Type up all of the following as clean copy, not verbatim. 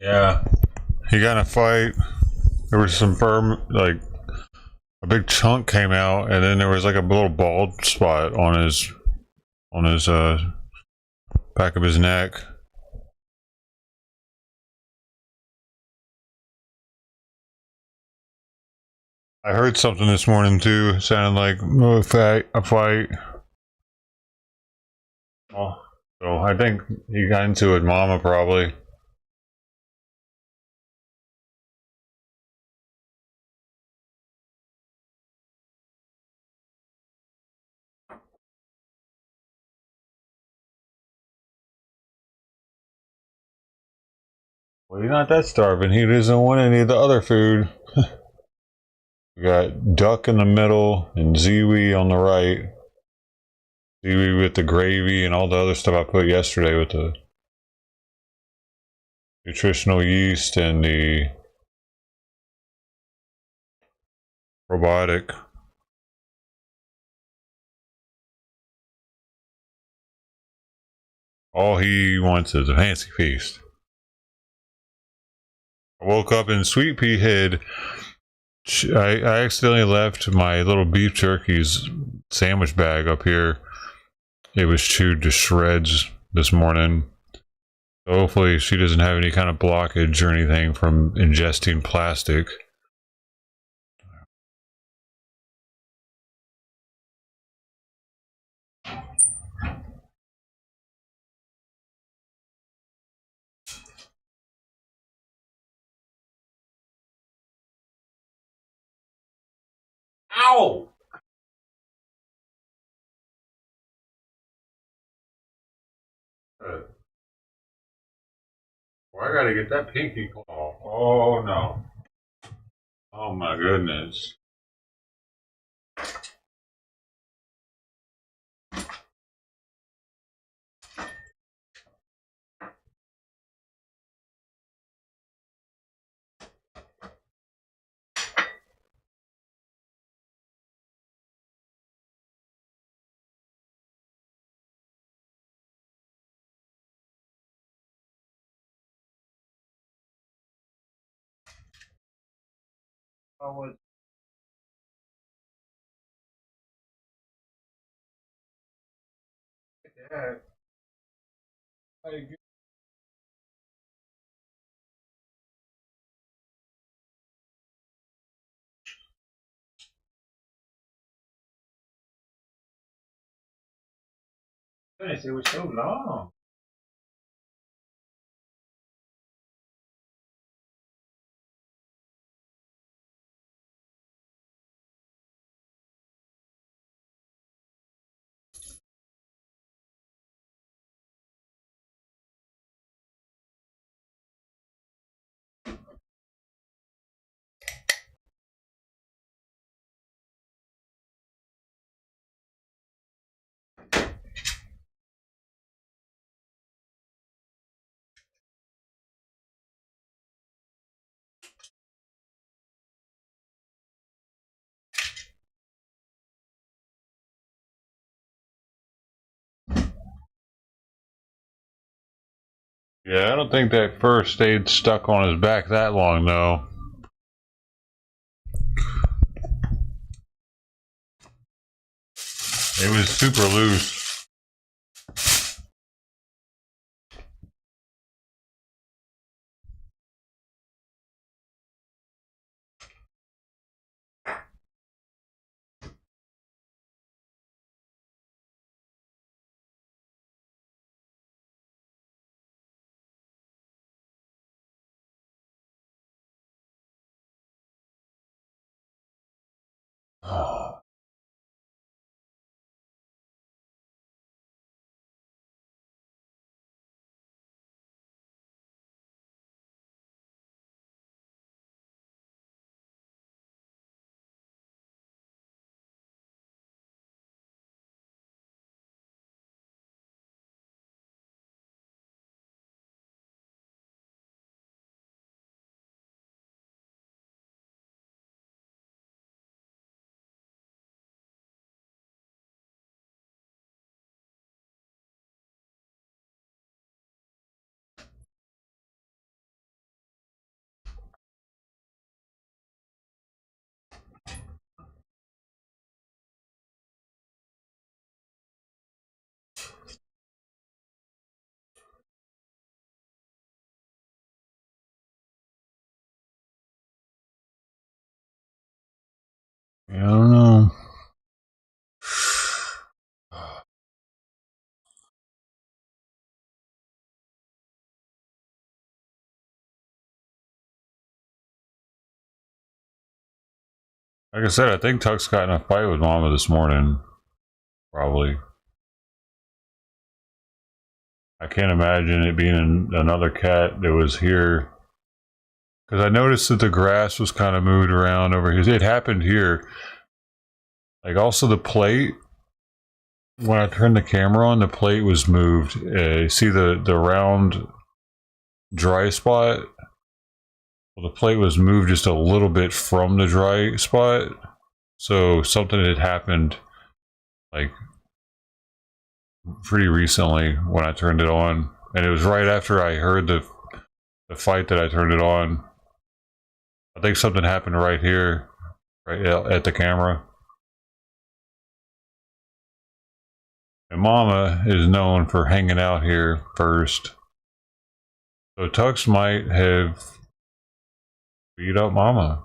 Yeah, he got in a fight. There was some like a big chunk came out, and then there was like a little bald spot on his back of his neck. I heard something this morning too. It sounded like a fight. Oh, so I think he got into it, Momma probably. Well, he's not that starving. He doesn't want any of the other food. We got duck in the middle and ziwi on the right. Ziwi with the gravy and all the other stuff I put yesterday with the nutritional yeast and the probiotic. All he wants is a fancy feast. I woke up in Sweet Pea hid. I accidentally left my little beef jerky's sandwich bag up here. It was chewed to shreds this morning. So hopefully she doesn't have any kind of blockage or anything from ingesting plastic. Ow! Well, I gotta get that pinky claw. Oh no. Oh my goodness. Oh, what? Yeah. Goodness, it was so long. Yeah, I don't think that fur stayed stuck on his back that long though. It was super loose. Like I said, I think Tuck's got in a fight with Mama this morning. Probably. I can't imagine it being another cat that was here. Because I noticed that the grass was kind of moved around over here. It happened here. Like also the plate. When I turned the camera on, the plate was moved. You see the round dry spot? Well, the plate was moved just a little bit from the dry spot. So something had happened like pretty recently when I turned it on. And it was right after I heard the fight that I turned it on. I think something happened right here, right at the camera. And Mama is known for hanging out here first. So Tux might have beat up Mama.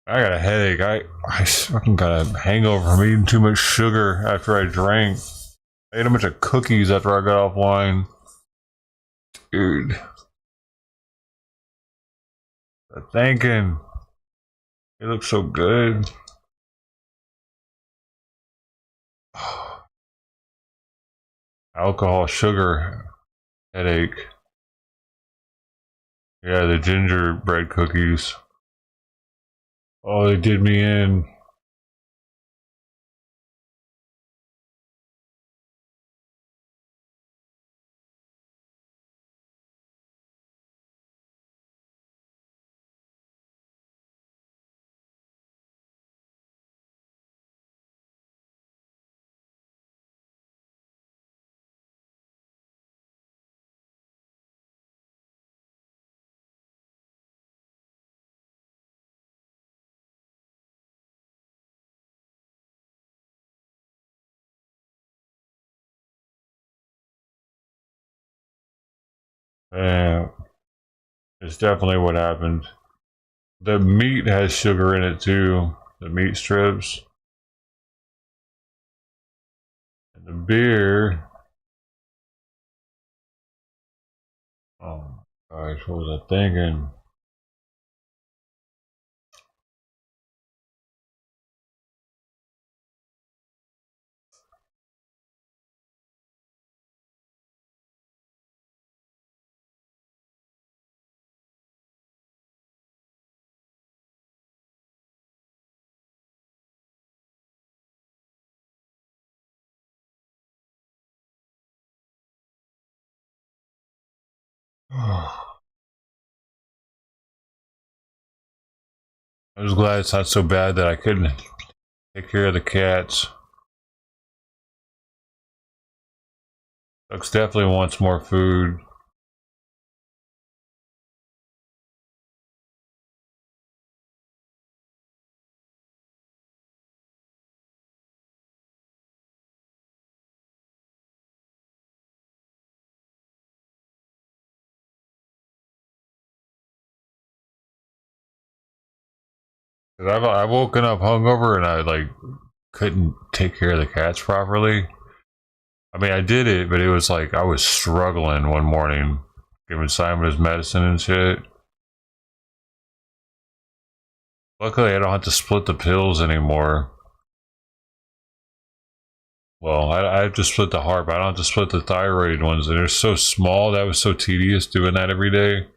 I got a headache. I fucking got a hangover from eating too much sugar after I drank. I ate a bunch of cookies after I got offline. Dude. I'm thinking. It looks so good. Alcohol, sugar, headache. Yeah, the gingerbread cookies. Oh, they did me in. Yeah, it's definitely what happened. The meat has sugar in it too. The meat strips. And the beer. Oh my gosh, what was I thinking? I was glad it's not so bad that I couldn't take care of the cats. Ducks definitely wants more food. Cause I've woken up hungover and I like couldn't take care of the cats properly. I mean, I did it, but it was like I was struggling one morning, giving Simon his medicine and shit. Luckily, I don't have to split the pills anymore. Well, I have to split the heart, but I don't have to split the thyroid ones. And they're so small. That was so tedious doing that every day.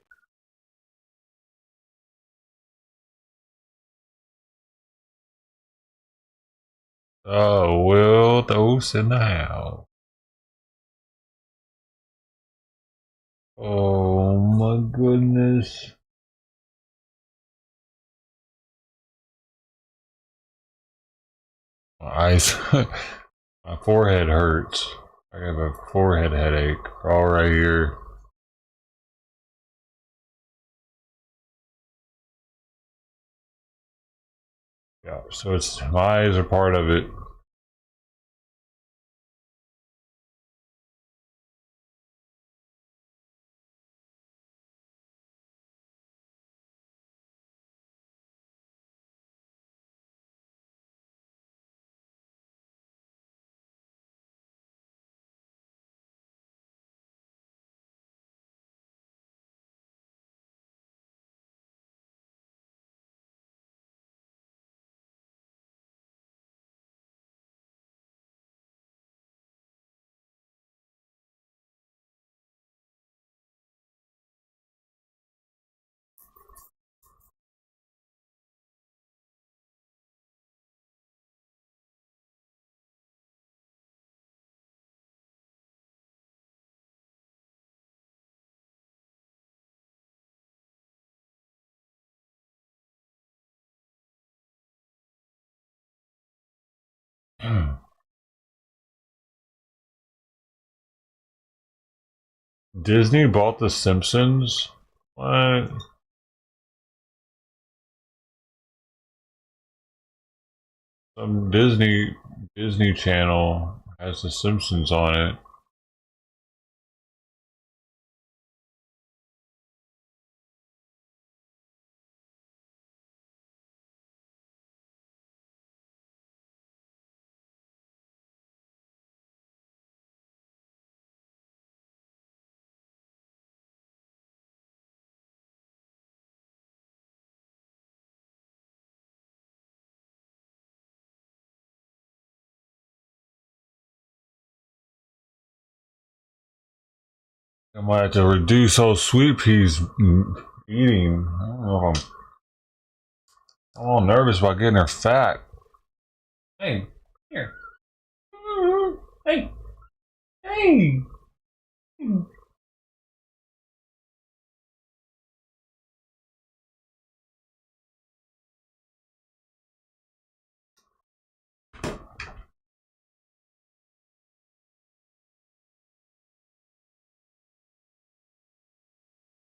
Oh, Will, those in the house. Oh my goodness. My eyes, my forehead hurts. I have a forehead headache. All right here. Yeah, so it's my eyes are part of it. Disney bought The Simpsons? What? Some Disney Channel has The Simpsons on it. I might have to reduce all sweet peas eating. I don't know if I'm all nervous about getting her fat. Hey, here. Hey, hey.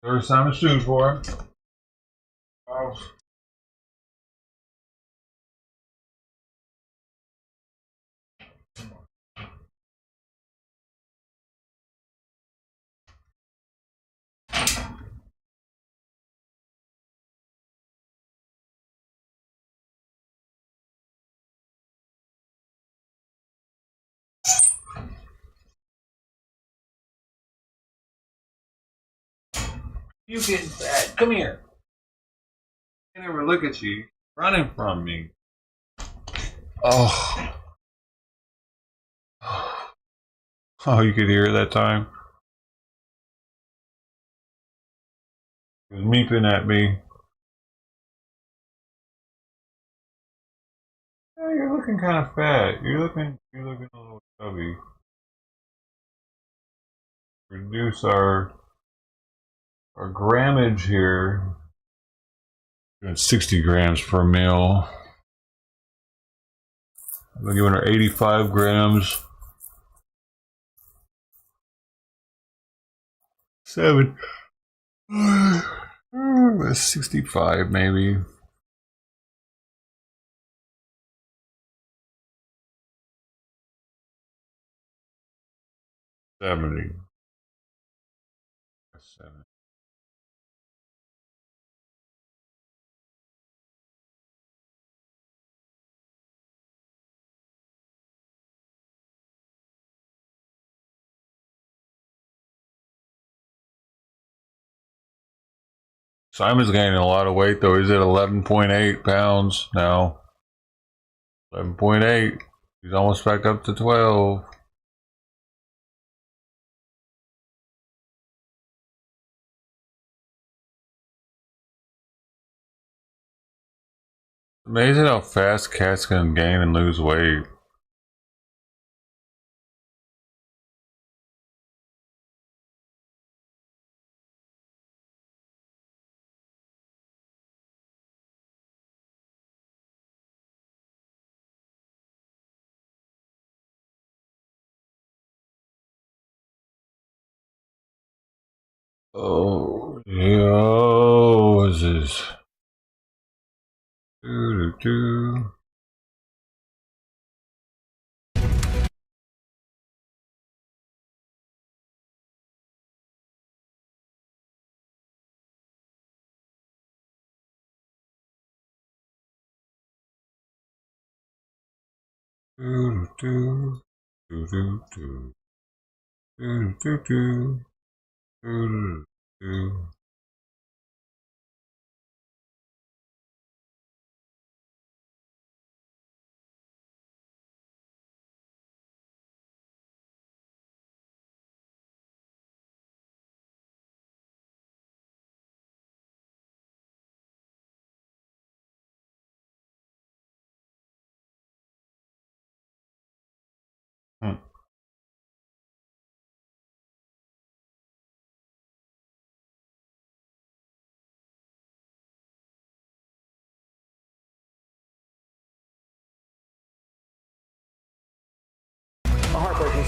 First time it's soon for him. Oh. You getting fat? Come here. I can't ever look at you. Running from me. Oh. Oh, you could hear it that time? He was meeping at me. Yeah, you're looking kind of fat. You're looking a little chubby. Reduce our grammage here. Doing 60 grams per meal. I'm giving her 85 grams. 7. That's 65 maybe. '70. 7. Simon's gaining a lot of weight though. He's at 11.8 pounds now. 11.8. He's almost back up to 12. Amazing how fast cats can gain and lose weight. Oh, yo, what is this? Do do do. Do do do do do do do do do do. Hmm.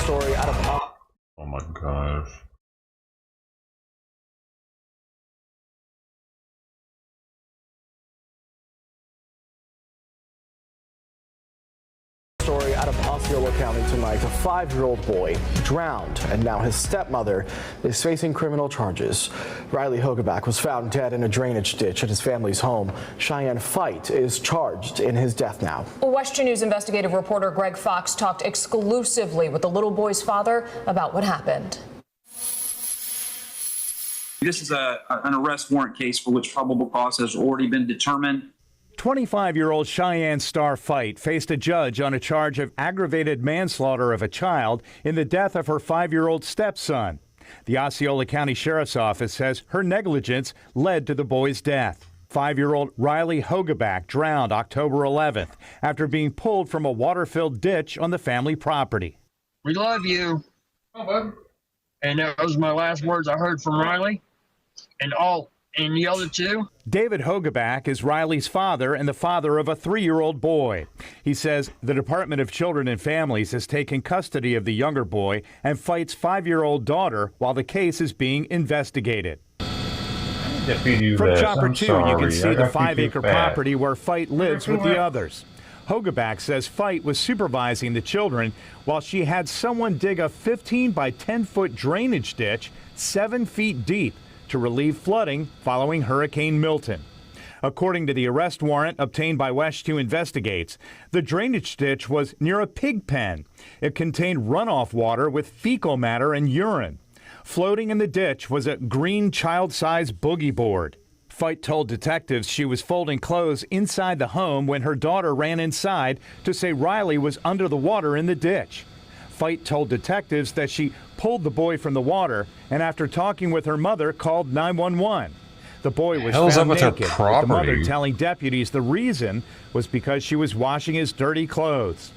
Story out of... Oh my gosh. Story out of Osceola County tonight. A 5-year-old boy drowned, and now his stepmother is facing criminal charges. Riley Hogeback was found dead in a drainage ditch at his family's home. Cheyenne Fight is charged in his death now. West 2 News investigative reporter Greg Fox talked exclusively with the little boy's father about what happened. This is an arrest warrant case for which probable cause has already been determined. 25-year-old Cheyenne Star Fight faced a judge on a charge of aggravated manslaughter of a child in the death of her 5-year-old stepson. The Osceola County Sheriff's Office says her negligence led to the boy's death. 5-year-old Riley Hogeback drowned October 11th after being pulled from a water-filled ditch on the family property. We love you. Oh, bud. And that was my last words I heard from Riley. And the other two? David Hogeback is Riley's father and the father of a 3-year-old boy. He says the Department of Children and Families has taken custody of the younger boy and Fight's 5-year-old daughter while the case is being investigated. From Chopper 2, you can see the 5-acre property where Fight lives with the others. Hogeback says Fight was supervising the children while she had someone dig a 15 by 10-foot drainage ditch 7 feet deep to relieve flooding following Hurricane Milton. According to the arrest warrant obtained by West 2 Investigates, the drainage ditch was near a pig pen. It contained runoff water with fecal matter and urine. Floating in the ditch was a green child-sized boogie board. Fight told detectives she was folding clothes inside the home when her daughter ran inside to say Riley was under the water in the ditch. Fight told detectives that she pulled the boy from the water and after talking with her mother called 911. The boy was found naked, with the mother telling deputies the reason was because she was washing his dirty clothes.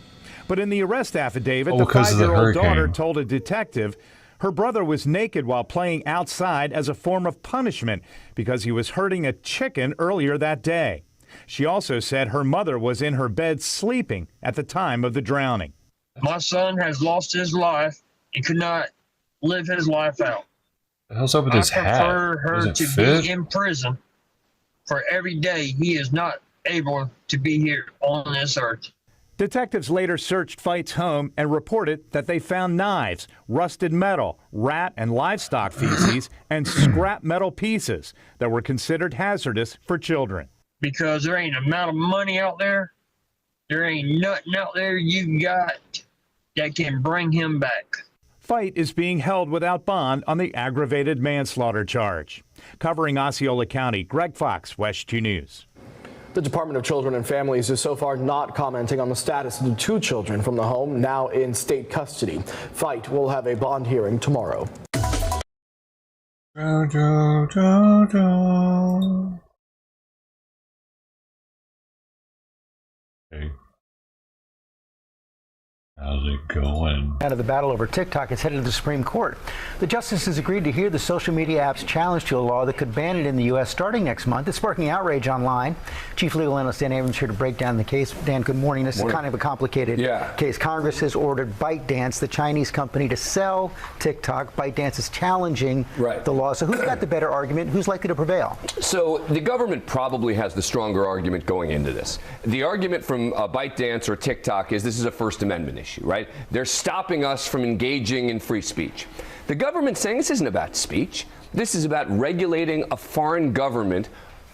But in the arrest affidavit, the 5-year-old daughter told a detective her brother was naked while playing outside as a form of punishment because he was herding a chicken earlier that day. She also said her mother was in her bed sleeping at the time of the drowning. My son has lost his life and could not live his life out. The hell's up with his hat? I prefer her to be in prison for every day he is not able to be here on this earth. Detectives later searched Fight's home and reported that they found knives, rusted metal, rat and livestock feces, and scrap metal pieces that were considered hazardous for children. Because there ain't an amount of money out there, there ain't nothing out there you got that can bring him back. Fight is being held without bond on the aggravated manslaughter charge. Covering Osceola County, Greg Fox, West 2 News. The Department of Children and Families is so far not commenting on the status of the 2 children from the home now in state custody. Fight will have a bond hearing tomorrow. Hey. How's it going? Out of the battle over TikTok is headed to the Supreme Court. The justices agreed to hear the social media app's challenge to a law that could ban it in the U.S. starting next month. It's sparking outrage online. Chief Legal Analyst Dan Abrams here to break down the case. Dan, good morning. This is kind of a complicated case. Congress has ordered ByteDance, the Chinese company, to sell TikTok. ByteDance is challenging the law. So who's got the better argument? Who's likely to prevail? So the government probably has the stronger argument going into this. The argument from ByteDance or TikTok is this is a First Amendment issue. Right? They're stopping us from engaging in free speech. The government's saying this isn't about speech. This is about regulating a foreign government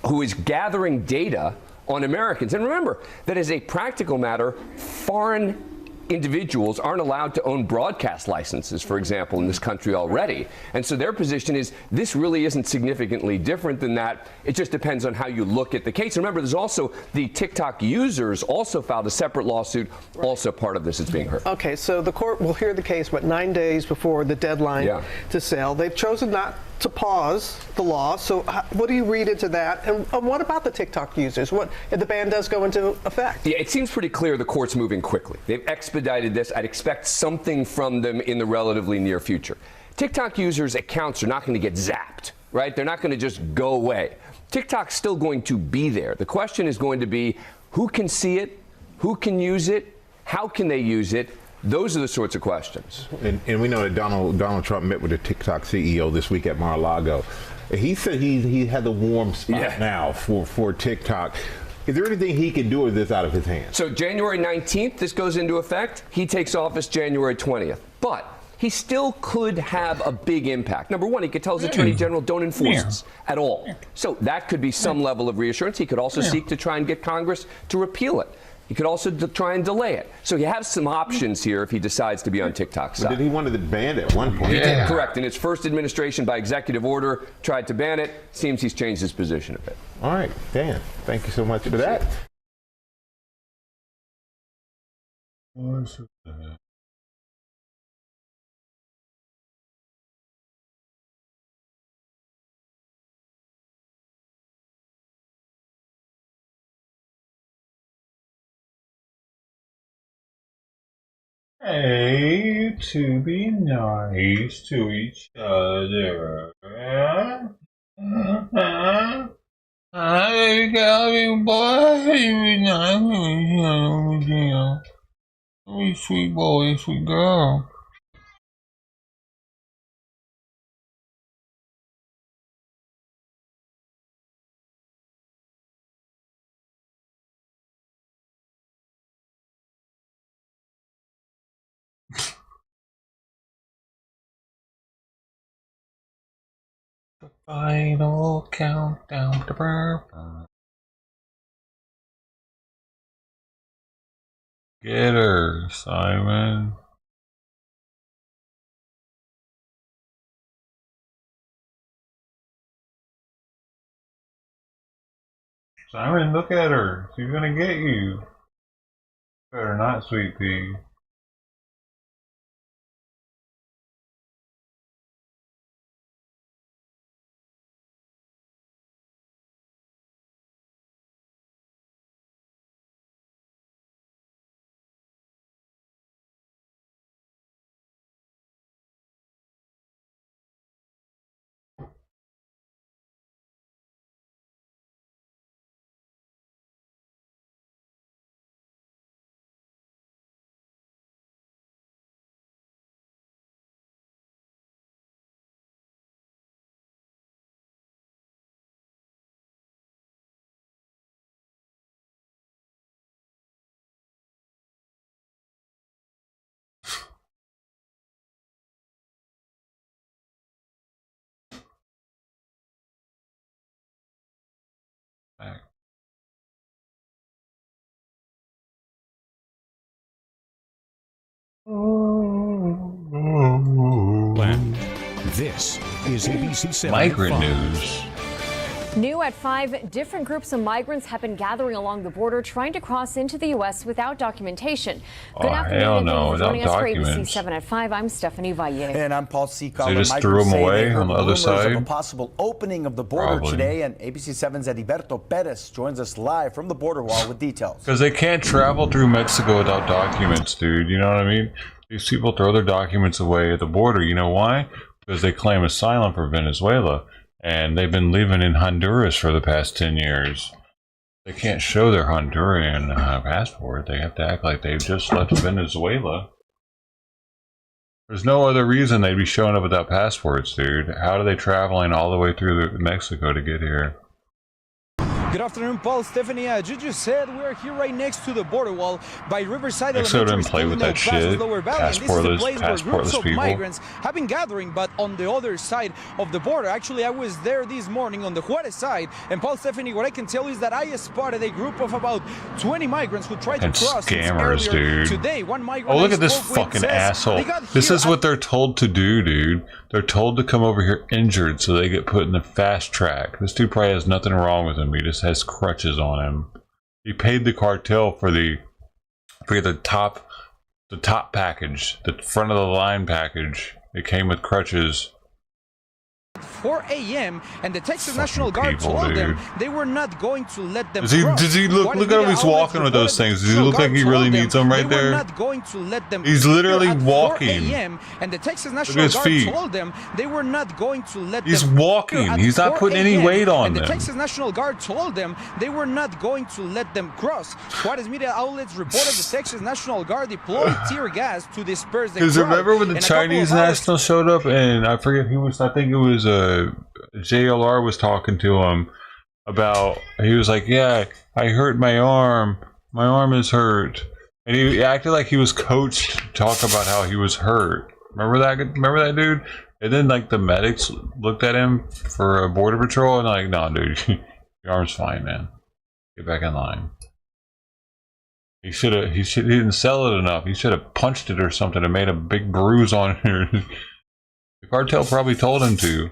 who is gathering data on Americans. And remember that as a practical matter, foreign individuals aren't allowed to own broadcast licenses, for example, in this country already. And so their position is this really isn't significantly different than that. It just depends on how you look at the case. Remember, there's also the TikTok users also filed a separate lawsuit, also part of this is being heard. Okay, so the court will hear the case, 9 days before the deadline to sell. They've chosen not to pause the law. So what do you read into that? And what about the TikTok users? What if the ban does go into effect? Yeah, it seems pretty clear the court's moving quickly. They've expedited this. I'd expect something from them in the relatively near future. TikTok users' accounts are not going to get zapped, right? They're not going to just go away. TikTok's still going to be there. The question is going to be who can see it, who can use it, how can they use it. Those are the sorts of questions. And we know that Donald Trump met with the TikTok CEO this week at Mar-a-Lago. He said he had the warm spot now for TikTok. Is there anything he can do with this out of his hands? So January 19th, this goes into effect. He takes office January 20th. But he still could have a big impact. Number one, he could tell his attorney general, don't enforce this at all. So that could be some level of reassurance. He could also seek to try and get Congress to repeal it. He could also try and delay it. So he has some options here if he decides to be on TikTok's side. But did he want to ban it at one point? He did, correct. In his first administration, by executive order, tried to ban it. Seems he's changed his position a bit. All right, Dan, thank you so much for that. Hey, to be nice to each other. Hey, Gabby, boy, be nice to each other. Be sweet boy, sweet girl. The final countdown to birth. Get her, Simon. Simon, look at her. She's gonna get you. Better not, sweet pea. Back. This is ABC 7 Migrant news. New at 5, different groups of migrants have been gathering along the border trying to cross into the U.S. without documentation. Good afternoon, and thank you for joining us for ABC 7 at 5. I'm Stephanie Valle. And I'm Paul Seacall. They just threw them away on the other side? Of a possible opening of the border today, and ABC 7's Ediberto Perez joins us live from the border wall with details. Because they can't travel through Mexico without documents, dude. You know what I mean? These people throw their documents away at the border. You know why? Because they claim asylum for Venezuela. And they've been living in Honduras for the past 10 years. They can't show their Honduran passport. They have to act like they've just left Venezuela. There's no other reason they'd be showing up without passports, dude. How are they traveling all the way through Mexico to get here? Good afternoon, Paul. Stephanie, as you just said, we're here right next to the border wall by Riverside Mexico Elementary didn't play School with in El that Paso's shit. Lower Valley. And this is the place where groups of people. migrants have been gathering, but on the other side of the border. Actually, I was there this morning on the Juarez side, and Paul, Stephanie, what I can tell you is that I spotted a group of about 20 migrants who tried to cross scammers, dude. today. One migrant Oh, look at this fucking asshole. This is what they're told to do, dude. They're told to come over here injured so they get put in the fast track. This dude probably has nothing wrong with him. He just has crutches on him. He paid the cartel for the top package, the front of the line package. It came with crutches. 4 a.m. and the Texas National Guard told them they were not going to let them cross. Does he look at him? He's walking with those things. Does he look like he really needs them right there? Not going to let them He's literally walking. 4 a.m. and the Texas National Guard told them they were not going to let them. He's walking. He's not putting any weight on them. The Texas National Guard told them they were not going to let them cross. Juarez media outlets reported the Texas National Guard deployed tear gas to disperse the crowd. Because remember when the Chinese national showed up, and I forget who was, I think it was JLR was talking to him about, he was like, yeah, I hurt my arm is hurt. And he acted like he was coached to talk about how he was hurt. Remember that dude? And then like the medics looked at him for a border patrol and like, no dude, your arm's fine, man. Get back in line. He didn't sell it enough. He should have punched it or something and made a big bruise on it. The cartel probably told him to.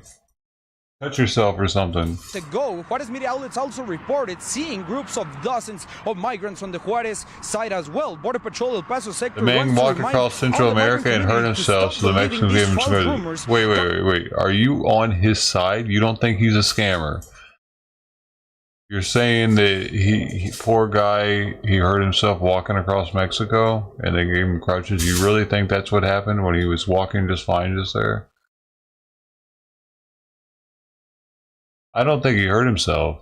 Touch yourself or something. To go, Juarez media outlets also reported seeing groups of dozens of migrants on the Juarez side as well. Border Patrol El Paso sector. The man walked across Central America and hurt himself, so the Mexicans gave him some. Wait. Are you on his side? You don't think he's a scammer? You're saying that he poor guy, he hurt himself walking across Mexico and they gave him crutches? You really think that's what happened when he was walking just fine just there? I don't think he hurt himself.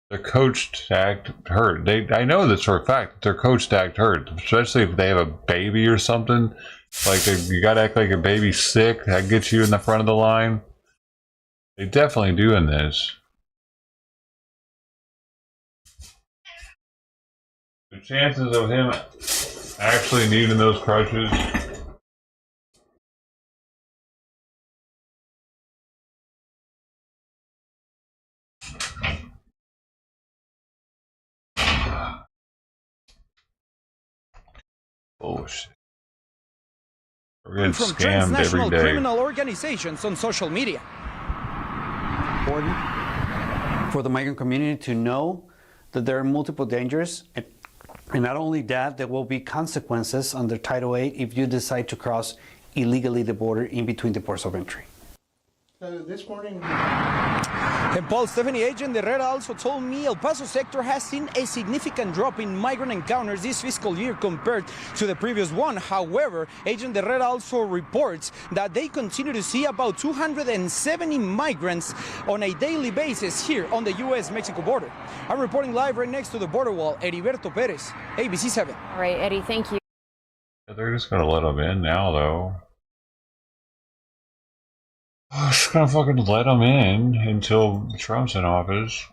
They're coached to act hurt. I know this for a fact. They're coached to act hurt, especially if they have a baby or something. Like you gotta act like a baby's sick. That gets you in the front of the line. They definitely doing this. The chances of him actually needing those crutches. Bullshit. We're getting from scammed transnational every day. Criminal organizations on social media. Important for the migrant community to know that there are multiple dangers, and not only that, there will be consequences under Title 8 if you decide to cross illegally the border in between the ports of entry. This morning. And Paul Stephanie, Agent Herrera also told me El Paso sector has seen a significant drop in migrant encounters this fiscal year compared to the previous one. However, Agent Herrera also reports that they continue to see about 270 migrants on a daily basis here on the U.S.-Mexico border. I'm reporting live right next to the border wall. Heriberto Perez, ABC 7. All right, Eddie, thank you. They're just gonna let them in now, though. Just gonna fucking let them in until Trump's in office.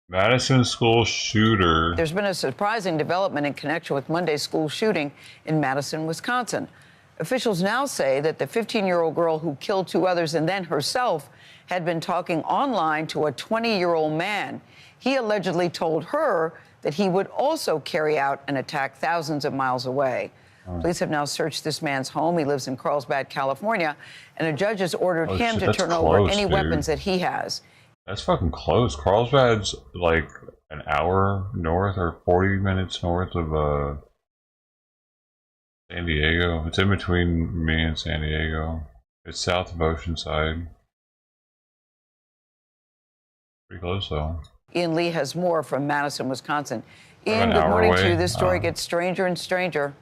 Madison school shooter. There's been a surprising development in connection with Monday's school shooting in Madison, Wisconsin. Officials now say that the 15-year-old girl who killed 2 others and then herself had been talking online to a 20-year-old man. He allegedly told her that he would also carry out an attack thousands of miles away. Police have now searched this man's home. He lives in Carlsbad, California, and a judge has ordered him to turn over any weapons that he has. That's fucking close. Carlsbad's like an hour north or 40 minutes north of San Diego. It's in between me and San Diego. It's south of Oceanside. Pretty close though. Ian Lee has more from Madison, Wisconsin. Ian, good morning to you. This story gets stranger and stranger.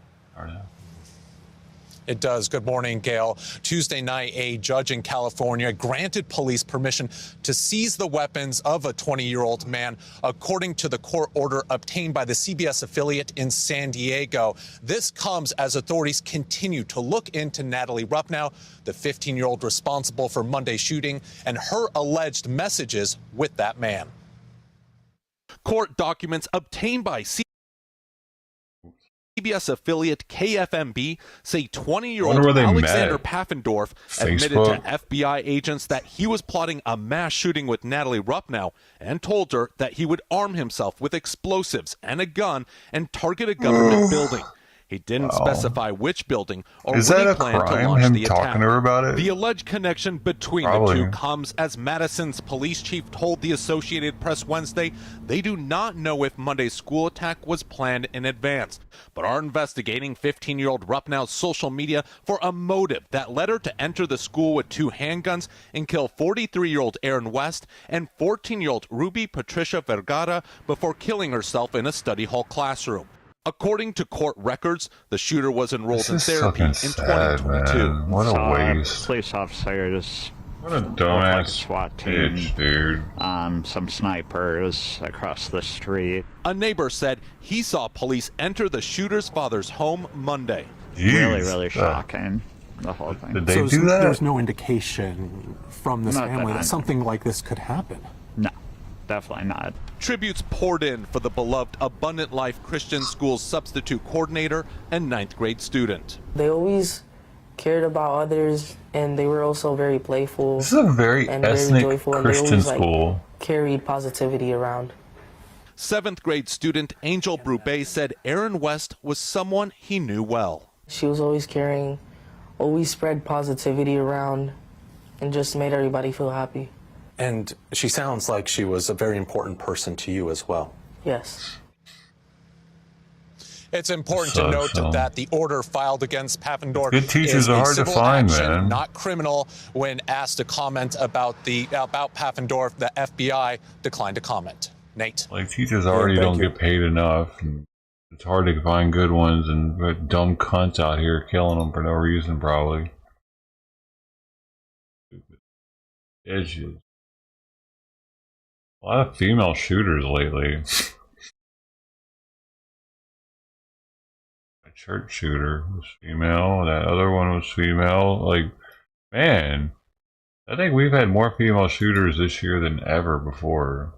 It does. Good morning, Gail. Tuesday night, a judge in California granted police permission to seize the weapons of a 20-year-old man, according to the court order obtained by the CBS affiliate in San Diego. This comes as authorities continue to look into Natalie Rupnow, the 15-year-old responsible for Monday's shooting, and her alleged messages with that man. Court documents obtained by CBS affiliate KFMB say 20-year-old Alexander Paffendorf admitted to FBI agents that he was plotting a mass shooting with Natalie Rupnow and told her that he would arm himself with explosives and a gun and target a government building. He didn't specify which building or Is when that he a planned to crime, launch him the attack. talking to her about it? The alleged connection between Probably. the two comes as Madison's police chief told the Associated Press Wednesday they do not know if Monday's school attack was planned in advance, but are investigating 15-year-old Rupnow's social media for a motive that led her to enter the school with 2 handguns and kill 43-year-old Aaron West and 14-year-old Ruby Patricia Vergara before killing herself in a study hall classroom. According to court records, the shooter was enrolled in therapy in 2022. Man. What a waste. Police officers. What a dumbass SWAT team, bitch, dude. Some snipers across the street. A neighbor said he saw police enter the shooter's father's home Monday. Really, really shocking. The whole thing. Did they do that? There's no indication from this Not family that I that know. something like this could happen. No, definitely not. Tributes poured in for the beloved Abundant Life Christian School's substitute coordinator and 9th grade student. They always cared about others, and they were also very playful. This is a very and ethnic very joyful, Christian and they always, school. Carried positivity around. 7th grade student Angel Brubé said Aaron West was someone he knew well. She was always caring, always spread positivity around, and just made everybody feel happy. And she sounds like she was a very important person to you as well. Yes. It's important to note that the order filed against Pfaffendorf Good teachers is are a hard to civil find, action, man. not criminal. When asked to comment about Pfaffendorf, the FBI declined to comment. Nate. Like, teachers already don't get paid enough. And it's hard to find good ones, and we got dumb cunts out here killing them for no reason, probably. Stupid edges. A lot of female shooters lately. A church shooter was female. That other one was female. Like, man, I think we've had more female shooters this year than ever before.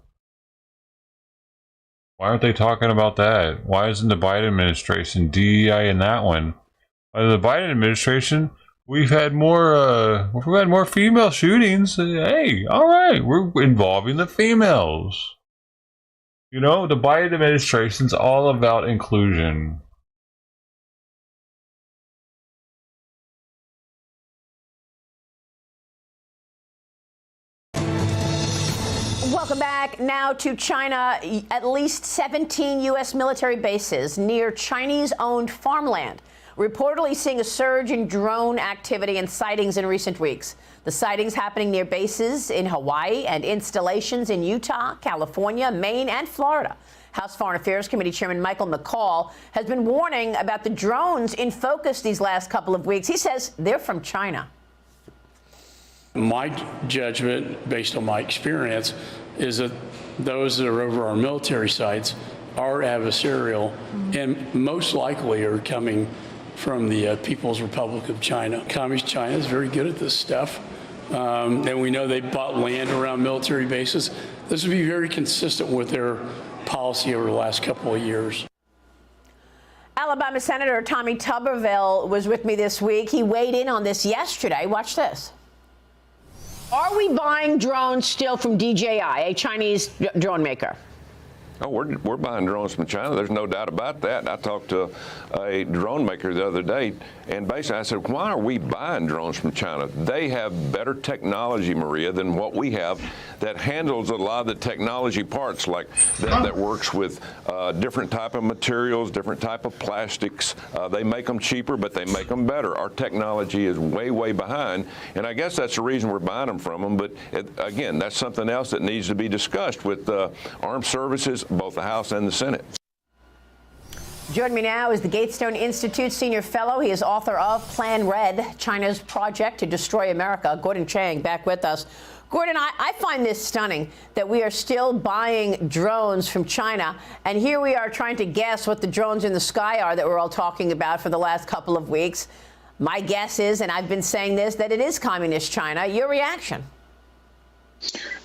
Why aren't they talking about that? Why isn't the Biden administration DEI in that one? Under the Biden administration, we've had more female shootings. Hey, all right, we're involving the females. You know, the Biden administration's all about inclusion. Welcome back now to China. At least 17 U.S. military bases near Chinese-owned farmland reportedly seeing a surge in drone activity and sightings in recent weeks. The sightings happening near bases in Hawaii and installations in Utah, California, Maine, and Florida. House Foreign Affairs Committee Chairman Michael McCaul has been warning about the drones in focus these last couple of weeks. He says they're from China. My judgment, based on my experience, is that those that are over our military sites are adversarial and most likely are coming from the People's Republic of China. Communist China is very good at this stuff. And we know they bought land around military bases. This would be very consistent with their policy over the last couple of years. Alabama Senator Tommy Tuberville was with me this week. He weighed in on this yesterday. Watch this. Are we buying drones still from DJI, a Chinese drone maker? Oh, we're buying drones from China. There's no doubt about that. I talked to a drone maker the other day, and basically I said, why are we buying drones from China? They have better technology, Maria, than what we have that handles a lot of the technology parts, like that works with different type of materials, different type of plastics. They make them cheaper, but they make them better. Our technology is way, way behind, and I guess that's the reason we're buying them from them. But again, that's something else that needs to be discussed with armed services, both the House and the Senate. Joining me now is the Gatestone Institute Senior Fellow. He is author of Plan Red, China's Project to Destroy America. Gordon Chang back with us. Gordon, I find this stunning that we are still buying drones from China, and here we are trying to guess what the drones in the sky are that we're all talking about for the last couple of weeks. My guess is, and I've been saying this, that it is communist China. Your reaction?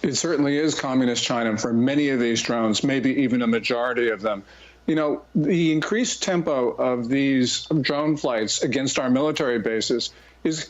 It certainly is communist China for many of these drones, maybe even a majority of them. You know, the increased tempo of these drone flights against our military bases is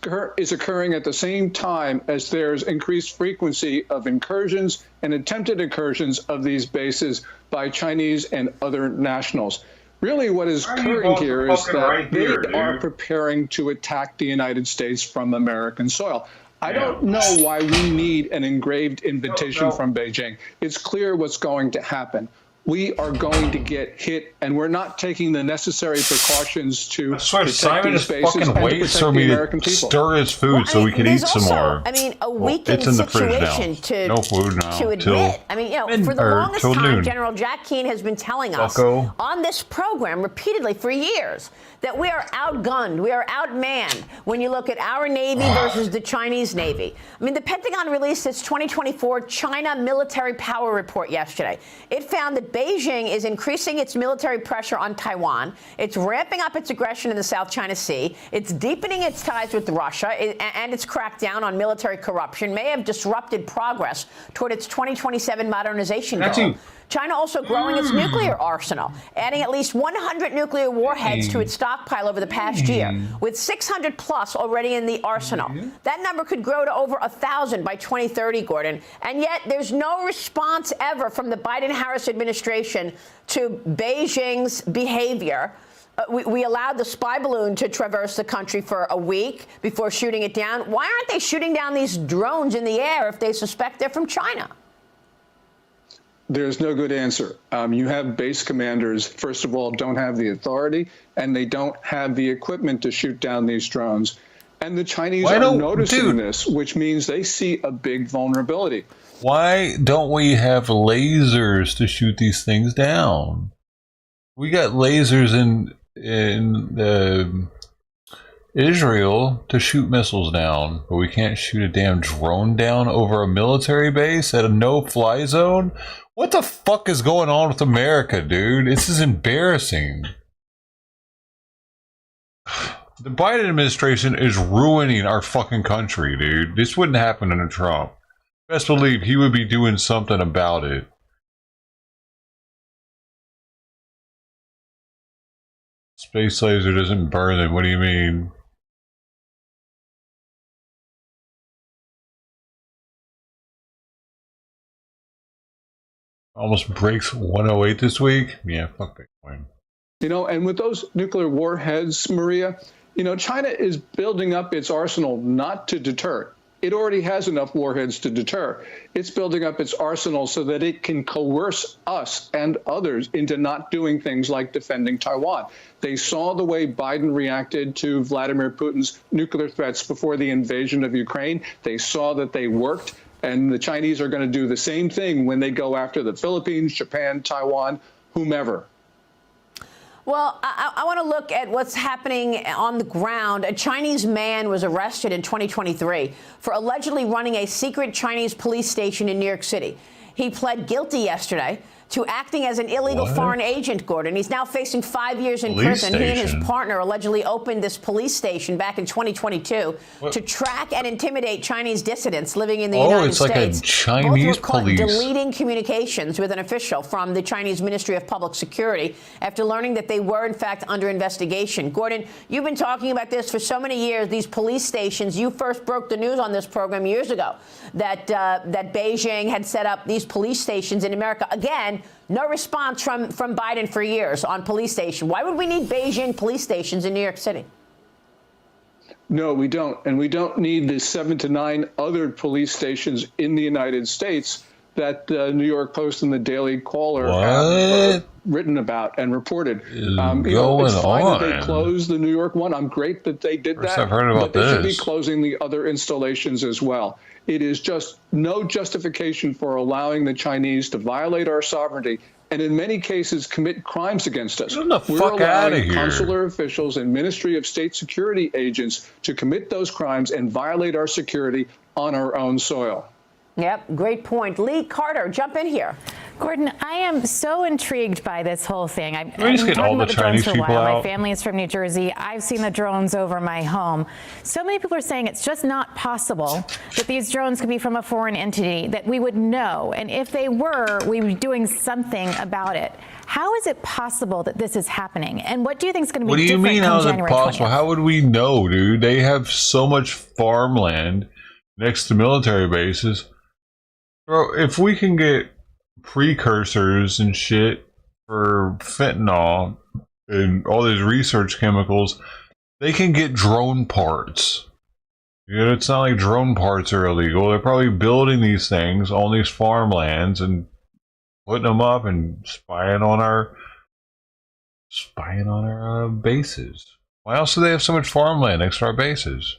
occurring at the same time as there's increased frequency of incursions and attempted incursions of these bases by Chinese and other nationals. Really, what is occurring here is that they are preparing to attack the United States from American soil. I don't know why we need an engraved invitation from Beijing. It's clear what's going to happen. We are going to get hit, and we're not taking the necessary precautions to protect Simon these is spaces fucking and to waits protect for the me American to people. stir his food so we can eat some more. I mean, a Well, weakened it's in the fridge now. situation to, no food now, to admit. till I mean, you know, for the longest till time, noon. General Jack Keane has been telling us Bucko. on this program repeatedly for years that we are outgunned, we are outmanned when you look at our Navy versus the Chinese Navy. I mean, the Pentagon released its 2024 China Military Power Report yesterday. It found that Beijing is increasing its military pressure on Taiwan. It's ramping up its aggression in the South China Sea. It's deepening its ties with Russia, and its crackdown on military corruption may have disrupted progress toward its 2027 modernization goal. China also growing its nuclear arsenal, adding at least 100 nuclear warheads to its stockpile over the past year, with 600 plus already in the arsenal. That number could grow to over 1,000 by 2030, Gordon. And yet there's no response ever from the Biden-Harris administration to Beijing's behavior. We allowed the spy balloon to traverse the country for a week before shooting it down. Why aren't they shooting down these drones in the air if they suspect they're from China? There's no good answer. You have base commanders, first of all, don't have the authority, and they don't have the equipment to shoot down these drones. And the Chinese are noticing this, which means they see a big vulnerability. Why don't we have lasers to shoot these things down? We got lasers in Israel to shoot missiles down, but we can't shoot a damn drone down over a military base at a no-fly zone? What the fuck is going on with America, dude? This is embarrassing. The Biden administration is ruining our fucking country, dude. This wouldn't happen under Trump. Best believe he would be doing something about it. Space laser doesn't burn them. What do you mean? Almost breaks 108 this week? Yeah, fuck Bitcoin. You know, and with those nuclear warheads, Maria, you know, China is building up its arsenal not to deter. It already has enough warheads to deter. It's building up its arsenal so that it can coerce us and others into not doing things like defending Taiwan. They saw the way Biden reacted to Vladimir Putin's nuclear threats before the invasion of Ukraine. They saw that they worked. And the Chinese are going to do the same thing when they go after the Philippines, Japan, Taiwan, whomever. Well, I want to look at what's happening on the ground. A Chinese man was arrested in 2023 for allegedly running a secret Chinese police station in New York City. He pled guilty yesterday to acting as an illegal foreign agent, Gordon. He's now facing 5 years in prison. He and his partner allegedly opened this police station back in 2022 to track and intimidate Chinese dissidents living in the United States. Oh, it's like a Chinese police. Deleting communications with an official from the Chinese Ministry of Public Security after learning that they were, in fact, under investigation. Gordon, you've been talking about this for so many years, these police stations. You first broke the news on this program years ago that Beijing had set up these police stations in America. Again, no response from Biden for years on police station. Why would we need Beijing police stations in New York City? No, we don't. And we don't need the 7 to 9 other police stations in the United States that the New York Post and the Daily Caller have written about and reported. It's fine that they closed the New York one. I'm great that they did that. I've heard about but they should be closing the other installations as well. It is just no justification for allowing the Chinese to violate our sovereignty and in many cases commit crimes against us. Get the fuck out of here. Consular officials and Ministry of State security agents to commit those crimes and violate our security on our own soil. Yep, great point. Lee Carter, jump in here. Gordon, I am so intrigued by this whole thing. I've been talking about the Chinese drones for a people while. out. My family is from New Jersey. I've seen the drones over my home. So many people are saying it's just not possible that these drones could be from a foreign entity, that we would know. And if they were, we would be doing something about it. How is it possible that this is happening? And what do you think is going to be different? What do you mean, how is it January possible? 20th? How would we know, dude? They have so much farmland next to military bases. Bro, if we can get precursors and shit for fentanyl and all these research chemicals, they can get drone parts. You know, it's not like drone parts are illegal. They're probably building these things on these farmlands and putting them up and spying on our bases. Why else do they have so much farmland next to our bases?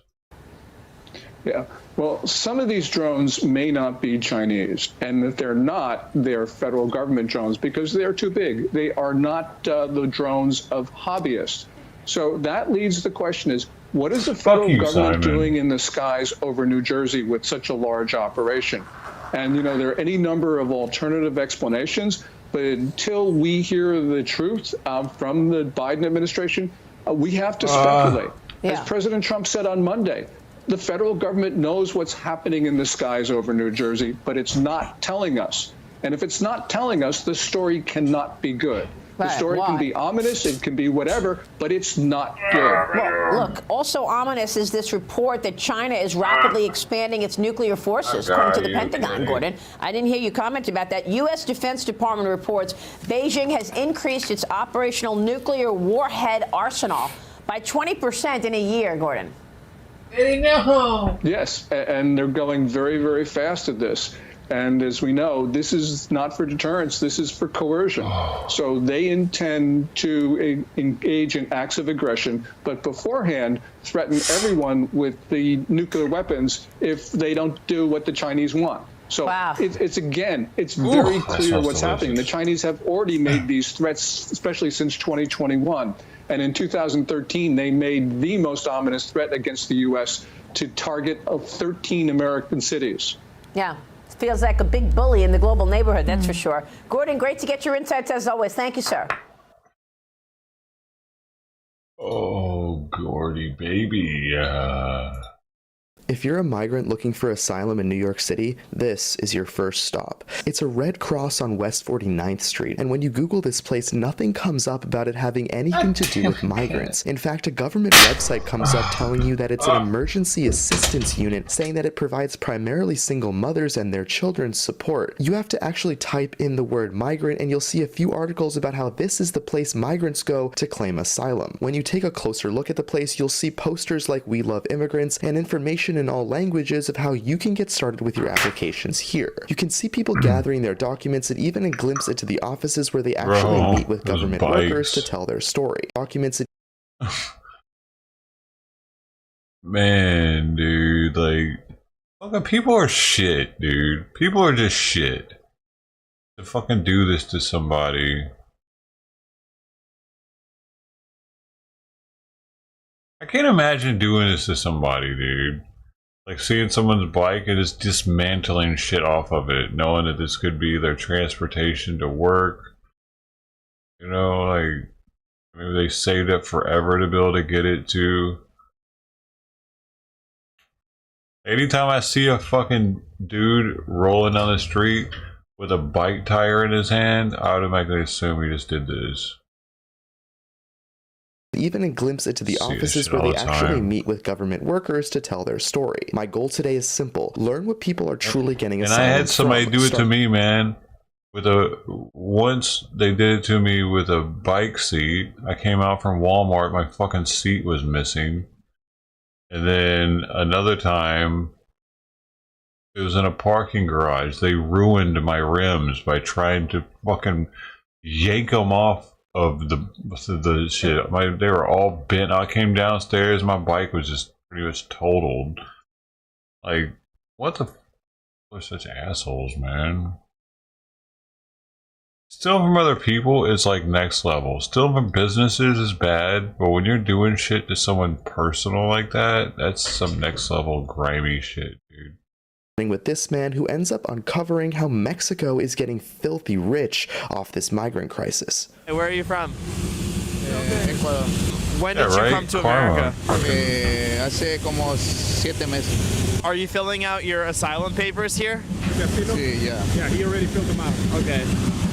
Yeah, well, some of these drones may not be Chinese, and if they're not, they're federal government drones because they're too big. They are not the drones of hobbyists. So that leads the question is, what is the federal government doing in the skies over New Jersey with such a large operation? And, you know, there are any number of alternative explanations, but until we hear the truth from the Biden administration, we have to speculate. As President Trump said on Monday, the federal government knows what's happening in the skies over New Jersey, but it's not telling us. And if it's not telling us, the story cannot be good. The story can be ominous, it can be whatever, but it's not good. Well, look, also ominous is this report that China is rapidly expanding its nuclear forces, according to the Pentagon, Gordon. I didn't hear you comment about that. U.S. Defense Department reports Beijing has increased its operational nuclear warhead arsenal by 20% in a year, Gordon. Yes, and they're going very, very fast at this. And as we know, this is not for deterrence, this is for coercion. So they intend to engage in acts of aggression, but beforehand threaten everyone with the nuclear weapons if they don't do what the Chinese want. So it's very clear what's happening. The Chinese have already made these threats, especially since 2021. And in 2013, they made the most ominous threat against the U.S. to target 13 American cities. Yeah. Feels like a big bully in the global neighborhood, that's for sure. Gordon, great to get your insights as always. Thank you, sir. Oh, Gordy, baby. If you're a migrant looking for asylum in New York City, this is your first stop. It's a red cross on West 49th Street, and when you Google this place, nothing comes up about it having anything to do with migrants. In fact, a government website comes up telling you that it's an emergency assistance unit, saying that it provides primarily single mothers and their children's support. You have to actually type in the word migrant, and you'll see a few articles about how this is the place migrants go to claim asylum. When you take a closer look at the place, you'll see posters like "We Love Immigrants" and information in all languages of how you can get started with your applications here. You can see people gathering their documents and even a glimpse into the offices where they actually meet with government workers to tell their story. Documents. Man, dude, like, fucking people are shit, dude. People are just shit. To fucking do this to somebody. I can't imagine doing this to somebody, dude. Like seeing someone's bike and just dismantling shit off of it, knowing that this could be their transportation to work. You know, like, maybe they saved up forever to be able to get it to. Anytime I see a fucking dude rolling down the street with a bike tire in his hand, I automatically assume he just did this. Even a glimpse into the offices where they actually meet with government workers to tell their story. My goal today is simple. Learn what people are truly getting asylum from. And I had somebody do it to me, man. Once they did it to me with a bike seat. I came out from Walmart, my fucking seat was missing. And then another time, it was in a parking garage. They ruined my rims by trying to fucking yank them off of the shit. They were all bent. I came downstairs, my bike was just pretty much totaled. Like, what the f*** are such assholes, man? Stealing from other people is like next level. Stealing from businesses is bad, but when you're doing shit to someone personal like that, that's some next level grimy shit, dude. With this man who ends up uncovering how Mexico is getting filthy rich off this migrant crisis. Hey, where are you from? Ecuador. When did you come to America? Hace como 7 meses. Are you filling out your asylum papers here? Sí, yeah. Yeah, he already filled them out. Okay.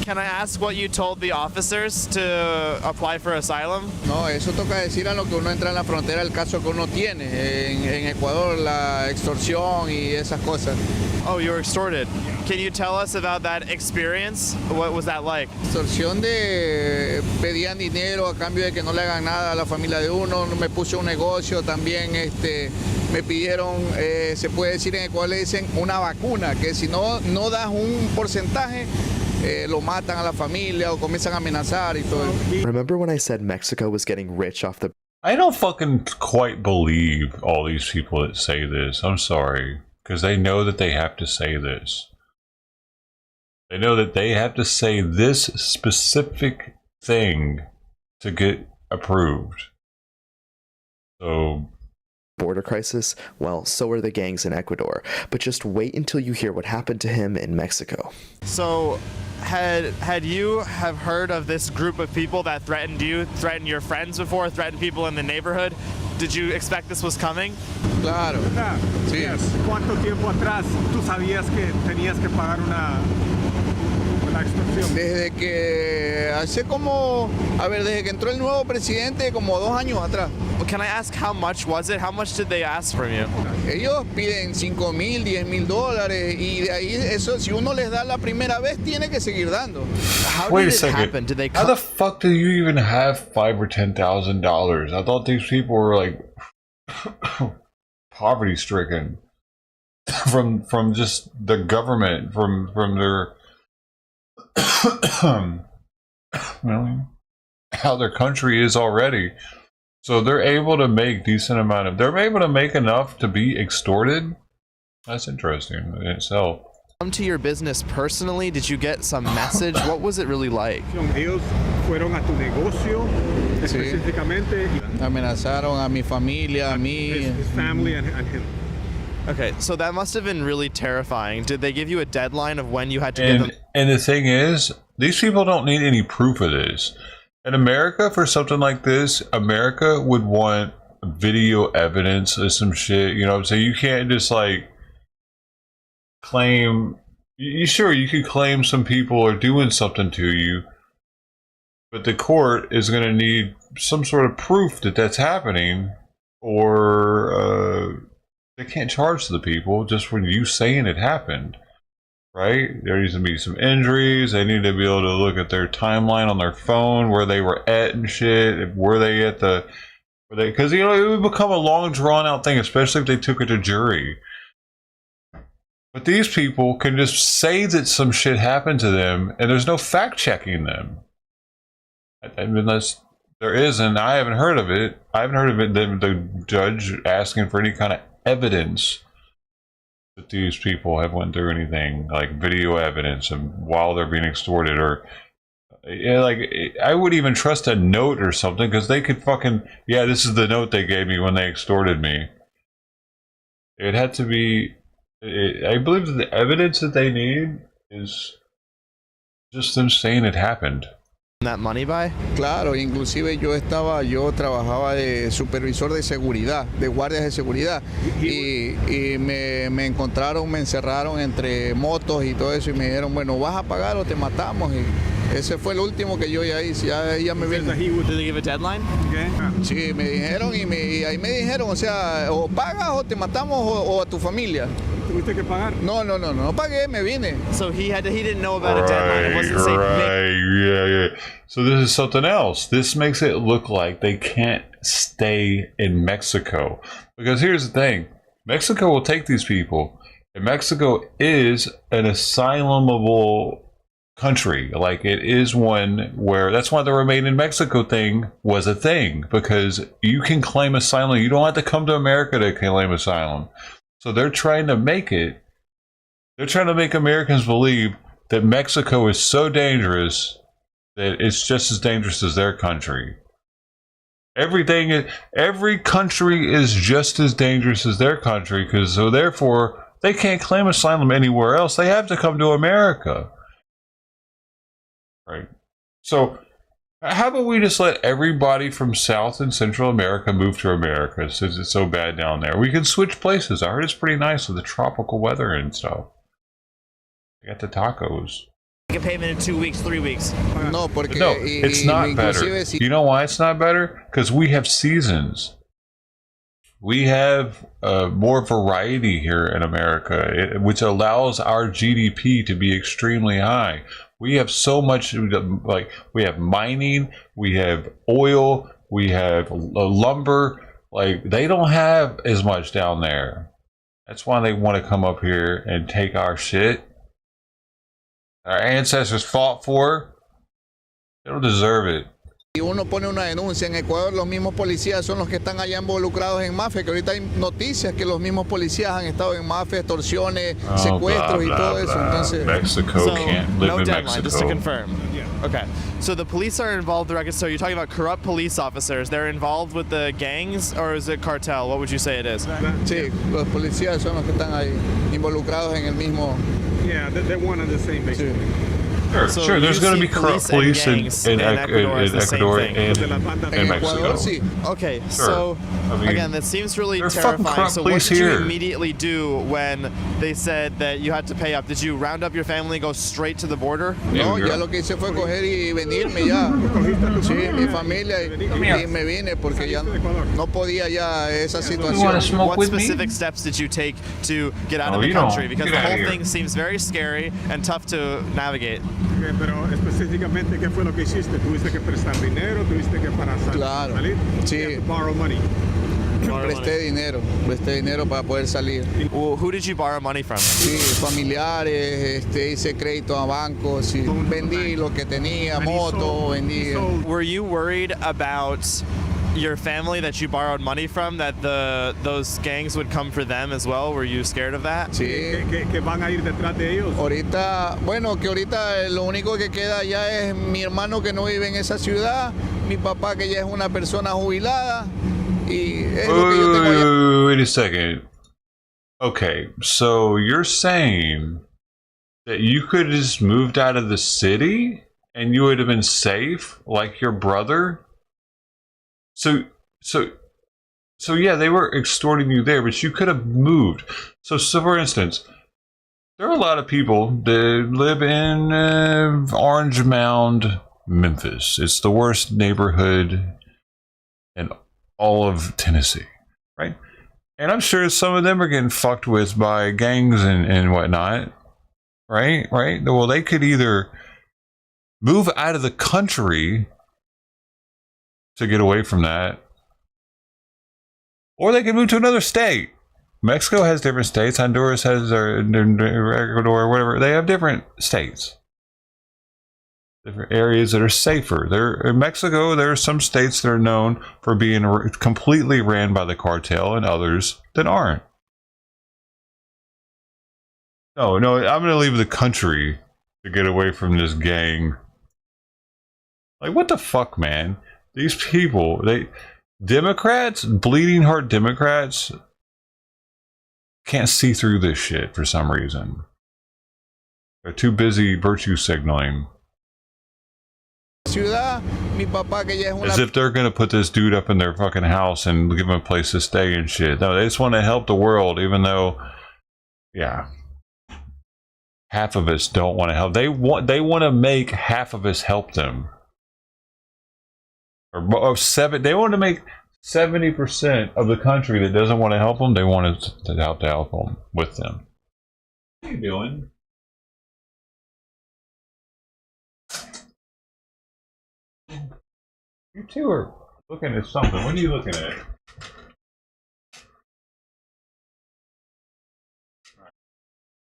Can I ask what you told the officers to apply for asylum? No, eso toca decir a lo que uno entra en la frontera, el caso que uno tiene. En Ecuador, la extorsión y esas cosas. Oh, you were extorted? Can you tell us about that experience? What was that like? Extorsión pedían dinero a cambio de que no le hagan nada a la familia de uno. Me puse un negocio también, me pidieron, se puede decir en Ecuador le dicen una vacuna, que si no das un porcentaje, lo matan a la familia o comienzan a amenazar y todo. Remember when I said Mexico was getting rich off the... I don't fucking quite believe all these people that say this. I'm sorry. Because they know that they have to say this. They know that they have to say this specific thing to get approved. So... border crisis? Well, so are the gangs in Ecuador. But just wait until you hear what happened to him in Mexico. So, had you have heard of this group of people that threatened you, threatened your friends before, threatened people in the neighborhood? Did you expect this was coming? Claro. Sí. Yes. ¿Cuánto tiempo atrás tú sabías que tenías que pagar una extorsión? Desde que hace como, desde que entró el nuevo presidente, como 2 años atrás. Can I ask how much was it? How much did they ask from you? Ellos piden $5,000, $10,000 y de ahí eso, si uno les da la primera vez, tiene que seguir dando. Wait a second. How the fuck do you even have $5,000 or $10,000? I thought these people were like poverty stricken from just the government, from their how their country is already. So they're able to make decent amount of, they're able to make enough to be extorted. That's interesting in itself. Come to your business personally, did you get some message? What was it really like? Ellos fueron a tu negocio específicamente. Amenazaron a mi familia, a mí. His family and him. Okay, so that must have been really terrifying. Did they give you a deadline of when you had to give them? And the thing is, these people don't need any proof of this. In America, for something like this, America would want video evidence of some shit, you know, so you can't just like claim, sure, you could claim some people are doing something to you, but the court is going to need some sort of proof that that's happening, or they can't charge the people just for you saying it happened. Right? There needs to be some injuries. They need to be able to look at their timeline on their phone, where they were at and shit. Were they at the... Because, you know, it would become a long, drawn-out thing, especially if they took it to jury. But these people can just say that some shit happened to them, and there's no fact-checking them. Unless there is, and I haven't heard of it. I haven't heard of it, the judge asking for any kind of evidence that these people have went through anything, like video evidence of while they're being extorted, or like I would even trust a note or something, because they could fucking, yeah, this is the note they gave me when they extorted me. It had to be, I believe that the evidence that they need is just them saying it happened. That money by? Claro, inclusive yo trabajaba de supervisor de seguridad, de guardias de seguridad, y me encontraron, me encerraron entre motos y todo eso, y me dijeron, bueno, vas a pagar o te matamos, y ese fue el último que yo ya hice, ya me vine. Did they give a deadline? Okay. Sí, me dijeron, y ahí me dijeron, o sea, o pagas o te matamos o a tu familia. ¿Tuviste que pagar? No pagué, me vine. So he didn't know about a deadline. It wasn't safe. Yeah. So this is something else. This makes it look like they can't stay in Mexico. Because here's the thing. Mexico will take these people. And Mexico is an asylumable country. Like, it is one where, that's why the Remain in Mexico thing was a thing. Because you can claim asylum. You don't have to come to America to claim asylum. So they're trying to make Americans believe that Mexico is so dangerous that it's just as dangerous as their country. Every country is just as dangerous as their country, so therefore they can't claim asylum anywhere else. They have to come to America. Right? So how about we just let everybody from South and Central America move to America, since it's so bad down there? We can switch places. I heard it's pretty nice with the tropical weather and stuff. You got the tacos. Make a payment in 2 weeks, 3 weeks. No, it's not better. You know why it's not better? Because we have seasons. We have more variety here in America, which allows our GDP to be extremely high. We have so much, like, we have mining, we have oil, we have lumber. Like, they don't have as much down there. That's why they want to come up here and take our shit. Our ancestors fought for. They don't deserve it. Y uno pone una denuncia. En Ecuador los mismos policías son los que están allá involucrados en mafia, que ahorita hay noticias que los mismos policías han estado en mafia, extorsiones, secuestros y todo eso. Entonces, Mexico can't live no in deadline, Mexico. just to confirm. Okay, so the police are involved. So you're talking about corrupt police officers. They're involved with the gangs, or is it cartel? What would you say it is? Sí, los policías son los que están ahí involucrados en el mismo. Yeah, they're one and the same, basically. Sure, So sure. There's you going to see be corrupt police in Ecuador as the same Ecuador thing. and in Mexico. Okay, Sure. so I mean, again, that seems really there's fucking terrifying. corrupt So what police did you here. immediately do when they said that you had to pay up? Did you round up your family and go straight to the border? No, ya lo que hice fue coger y venirme ya. Sí, mi familia y me vine porque ya no podía ya esa situación. What specific steps did you take to get out of the country? Because the whole thing seems very scary and tough to navigate. Okay, pero específicamente, ¿qué fue lo que hiciste? ¿Tuviste que prestar dinero? ¿Tuviste que para salir? Sí. You had to borrow money. Presté dinero para poder salir. Well, who did you borrow money from? Sí, familiares, hice crédito a bancos, y vendí lo que tenía, moto, vendí. Were you worried about your family that you borrowed money from, that those gangs would come for them as well? Were you scared of that? Sí. ¿Que van a ir detrás de ellos? Ahorita lo único que queda allá es mi hermano que no vive en esa ciudad, mi papá que ya es una persona jubilada. Wait a second. Okay, so you're saying that you could have just moved out of the city and you would have been safe, like your brother? So yeah, they were extorting you there, but you could have moved. So for instance, there are a lot of people that live in Orange Mound, Memphis. It's the worst neighborhood in all of Tennessee, right? And I'm sure some of them are getting fucked with by gangs and whatnot, right? Well, they could either move out of the country to get away from that, or they could move to another state. Mexico has different states. Honduras has Ecuador, whatever. They have different states. Different areas that are safer. In Mexico, there are some states that are known for being completely ran by the cartel, and others that aren't. No, I'm going to leave the country to get away from this gang. Like, what the fuck, man? These people, Democrats, bleeding heart Democrats, can't see through this shit for some reason. They're too busy virtue signaling. As if they're going to put this dude up in their fucking house and give him a place to stay and shit. No, they just want to help the world, even though, yeah, half of us don't want to help. They want to make half of us help them. They want to make 70% of the country that doesn't want to help them. They want to help them with them. What are you doing? You two are looking at something. What are you looking at?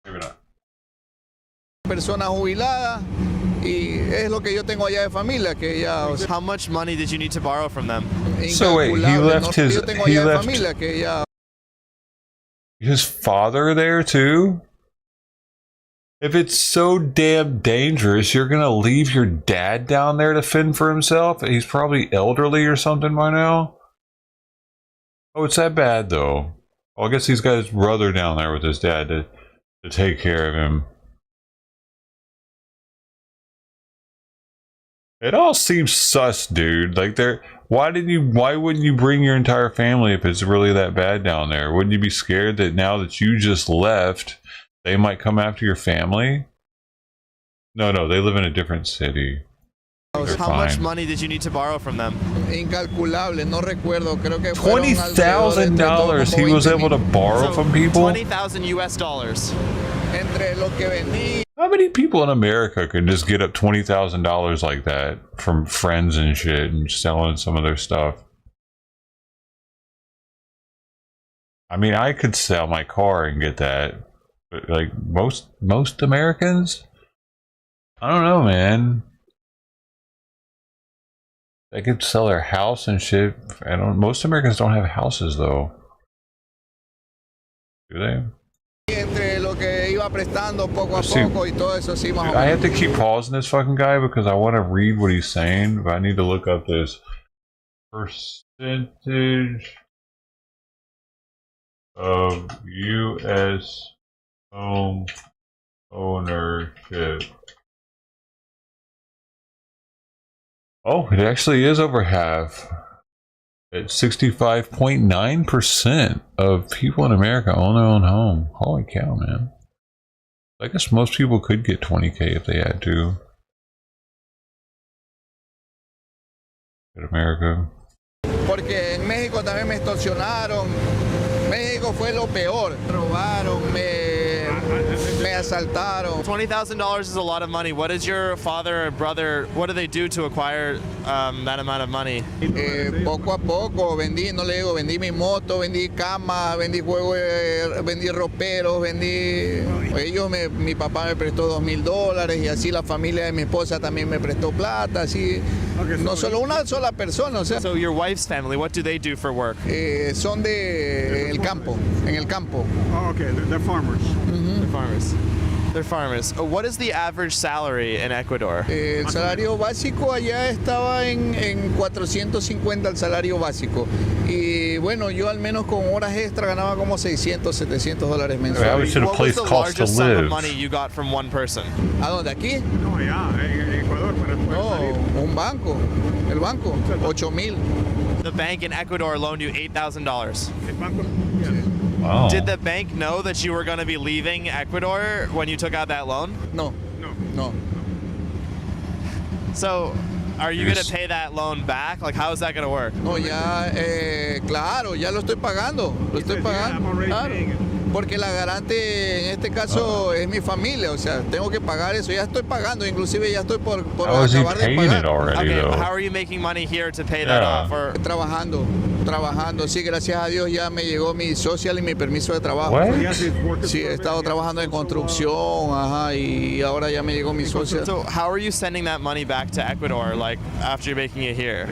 Maybe not. Persona jubilada y es lo que yo tengo allá de familia que ya. How much money did you need to borrow from them? So wait, he left his father there too? If it's so damn dangerous, you're gonna leave your dad down there to fend for himself? He's probably elderly or something by now. Oh, it's that bad though. Oh, I guess he's got his brother down there with his dad to take care of him. It all seems sus, dude. Like, why wouldn't you bring your entire family if it's really that bad down there? Wouldn't you be scared that now that you just left, they might come after your family? No, they live in a different city. So how much money did you need to borrow from them? Incalculable, no recuerdo. Creo que $20,000 he was able to borrow from people? $20,000 US. Entre lo que vendí. How many people in America could just get up $20,000 like that from friends and shit and selling some of their stuff? I mean, I could sell my car and get that, but like most Americans, I don't know, man. They could sell their house and shit. Most Americans don't have houses though. Do they? Entre lo que iba prestando poco a poco y todo eso, sí, más o menos. I have to keep pausing this fucking guy because I want to read what he's saying, but I need to look up this percentage of U.S. home ownership. Oh, it actually is over half. At 65.9% of people in America own their own home. Holy cow, man. I guess most people could get 20K if they had to. In America. Porque en México también me extorsionaron. México fue lo peor. Robaron, me asaltaron. $20,000 is a lot of money. What is your father or brother, what do they do to acquire that amount of money? Poco a poco vendí, no le digo, vendí mi moto, vendí cama, vendí juegos, vendí roperos, vendí... mi papá me prestó $2,000 y así la familia de mi esposa también me prestó plata, así... No solo una sola persona, o sea... So your wife's family, what do they do for work? Son de el campo, en el campo. Oh, okay, they're farmers. They're farmers. They're farmers. What is the average salary in Ecuador? El salario básico allá estaba en 450 el salario básico. Y bueno, yo al menos con horas extra ganaba como $600, $700 mensuales. What was the largest sum of money you got from one person? ¿A dónde? ¿Aquí? No, allá, en Ecuador. No, un banco. El banco, 8,000. The bank in Ecuador loaned you $8,000. El banco, yes. Wow. Did the bank know that you were going to be leaving Ecuador when you took out that loan? No. So, are you going to pay that loan back? Like, how is that going to work? No, ya, claro, ya lo estoy pagando. Lo estoy pagando. Claro. Porque la garante en este caso es mi familia, o sea, tengo que pagar eso, ya estoy pagando, inclusive ya estoy por acabar de pagar. Okay, how are you making money here to pay that off? Or... Trabajando, sí, gracias a Dios ya me llegó mi social y mi permiso de trabajo. Sí, he estado trabajando en construcción, y ahora ya me llegó mi social. So how are you sending that money back to Ecuador, like after you're making it here?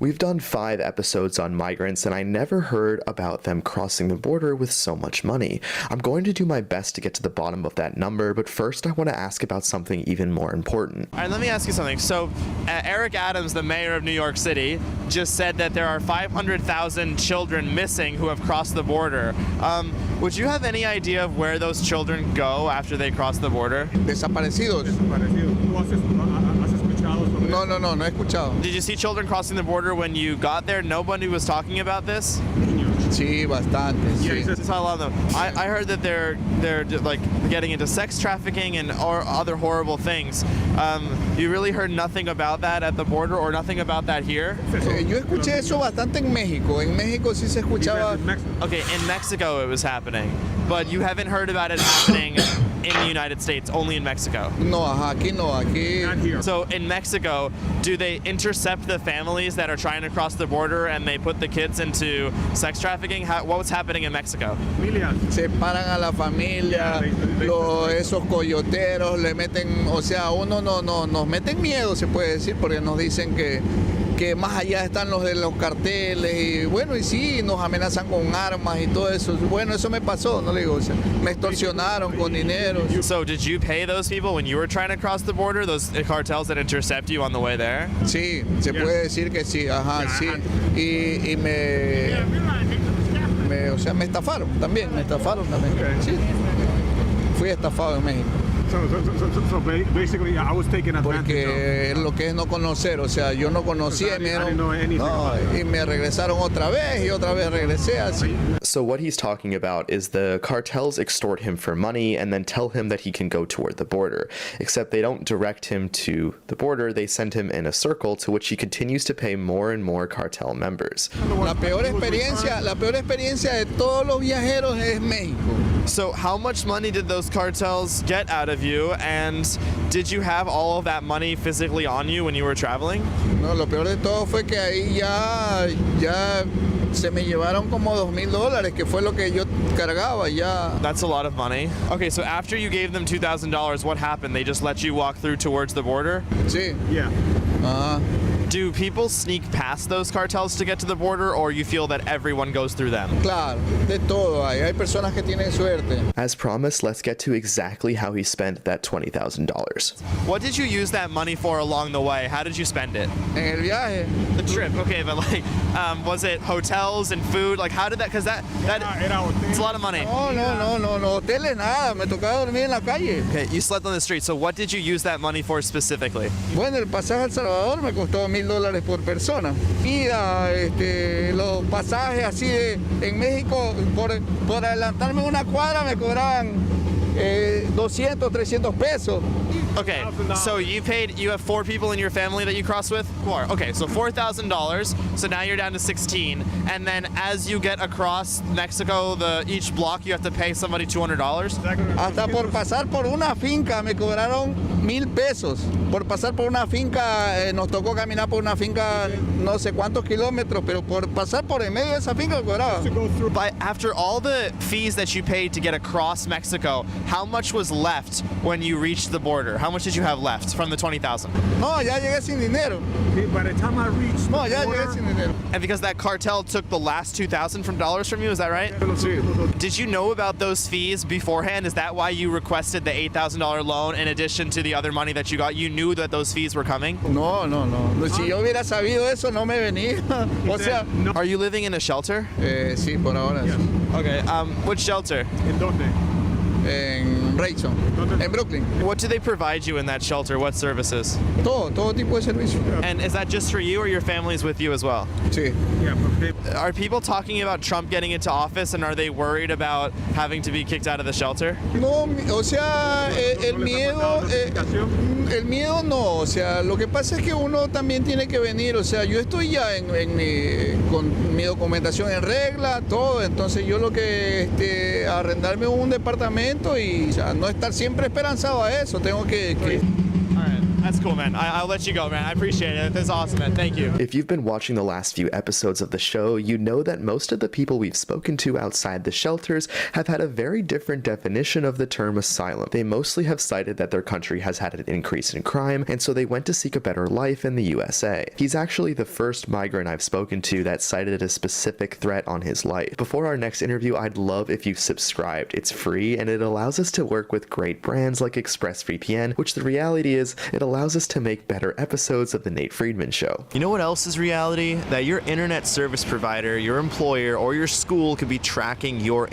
We've done 5 episodes on migrants, and I never heard about them crossing the border with so much money. I'm going to do my best to get to the bottom of that number, but first I want to ask about something even more important. All right, let me ask you something. So Eric Adams, the mayor of New York City, just said that there are 500,000 children missing who have crossed the border. Would you have any idea of where those children go after they cross the border? Desaparecidos. No he escuchado. Did you see children crossing the border when you got there? Nobody was talking about this? Sí, bastante. Sí. I saw a lot of them. I heard that they're like getting into sex trafficking and or other horrible things. You really heard nothing about that at the border or nothing about that here? Yo escuché eso bastante en México. En México sí se escuchaba. Okay, in Mexico it was happening, but you haven't heard about it happening in the United States, only in Mexico. No, aquí no, aquí. Not here. So in Mexico, do they intercept the families that are trying to cross the border and they put the kids into sex trafficking? What's happening in Mexico? Separan a la familia, esos coyoteros le meten, o sea, uno nos meten miedo, se puede decir, porque nos dicen que más allá están los de los carteles y bueno, y sí, nos amenazan con armas y todo eso. Bueno, eso me pasó, no le digo, o sea, me extorsionaron con dinero. So did you pay those people when you were trying to cross the border, those cartels that intercept you on the way there? Sí, se puede decir que sí, ajá, sí. Y me estafaron también, Sí. Fui estafado en México. So basically, I was taking advantage Porque lo que es no conocer, o sea, yo no conocía y me regresaron otra vez y otra vez regresé así. So what he's talking about is the cartels extort him for money and then tell him that he can go toward the border. Except they don't direct him to the border, they send him in a circle to which he continues to pay more and more cartel members. La peor experiencia de todos los viajeros es México. So how much money did those cartels get out of you, and did you have all of that money physically on you when you were traveling? No, lo peor de todo fue que ahí ya se me llevaron como $2,000, que fue lo que yo cargaba ya. That's a lot of money. Okay, so after you gave them $2,000, what happened? They just let you walk through towards the border? Sí. Yeah. Do people sneak past those cartels to get to the border, or you feel that everyone goes through them? Claro, de todo hay. Hay personas que tienen suerte. As promised, let's get to exactly how he spent that $20,000. What did you use that money for along the way? How did you spend it? En el viaje. The trip, okay, but like, was it hotels and food? Like, how did that? Because it's a lot of money. No, hoteles nada. Me tocaba dormir en la calle. Okay, you slept on the street. So what did you use that money for specifically? Bueno, el pasaje a El Salvador me costó $1,000 por persona. Mira, los pasajes así en México, por adelantarme una cuadra me cobraban 200, 300 pesos. Okay, so you have 4 people in your family that you cross with? 4. Okay, so $4,000. So now you're down to 16. And then as you get across Mexico, each block you have to pay somebody $200? Hasta por pasar por una finca me cobraron 1,000 pesos. Por pasar por una finca, nos tocó caminar por una finca no sé cuántos kilómetros, pero por pasar por en medio de esa finca me cobraba. But after all the fees that you paid to get across Mexico, how much was left when you reached the border? How much did you have left from the $20,000? No, ya llegué sin dinero. By the time I reached no, ya llegué sin dinero. And because that cartel took the last $2,000 from you, is that right? Sí. Did you know about those fees beforehand? Is that why you requested the $8,000 loan in addition to the other money that you got? You knew that those fees were coming? No. Si yo hubiera sabido eso, no me venía. O sea, are you living in a shelter? Sí, por ahora. Yeah. Sí. Okay. Which shelter? ¿En dónde? En Rayson, en Brooklyn. What do they provide you in that shelter? What services? Todo tipo de servicio. And is that just for you, or your family's with you as well? Sí. Yeah, are people talking about Trump getting into office, and are they worried about having to be kicked out of the shelter? No, o sea, el miedo no, o sea, lo que pasa es que uno también tiene que venir, o sea, yo estoy ya con mi documentación en regla, todo, entonces yo lo que arrendarme un departamento y ya no estar siempre esperanzado a eso, tengo que That's cool, man. I'll let you go, man. I appreciate it. That's awesome, man. Thank you. If you've been watching the last few episodes of the show, you know that most of the people we've spoken to outside the shelters have had a very different definition of the term asylum. They mostly have cited that their country has had an increase in crime, and so they went to seek a better life in the USA. He's actually the first migrant I've spoken to that cited a specific threat on his life. Before our next interview, I'd love if you subscribed. It's free, and it allows us to work with great brands like ExpressVPN, which the reality is, it allows us to make better episodes of The Nate Friedman Show. You know what else is reality? That your internet service provider, your employer, or your school could be tracking your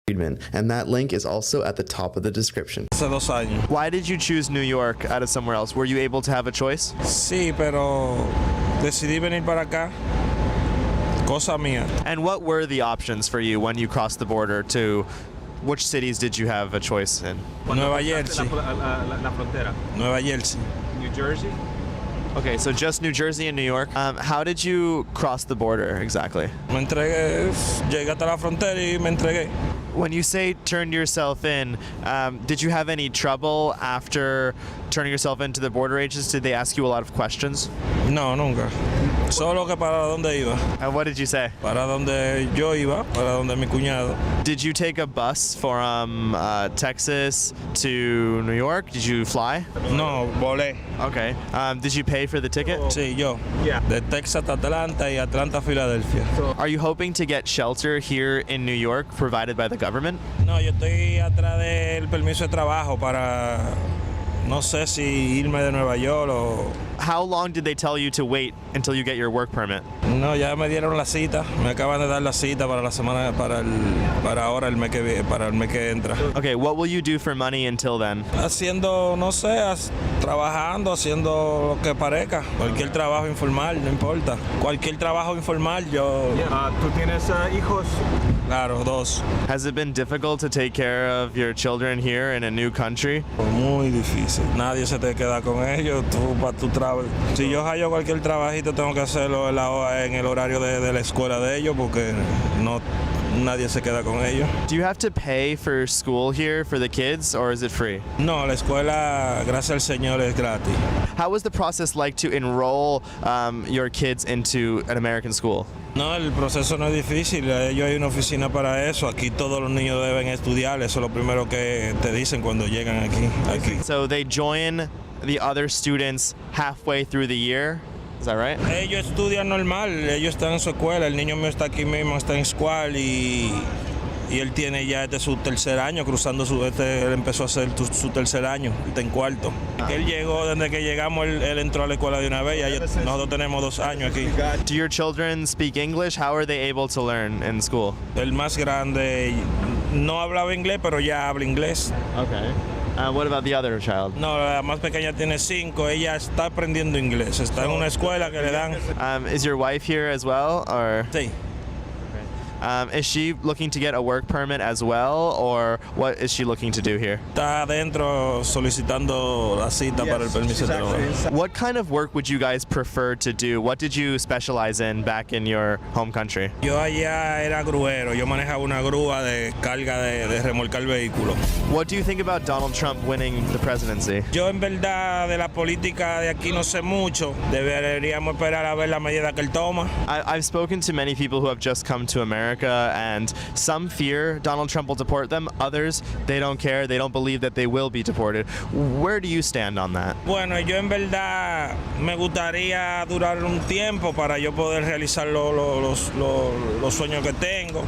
Friedman, and that link is also at the top of the description. Hace 2 años. Why did you choose New York out of somewhere else? Were you able to have a choice? Sí, pero decidí venir para acá. Cosa mía. And what were the options for you when you crossed the border to which cities did you have a choice in? Nueva Jersey. La frontera. Nueva Jersey. New Jersey. Okay, so just New Jersey and New York. How did you cross the border exactly? Me entregué, llegué hasta la frontera y me entregué. When you say turned yourself in, did you have any trouble after turning yourself into the border agents? Did they ask you a lot of questions? No, nunca. Solo que para donde iba. And what did you say? Para donde yo iba, para donde mi cuñado. Did you take a bus from Texas to New York? Did you fly? No, volé. Okay. Did you pay for the ticket? Sí, yo. Yeah. De Texas a Atlanta y Atlanta a Filadelfia. Are you hoping to get shelter here in New York provided by the government? No, yo estoy atrás del permiso de trabajo para no sé si irme de Nueva York o... How long did they tell you to wait until you get your work permit? No, ya me dieron la cita. Me acaban de dar la cita para la semana, para ahora el mes que entra. Okay, what will you do for money until then? Haciendo, no sé, trabajando, haciendo lo que parezca. Cualquier trabajo informal, no importa. Cualquier trabajo informal, yo... ¿Tú tienes hijos? Claro, 2. Has it been difficult to take care of your children here in a new country? Muy difícil. Nadie se te queda con ellos. Tú para tu trabajo. Si yo hallo cualquier trabajito, tengo que hacerlo en el horario de la escuela de ellos porque nadie se queda con ellos. Do you have to pay for school here for the kids, or is it free? No, la escuela, gracias al Señor, es gratis. How was the process like to enroll your kids into an American school? No, el proceso no es difícil. Ellos hay una oficina para eso. Aquí todos los niños deben estudiar. Eso es lo primero que te dicen cuando llegan aquí. So they join the other students halfway through the year? Is that right? Ellos estudian normal, ellos están en su escuela, el niño mío está aquí mismo, está en escuela y él tiene ya su tercer año cruzando él empezó a hacer su tercer año, está en cuarto. Él llegó, desde que llegamos, él entró a la escuela de una vez, nosotros tenemos 2 años aquí. Do your children speak English? How are they able to learn in school? El más grande no hablaba inglés, pero ya habla inglés. Okay. What about the other child? No, la más pequeña tiene 5. Ella está aprendiendo inglés. Está en una escuela que le dan. Is your wife here as well, or? Sí. Is she looking to get a work permit as well, or what is she looking to do here? Está adentro solicitando la cita para el permiso de trabajo. What kind of work would you guys prefer to do? What did you specialize in back in your home country? Yo allá era gruero. Yo manejaba una grúa de carga de remolcar vehículos. What do you think about Donald Trump winning the presidency? Yo en verdad de la política de aquí no sé mucho. Deberíamos esperar a ver la medida que él toma. I've spoken to many people who have just come to America, and some fear Donald Trump will deport them. Others, they don't care. They don't believe that they will be deported. Where do you stand on that? Bueno, yo en verdad me gustaría durar un tiempo para yo poder realizar los sueños que tengo.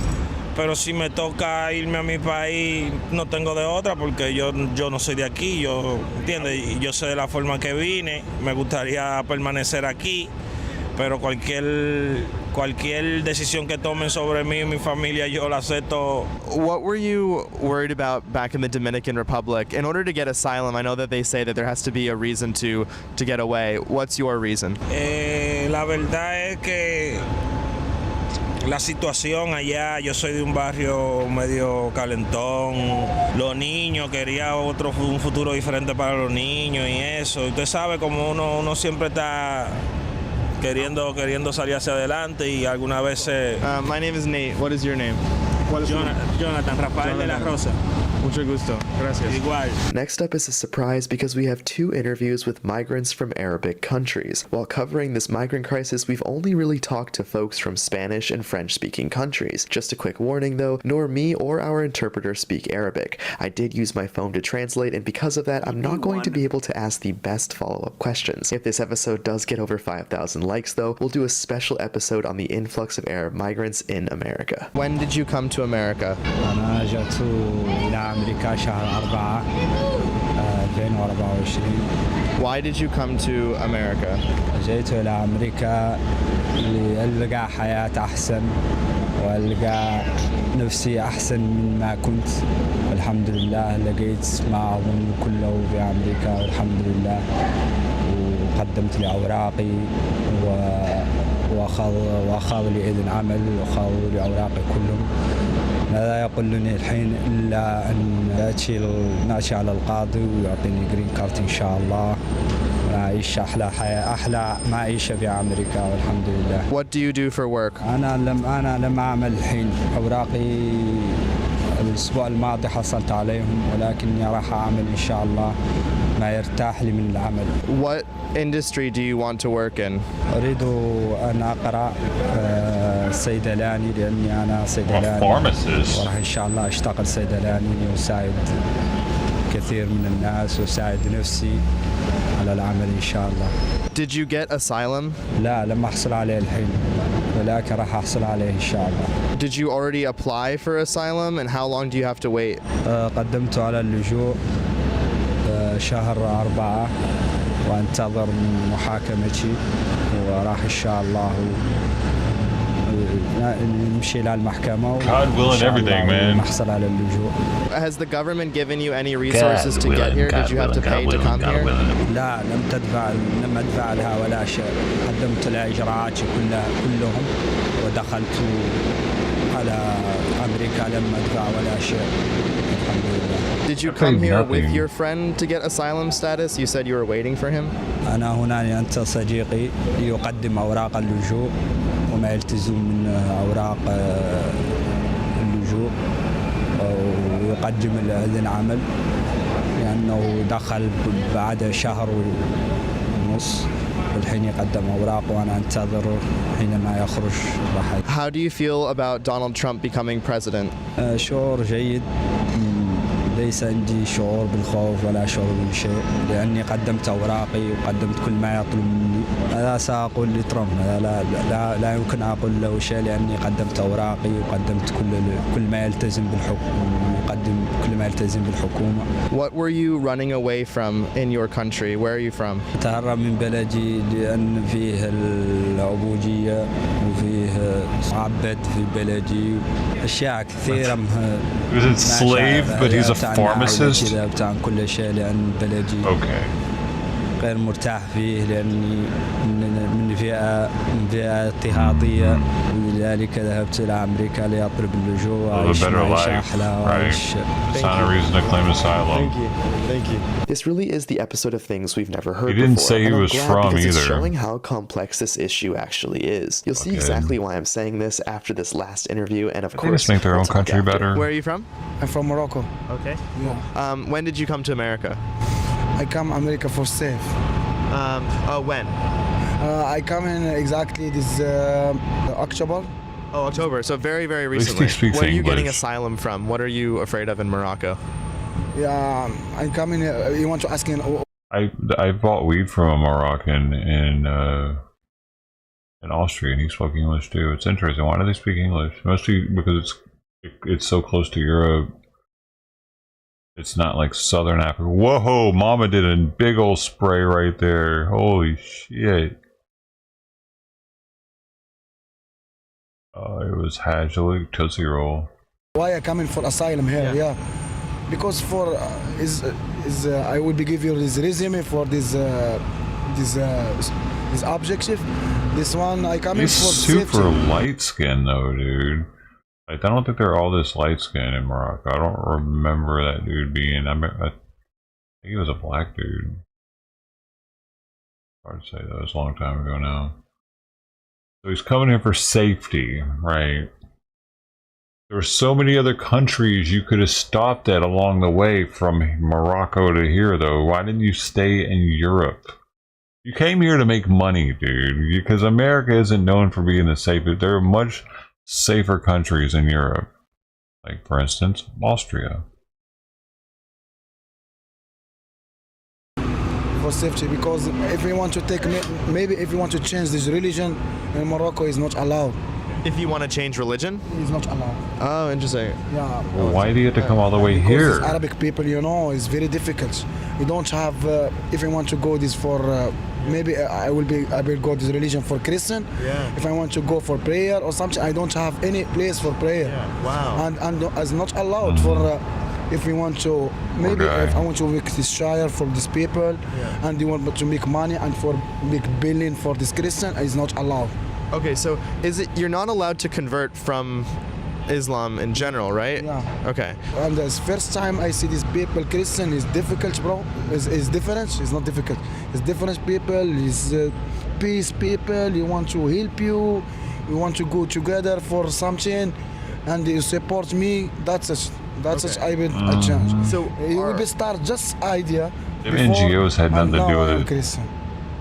Pero si me toca irme a mi país, no tengo de otra porque yo no soy de aquí, ¿entiendes? Yo sé de la forma que vine, me gustaría permanecer aquí, pero cualquier decisión que tomen sobre mí y mi familia, yo la acepto. What were you worried about back in the Dominican Republic? In order to get asylum, I know that they say that there has to be a reason to get away. What's your reason? La verdad es que la situación allá, yo soy de un barrio medio calentón, los niños, quería un futuro diferente para los niños y eso. Usted sabe como uno siempre está queriendo salir hacia adelante y algunas veces... My name is Nate. What is your name? Jonathan Rafael de la Rosa. Mucho gusto. Gracias. Igual. Next up is a surprise because we have 2 interviews with migrants from Arabic countries. While covering this migrant crisis, we've only really talked to folks from Spanish and French-speaking countries. Just a quick warning though, nor me or our interpreter speak Arabic. I did use my phone to translate, and because of that, I'm not going to be able to ask the best follow-up questions. If this episode does get over 5,000 likes though, we'll do a special episode on the influx of Arab migrants in America. When did you come to America? أنا جئت إلى أمريكا شهر 4 2024. Why did you come to America? جئت إلى أمريكا لألقى حياة أحسن وألقى نفسي أحسن مما كنت، والحمد لله لقيت ما أظن كله في أمريكا والحمد لله، وقدمت لي أوراقي وأخذ لي إذن عمل وأخذوا لي أوراقي كلهم. ماذا يقولني الحين إلا أن نأتي على القاضي ويعطيني جرين كارت إن شاء الله ونعيش أحلى حياة، أحلى معيشة في أمريكا والحمد لله. What do you do for work? أنا لم أعمل الحين، أوراقي الأسبوع الماضي حصلت عليهم، ولكني راح أعمل إن شاء الله ما يرتاح لي من العمل. What industry do you want to work in? أريد أن أقرأ صيدلاني لأني أنا صيدلاني وراح إن شاء الله أشتغل صيدلاني وأساعد كثير من الناس وأساعد نفسي على العمل إن شاء الله. Did you get asylum? لا لم أحصل عليه الحين، ولكن راح أحصل عليه إن شاء الله. Did you already apply for asylum, and how long do you have to wait? قدمت على اللجوء شهر 4 وانتظر محاكمتي وراح إن شاء الله نمشي إلى المحكمة ونحصل على اللجوء. Has the government given you any resources to get here? Did you have to pay to come here? لا لم أدفع لها ولا شيء. قدمت لها إجراءاتي كلهم ودخلت على أمريكا لم أدفع ولا شيء. الحمد لله. Did you come here with your friend to get asylum status? You said you were waiting for him. أنا هنا لأنت صديقي ليقدم أوراق اللجوء وما يلتزم من أوراق اللجوء ويقدم الإذن عمل لأنه دخل بعد شهر ونص والحين يقدم أوراق وأنا أنتظر حينما يخرج. How do you feel about Donald Trump becoming president? شعور جيد. ليس عندي شعور بالخوف ولا شعور بالشيء لأني قدمت أوراقي وقدمت كل ما يطلب مني. هذا سأقول لترامب لا يمكن أقول له شيء لأني قدمت أوراقي وقدمت كل ما يلتزم يقدم كل ما يلتزم بالحكومة. What were you running away from in your country? Where are you from? تهرب من بلدي لأن فيه العبودية وفيه عبد في بلدي أشياء كثيرة. Is it slave but he's a pharmacist? كل شيء لأن بلدي غير مرتاح فيه لأني من فئة اضطهادية ولذلك ذهبت إلى أمريكا لأطلب اللجوء وأعيش معيشة أحلى وأعيش. It's not a reason to claim asylum. Thank you. This really is the episode of things we've never heard before. He didn't before, say he was from because either. It's showing how complex this issue actually is. You'll see exactly why I'm saying this after this last interview, and of course, they just make their own country better. Where are you from? I'm from Morocco. Okay. Yeah. When did you come to America? I come America for safe. When? I come in exactly this October. Oh, October. So very, very recently. Where are you getting asylum from? What are you afraid of in Morocco? Yeah, I'm coming. You want to ask me? I bought weed from a Moroccan in Austria, and he spoke English too. It's interesting. Why do they speak English? Mostly because it's so close to Europe. It's not like Southern Africa. Whoa, Momma did a big old spray right there. Holy shit. It was Hajjali Tootsie Roll. Why I coming for asylum here? Yeah. Because for I will be give you this resume for this objective. This one I come in for super safety. light skin though, dude. Like, I don't think they're all this light skin in Morocco. I don't remember that dude being. I think he was a black dude. Hard to say though. It's a long time ago now. So he's coming here for safety, right? There were so many other countries you could have stopped at along the way from Morocco to here, though. Why didn't you stay in Europe? You came here to make money, dude. Because America isn't known for being the safest. There are much safer countries in Europe, like for instance Austria. For safety, because if we want to take, maybe if we want to change this religion in Morocco, is not allowed. If you want to change religion? It's not allowed. Oh, interesting. Yeah. Well, why do you have to come all the way because here? Arabic people, you know, it's very difficult. You don't have. If I want to go this for, maybe I will go this religion for Christian. Yeah. If I want to go for prayer or something, I don't have any place for prayer. Yeah. Wow. And it's not allowed for. If we want to, maybe if I want to make this shire for these people, and you want to make money and for make billion for this Christian, it's not allowed. Okay, so is it you're not allowed to convert from Islam in general, right? Yeah. Okay. And the first time I see these people, Christian is difficult, bro. Is different. It's not difficult. It's different people. It's peace people. You want to help you. We want to go together for something, and you support me. That's it. That's it. I will a change. So it will be start just idea. The NGOs had nothing to do with it. Christian.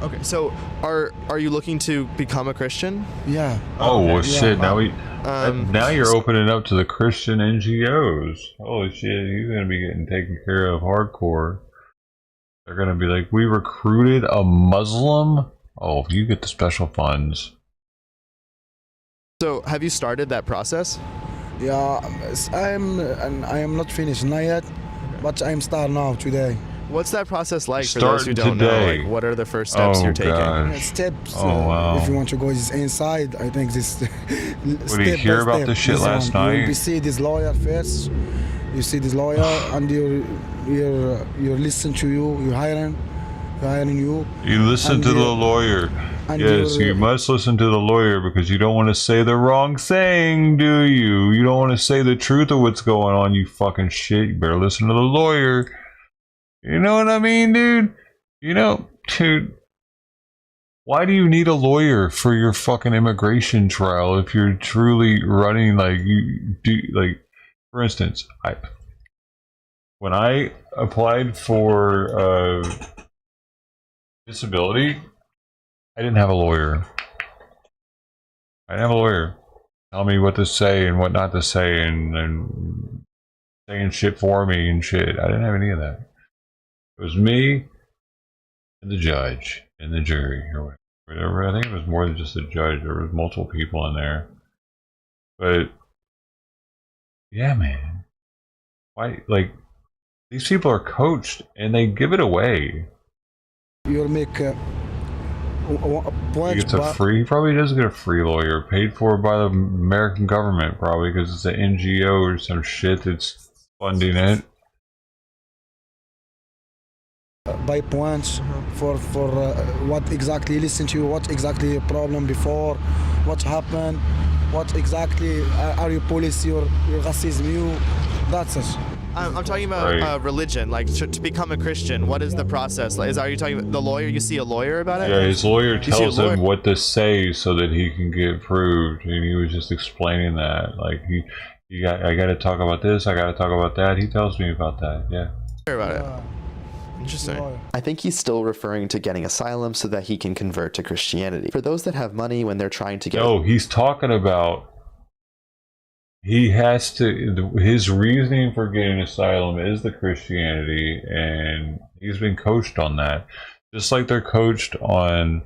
Okay, so are you looking to become a Christian? Yeah. Oh well, shit! Now now you're opening up to the Christian NGOs. Holy shit! He's gonna be getting taken care of hardcore. They're gonna be like, we recruited a Muslim. Oh, you get the special funds. So have you started that process? Yeah, I am not finished not yet, but I'm start now today. What's that process like for those who don't today. know? Like, what are the first steps you're taking? God. Steps. Wow. If you want to go inside, I think this. What, did you hear about this shit last night? You see this lawyer first. You see this lawyer, and you listen to you hiring you. You listen to the lawyer. Yes, you must listen to the lawyer because you don't want to say the wrong thing, do you? You don't want to say the truth of what's going on, you fucking shit. You better listen to the lawyer. You know what I mean, dude? You know, dude, why do you need a lawyer for your fucking immigration trial if you're truly running like you do? Like, for instance, when I applied for disability, I didn't have a lawyer. I didn't have a lawyer tell me what to say and what not to say and saying shit for me and shit. I didn't have any of that. It was me and the judge and the jury or whatever. I think it was more than just the judge. There was multiple people in there. But yeah, man. Why? Like, these people are coached and they give it away. You'll make a He gets a free. He probably does get a free lawyer paid for by the American government, probably because it's an NGO or some shit that's funding it. By points for what exactly listen to you, what exactly your problem before, what happened, what exactly are you police your racism, you, that's it. I'm talking about religion, like to become a Christian. What is the process? Like, are you talking about the lawyer? You see a lawyer about it? Yeah, his lawyer tells him what to say so that he can get approved, and he was just explaining that. Like, I got to talk about this, I got to talk about that. He tells me about that. Yeah. Hear about it. Interesting. I think he's still referring to getting asylum so that he can convert to Christianity. For those that have money when they're trying to get... No, he's talking about he has to... His reasoning for getting asylum is the Christianity, and he's been coached on that. Just like they're coached on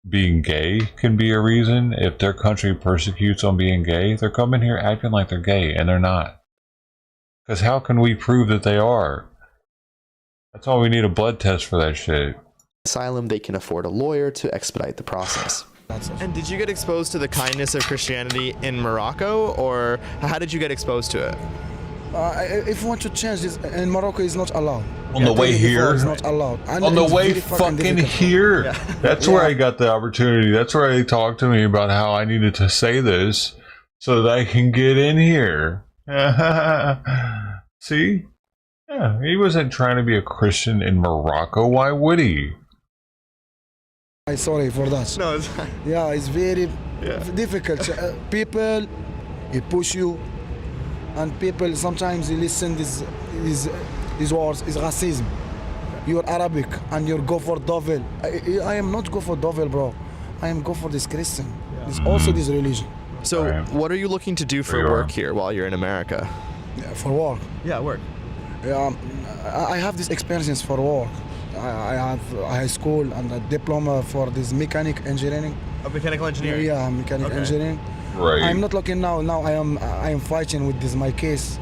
being gay can be a reason. If their country persecutes on being gay, they're coming here acting like they're gay, and they're not. Because how can we prove that they are? That's all we need, a blood test for that shit. Asylum, they can afford a lawyer to expedite the process. And did you get exposed to the kindness of Christianity in Morocco, or how did you get exposed to it? If you want to change this, in Morocco is not allowed. On the way here? It's not allowed. And on the way fucking here. Yeah. That's where I got the opportunity. That's where they talked to me about how I needed to say this so that I can get in here. See? Yeah, he wasn't trying to be a Christian in Morocco. Why would he? I'm sorry for that. No, it's fine. Yeah, it's very difficult. People, they push you, and people sometimes they listen these words is racism. You're Arabic and you go for devil. I am not go for devil, bro. I am go for this Christian. It's also this religion. So, what are you looking to do for work here while you're in America? Yeah, for work. Yeah, work. I have this experience for work. I have a high school and a diploma for this mechanical engineering. Mechanical engineering? Yeah, mechanical engineering. Right. I'm not looking now. Now I am fighting with this my case.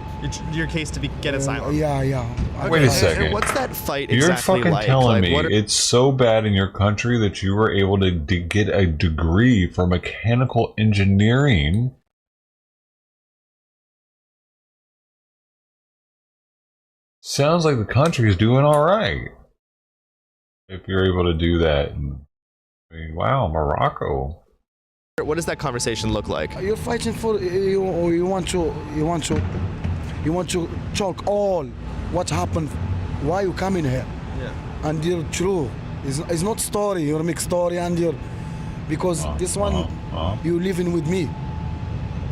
Your case to get asylum? Yeah. Okay. Wait a second. And what's that fight You're exactly fucking like? telling me it's so bad in your country that you were able to get a degree for mechanical engineering? Sounds like the country is doing all right. If you're able to do that. I mean, wow, Morocco. What does that conversation look like? You're fighting for you want to talk all what happened, why you coming here, and you're true. It's not story. You're mixed story and you're because this one you living with me.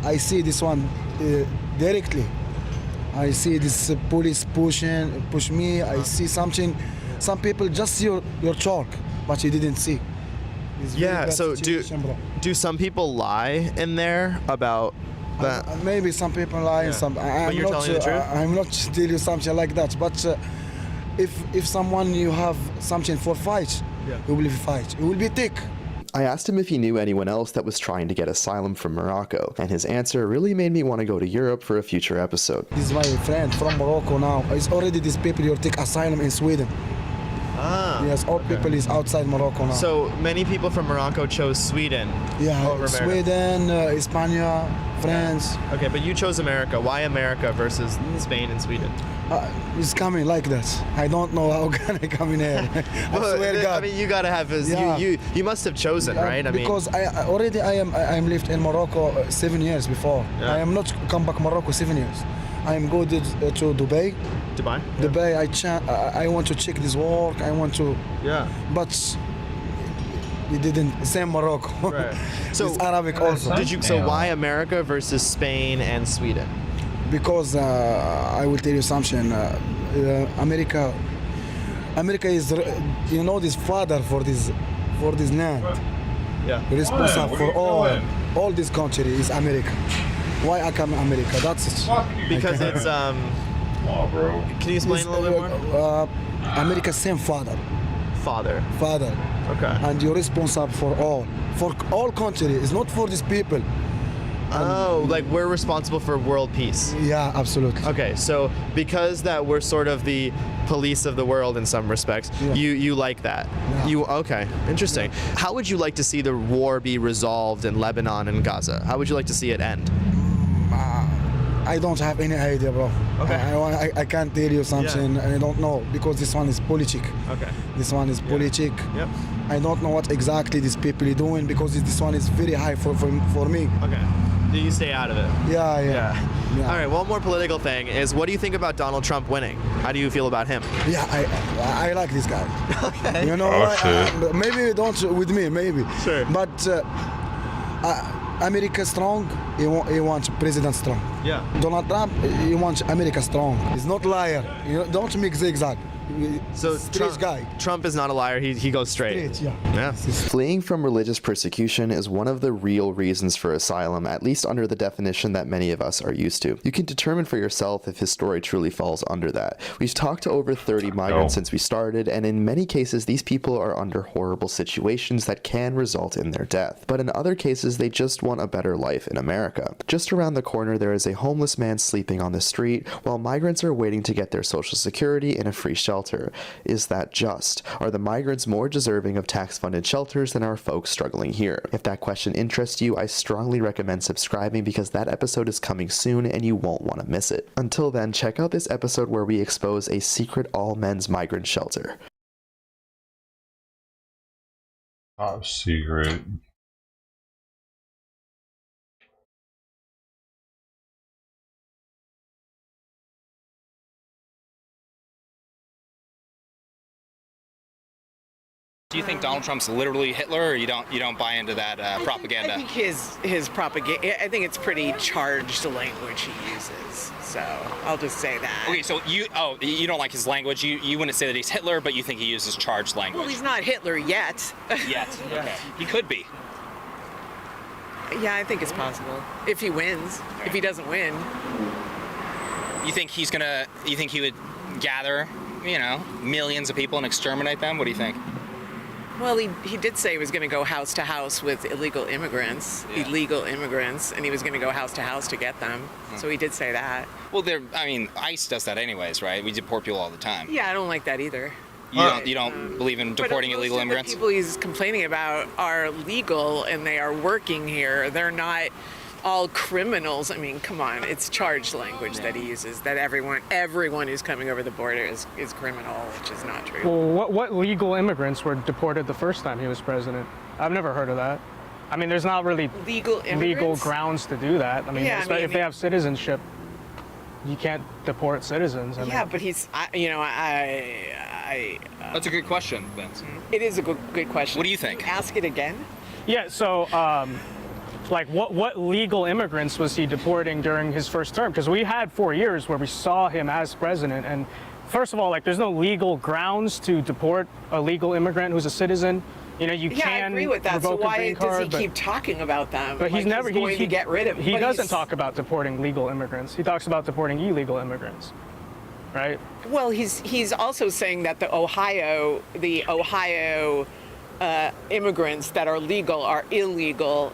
I see this one directly. I see this police push me. I see something. Some people just see your talk, but you didn't see. Yeah. So do some people lie in there about that? Maybe some people lie. But you're telling the truth? I'm not telling you something like that. But if someone you have something for fight, you will fight. You will be thick. I asked him if he knew anyone else that was trying to get asylum from Morocco, and his answer really made me want to go to Europe for a future episode. This is my friend from Morocco now. It's already these people who take asylum in Sweden. Ah. Yes, all people is outside Morocco now. So many people from Morocco chose Sweden. Yeah, over America. Sweden, Spain, France. Okay, but you chose America. Why America versus Spain and Sweden? It's coming like that. I don't know how can I come in here. I swear to God. I mean, you gotta have his. Yeah. You must have chosen, right? I mean, because I already am lived in Morocco 7 years before. Yeah. I am not come back Morocco 7 years. I am go to Dubai. Dubai. Dubai. I want to check this work. I want to. Yeah. But we didn't. Same Morocco. Right. So it's Arabic also. So why America versus Spain and Sweden? Because I will tell you something. America is, this father for this land. Yeah. Responsible for all this country is America. Why I come to America? That's it. Because it's bro. Can you explain a little bit more? America same father. Father. Okay. And you're responsible for all country. It's not for these people. Oh, like we're responsible for world peace. Yeah, absolutely. Okay, so because that we're sort of the police of the world in some respects, you like that. Yeah. Okay, interesting. Yeah. How would you like to see the war be resolved in Lebanon and Gaza? How would you like to see it end? I don't have any idea, bro. Okay. I can't tell you something. I don't know because this one is politic. Okay. This one is politic. Yep. I don't know what exactly these people are doing because this one is very high for me. Okay. Do you stay out of it? Yeah. All right, one more political thing is, what do you think about Donald Trump winning? How do you feel about him? Yeah, I like this guy. Okay. You know, maybe don't with me, maybe. Sure. But America strong, he wants President strong. Yeah. Donald Trump, he wants America strong. He's not liar. Don't make zigzag. So Trump is not a liar. He goes straight. Yeah. Fleeing from religious persecution is one of the real reasons for asylum, at least under the definition that many of us are used to. You can determine for yourself if his story truly falls under that. We've talked to over 30 migrants since we started, and in many cases these people are under horrible situations that can result in their death. But in other cases they just want a better life in America. Just around the corner there is a homeless man sleeping on the street while migrants are waiting to get their social security in a free shelter. Is that just? Are the migrants more deserving of tax-funded shelters than our folks struggling here? If that question interests you, I strongly recommend subscribing because that episode is coming soon and you won't want to miss it. Until then, check out this episode where we expose a secret all-men's migrant shelter. Top secret. Do you think Donald Trump's literally Hitler, or you don't buy into that propaganda? I think his propaganda. I think it's pretty charged language he uses. So I'll just say that. Okay, so you don't like his language. You wouldn't say that he's Hitler, but you think he uses charged language. Well, he's not Hitler yet. Yet. Okay. He could be. Yeah, I think it's possible if he wins. If he doesn't win, you think he would gather, millions of people and exterminate them? What do you think? Well, he did say he was going to go house to house with illegal immigrants, and he was going to go house to house to get them. So he did say that. Well, ICE does that anyways, right? We deport people all the time. Yeah, I don't like that either. You don't believe in deporting illegal immigrants? The people he's complaining about are legal and they are working here. They're not all criminals. I mean, come on, it's charged language that he uses, that everyone who's coming over the border is criminal, which is not true. Well, what legal immigrants were deported the first time he was president? I've never heard of that. I mean, there's not really legal grounds to do that. I mean, if they have citizenship, you can't deport citizens. But he's, That's a good question, Vince. It is a good question. What do you think? Ask it again. Yeah, so, what legal immigrants was he deporting during his first term? Because we had 4 years where we saw him as president, and first of all, there's no legal grounds to deport a legal immigrant who's a citizen. You can I agree with that. So why does he keep talking about them? But he's never going to get rid of them. He doesn't talk about deporting legal immigrants. He talks about deporting illegal immigrants, right? Well, he's also saying that the Ohio immigrants that are legal are illegal,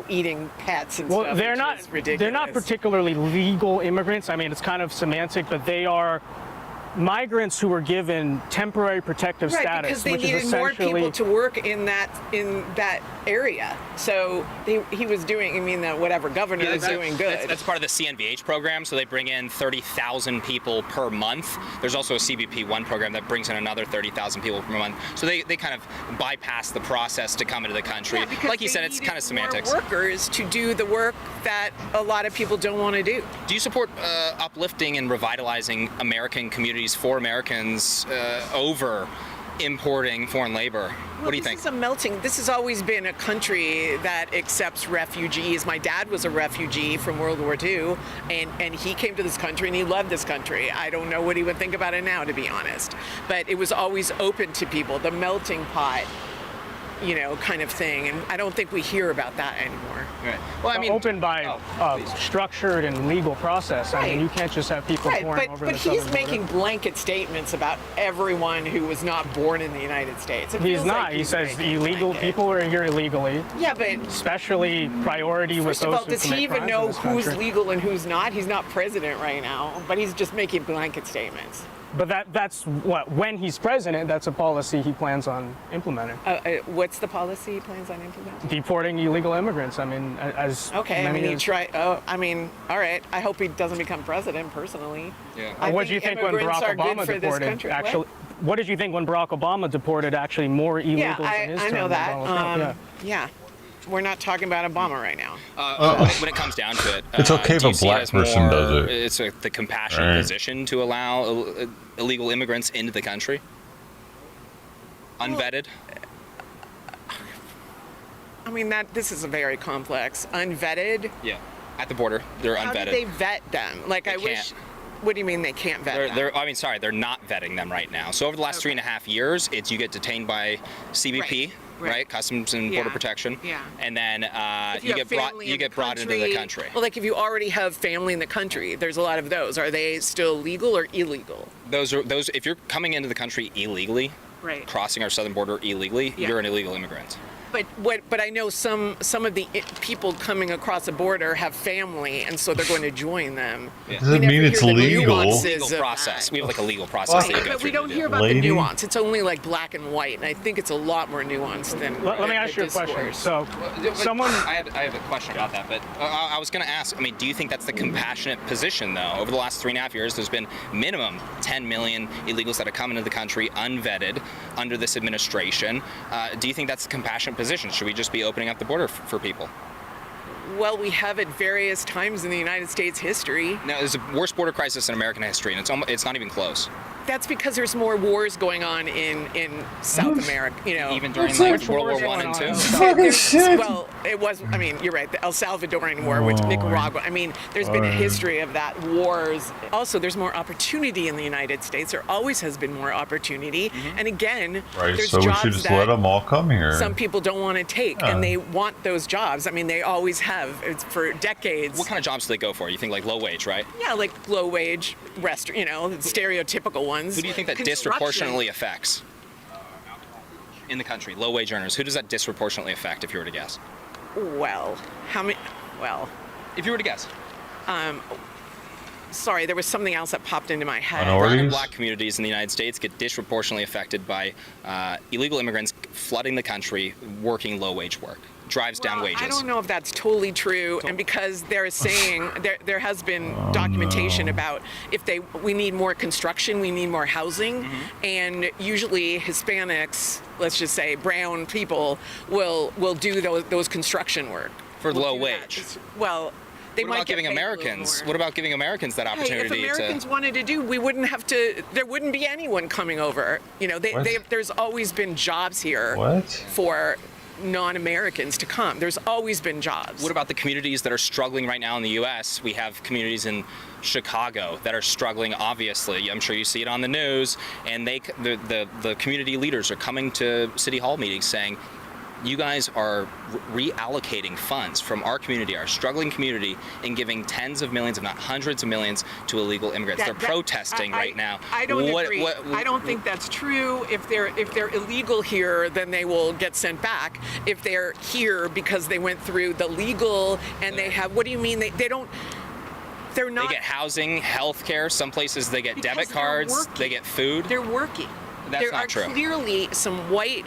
eating pets and Well, stuff. they're which not. is ridiculous. They're not particularly legal immigrants. I mean, it's kind of semantic, but they are migrants who were given temporary protective Right, status, because they which is needed more essentially people to work in that area. So he was doing. I mean, whatever governor is doing good. That's part of the CNVH program. So they bring in 30,000 people per month. There's also a CBP1 program that brings in another 30,000 people per month. So they kind of bypass the process to come into the country. Because like you they said, it's needed kind of semantics. More workers to do the work that a lot of people don't want to do. Do you support uplifting and revitalizing American communities for Americans over importing foreign labor? What do you think? This has always been a country that accepts refugees. My dad was a refugee from World War II, and he came to this country and he loved this country. I don't know what he would think about it now, to be honest. But it was always open to people, the melting pot, kind of thing. And I don't think we hear about that anymore. Right. Well, I mean, open by structured and legal process. I mean, you can't just have people pouring over the but southern he's border. making blanket statements about everyone who was not born in the United States. It He's feels not. like He he's says making illegal blanket. people are here illegally. Yeah, but especially priority with First of those all, who does he commit even crimes in know this who's country. legal and who's not? He's not president right now, but he's just making blanket statements. But that's what, when he's president, that's a policy he plans on implementing. What's the policy he plans on implementing? Deporting illegal immigrants. I mean, as Okay, I many mean, as- all right. I hope he doesn't become president personally. Yeah. What did you think when immigrants Barack are good Obama for this deported? country. Actually, what did you think when Barack Obama deported actually more illegals in his I term know than that. Donald Trump? Yeah. We're not talking about Obama right now. When it comes down to it, It's okay if do you a see it black as person more- does it. It's the compassionate Right. position to allow illegal immigrants into the country, unvetted. I mean, this is a very complex. Unvetted. Yeah, at the border, they're How unvetted. do they vet them? Like, They I wish. can't. What do you mean they can't vet them? They're not vetting them right now. So over the last 3.5 years, it's you get detained by CBP, right? Customs and Border Protection, Yeah. and then If you have get brought family you in get brought into the country. Well, like if you already have family in the country, there's a lot of those. Are they still legal or illegal? Those if you're coming into the country illegally, Right. crossing our southern border illegally, Yeah. you're an illegal immigrant. But I know some of the people coming across the border have family, and so they're going to join them. Yeah. Does it mean it's legal? Nuances of process. that. We have like a legal process that you go But through we don't to hear do. about Lady? the nuance. It's only like black and white, and I think it's a lot more nuanced than. Let me the ask you a question. discourse. So, But someone. I have a question about that, but I was going to ask. I mean, do you think that's the compassionate position, though? Over the last 3.5 years, there's been minimum 10 million illegals that have come into the country unvetted under this administration. Do you think that's a compassionate position? Should we just be opening up the border for people? Well, we have at various times in the United States history. Now, there's the worst border crisis in American history, and it's not even close. That's because there's more wars going on in South America. Even during like World War I and II. Well, it was. I mean, you're right. The El Salvadorian War, which Nicaragua. I mean, there's been a history of that wars. Also, there's more opportunity in the United States. There always has been more opportunity. And again, Right, there's so we jobs should just that let them all come here. some people don't want to take, Yeah. and they want those jobs. I mean, they always have. It's for decades. What kind of jobs do they go for? You think like low wage, right? Yeah, like low wage restaurant. The stereotypical ones. Who do you think that disproportionately affects in the country? Low wage earners. Who does that disproportionately affect, if you were to guess? Well, how many? Well, if you were to guess. Sorry, there was something else that popped into my head. Brown and black communities in the United States get disproportionately affected by illegal immigrants flooding the country, working low wage work. Drives down wages. I don't know if that's totally true, and because they're saying there has been documentation about we need more construction, we need more housing, and usually Hispanics, let's just say brown people, will do those construction work for low wage. Well. They What might about get giving paid a little Americans? more. What about giving Americans that opportunity Hey, if Americans to? wanted to do, we wouldn't have to. There wouldn't be anyone coming over. There's always been jobs here for non-Americans to come. There's always been jobs. What about the communities that are struggling right now in the U.S.? We have communities in Chicago that are struggling. Obviously, I'm sure you see it on the news, and the community leaders are coming to city hall meetings saying, you guys are reallocating funds from our community, our struggling community, and giving tens of millions, if not hundreds of millions, to illegal immigrants. They're protesting right now. I don't agree. I don't think that's true. If they're illegal here, then they will get sent back. If they're here because they went through the legal and they have, what do you mean? They don't. They're not. They get housing, health care. Some places they get debit cards. They get food. They're working. That's not true. There are clearly some white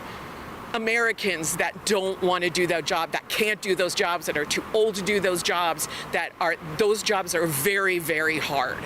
Americans that don't want to do that job, that can't do those jobs, that are too old to do those jobs, those jobs are very, very hard.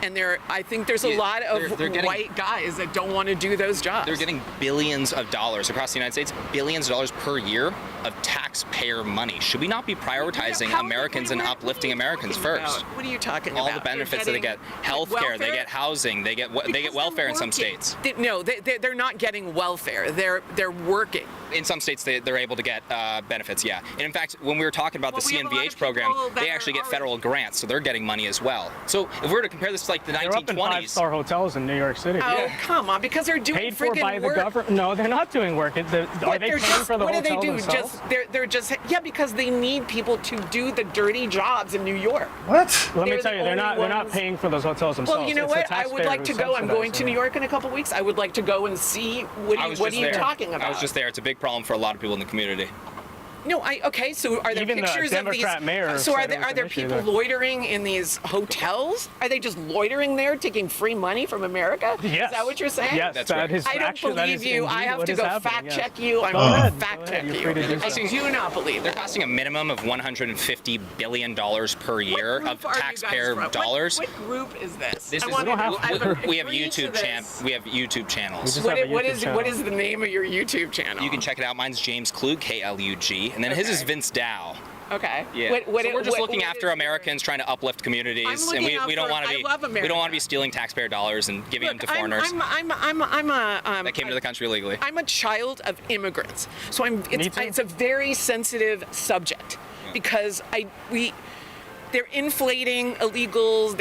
And I think there's a lot of white guys that don't want to do those jobs. They're getting billions of dollars across the United States, billions of dollars per year of taxpayer money. Should we not be prioritizing Americans and uplifting Americans first? What are you talking about? All the benefits that they get, health care, they get housing, they get welfare in some states. No, they're not getting welfare. They're working. In some states, they're able to get benefits, yeah. And in fact, when we were talking about the CNVH program, they actually get federal grants, so they're getting money as well. So if we were to compare this to like the 1920s. They're up in 5-star hotels in New York City. Oh, come on, because they're doing paid for by work. the government. No, they're not doing work. Are they paying for the hotel What do they do? themselves? They're just because they need people to do the dirty jobs in New York. What? Let me tell you, they're not paying for those hotels themselves. Well, you know what? I would like to go. I'm going to New York in a couple weeks. I would like to go and see what are you talking about? I was just there. It's a big problem for a lot of people in the community. No, okay. So are there pictures of these? So are there people loitering in these hotels? Are they just loitering there, taking free money from America? Yes. Is that what you're saying? Yes, that's right. I don't believe you. I have to go fact check you. I'm Go going ahead. to fact Go check ahead. you. You're free to do I so. do not believe They're that. costing a minimum of $150 billion per year of What taxpayer group dollars. What group is this? This I is, want we have agree to YouTube this. We have YouTube channels. What is the name of your YouTube channel? You can check it out. Mine's James Klug, Klug, and then his is Vince Dow. Okay. Yeah. So we're just looking after Americans, trying to uplift communities, and we don't want to be stealing taxpayer dollars and giving them to foreigners that came to the country illegally. I'm a child of immigrants, so it's a very sensitive subject because they're inflating illegals.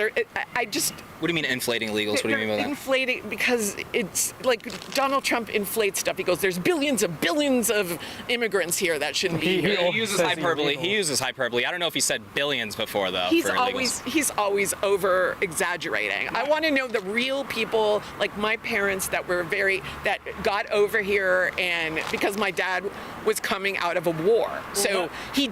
What do you mean inflating illegals? What do you mean by that? Inflating because it's like Donald Trump inflates stuff. He goes, "There's billions of immigrants here that shouldn't be here." He uses hyperbole. He uses hyperbole. I don't know if he said billions before though. He's always over exaggerating. I want to know the real people, like my parents that got over here, and because my dad was coming out of a war, so he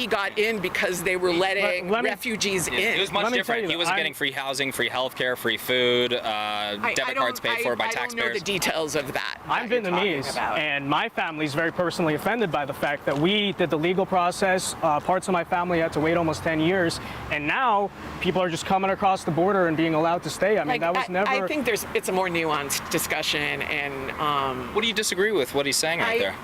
got in because they were letting refugees in. It was much different. He wasn't getting free housing, free healthcare, free food, debit cards paid for by taxpayers. I don't know the details of that. I'm Vietnamese, and my family's very personally offended by the fact that we did the legal process. Parts of my family had to wait almost 10 years, and now people are just coming across the border and being allowed to stay. I mean, that was never. I think it's a more nuanced discussion, and what do you disagree with? What he's saying right there?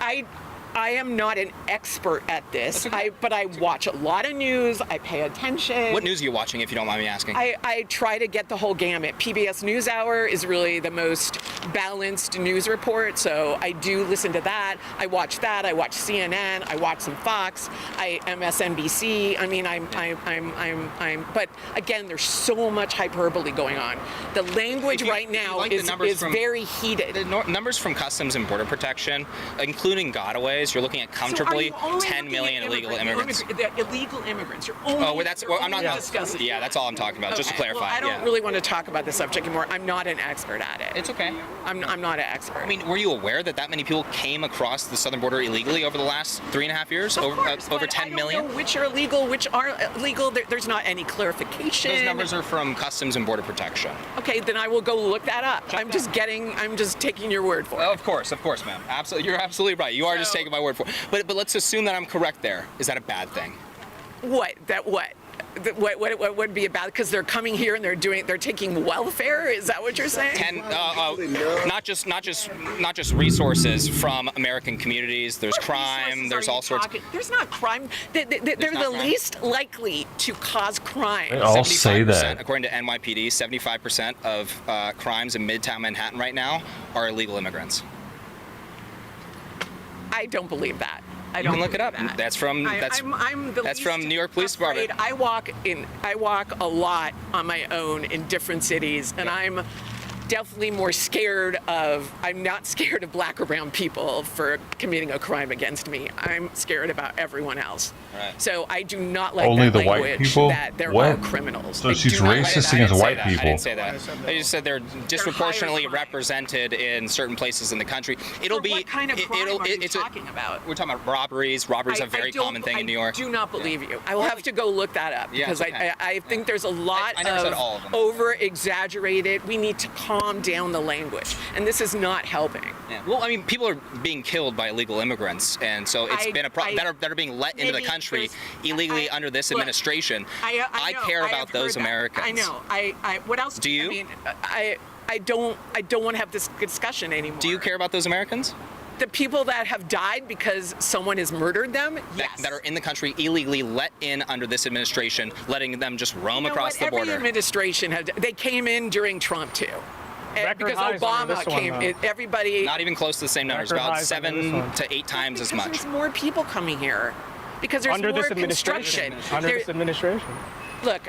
I am not an expert at this, but I watch a lot of news. I pay attention. What news are you watching, if you don't mind me asking? I try to get the whole gamut. PBS NewsHour is really the most balanced news report, so I do listen to that. I watch that. I watch CNN. I watch some Fox. MSNBC. I mean, but again, there's so much hyperbole going on. The language right now is very heated. The numbers from Customs and Border Protection, including gotaways. You're looking at comfortably 10 million illegal immigrants. The illegal immigrants. You're only I'm not discussing. Yeah, that's all I'm talking about. Just to clarify. Well, I don't really want to talk about the subject anymore. I'm not an expert at it. It's okay. I'm not an expert. I mean, were you aware that many people came across the southern border illegally over the last 3.5 years? Of course, over 10 million? I don't know which are illegal, which aren't illegal. There's not any clarification. Those numbers are from Customs and Border Protection. Okay, then I will go look that up. I'm just taking your word for it. Of course, ma'am. Absolutely, you're absolutely right. You are just taking my word for it. But let's assume that I'm correct there. Is that a bad thing? What would be about? Because they're coming here and they're taking welfare. Is that what you're saying? Not just resources from American communities. There's crime. There's all sorts. There's not crime. They're the least likely to cause crime. They all say that. According to NYPD, 75% of crimes in Midtown Manhattan right now are illegal immigrants. I don't believe that. You can look it up. That's from New York Police Department. I walk a lot on my own in different cities, and definitely more scared of, I'm not scared of black or brown people for committing a crime against me. I'm scared about everyone else. Right. So I do not like Only that the white language people? that they're What? all criminals. So I she's do not like racist that. against white I people. didn't say that. I just said they're disproportionately represented in certain places in the country. It'll be What kind of crime are you it's talking about? We're talking about robberies. Robberies are a very common thing in New York. I do not believe you. I will have to go look that up Yeah, because okay. I think there's a lot I never said all of of them. over-exaggerated. We need to calm down the language, and this is not helping. Yeah. Well, I mean, people are being killed by illegal immigrants, and so it's been a problem that are being let into the maybe country illegally under this administration. I know, care I about have those heard that. Americans. I know. What else? Do you? I mean, I don't want to have this discussion anymore. Do you care about those Americans? The people that have died because someone has murdered them? Yes. That are in the country illegally let in under this administration, letting them just roam You know across what? the Every border. administration they came in during Trump too. Because highs under Obama this one, came, though. everybody. Not even close to the same numbers, Record about highs under this 7 one. to 8 times as Because much. there's more people coming here. Because there's Under more this construction. administration. Under this administration. Look,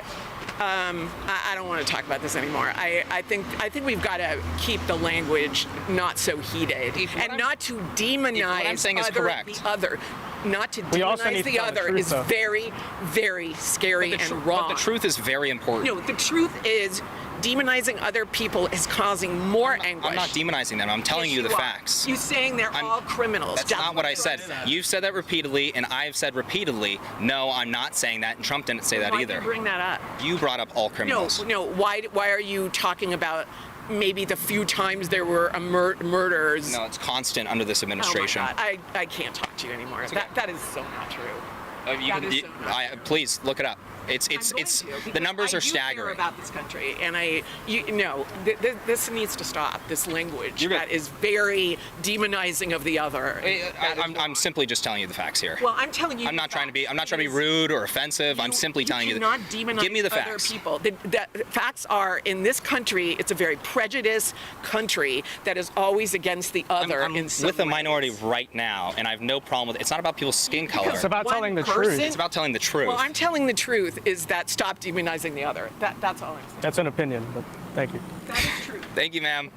I don't want to talk about this anymore. I think we've got to keep the language not so heated and not to demonize what I'm saying is correct. the other. Not to We also demonize need to the tell the other truth, is though. very, very scary and wrong. But the truth is very important. No, the truth is demonizing other people is causing more anguish. I'm not demonizing them. I'm telling you the are. facts. You're saying they're all criminals. That's not what I said. You've said that repeatedly, and I've said repeatedly, no, I'm not saying that, and Trump didn't say that Why either. did you bring that up? You brought up all criminals. No. Why are you talking about maybe the few times there were murders? No, it's constant under this administration. Oh my God. I can't talk to you anymore. That is so not true. Please look it up. It's the numbers are I do care staggering. about this country, and this needs to stop. This language that is very demonizing of the other. I'm simply just telling you the facts here. Well, I'm telling you. I'm not trying to be rude or offensive. I'm simply telling you. You cannot demonize Give me the other facts. people. The facts are, in this country, it's a very prejudiced country that is always against the other. I'm with a minority right now, and I have no problem with it. It's not about people's skin color. It's about telling the truth. person- It's about telling the truth. Well, I'm telling the truth is that stop demonizing the other. That's all I'm saying. That's an opinion, but thank you. That is true. Thank you, ma'am.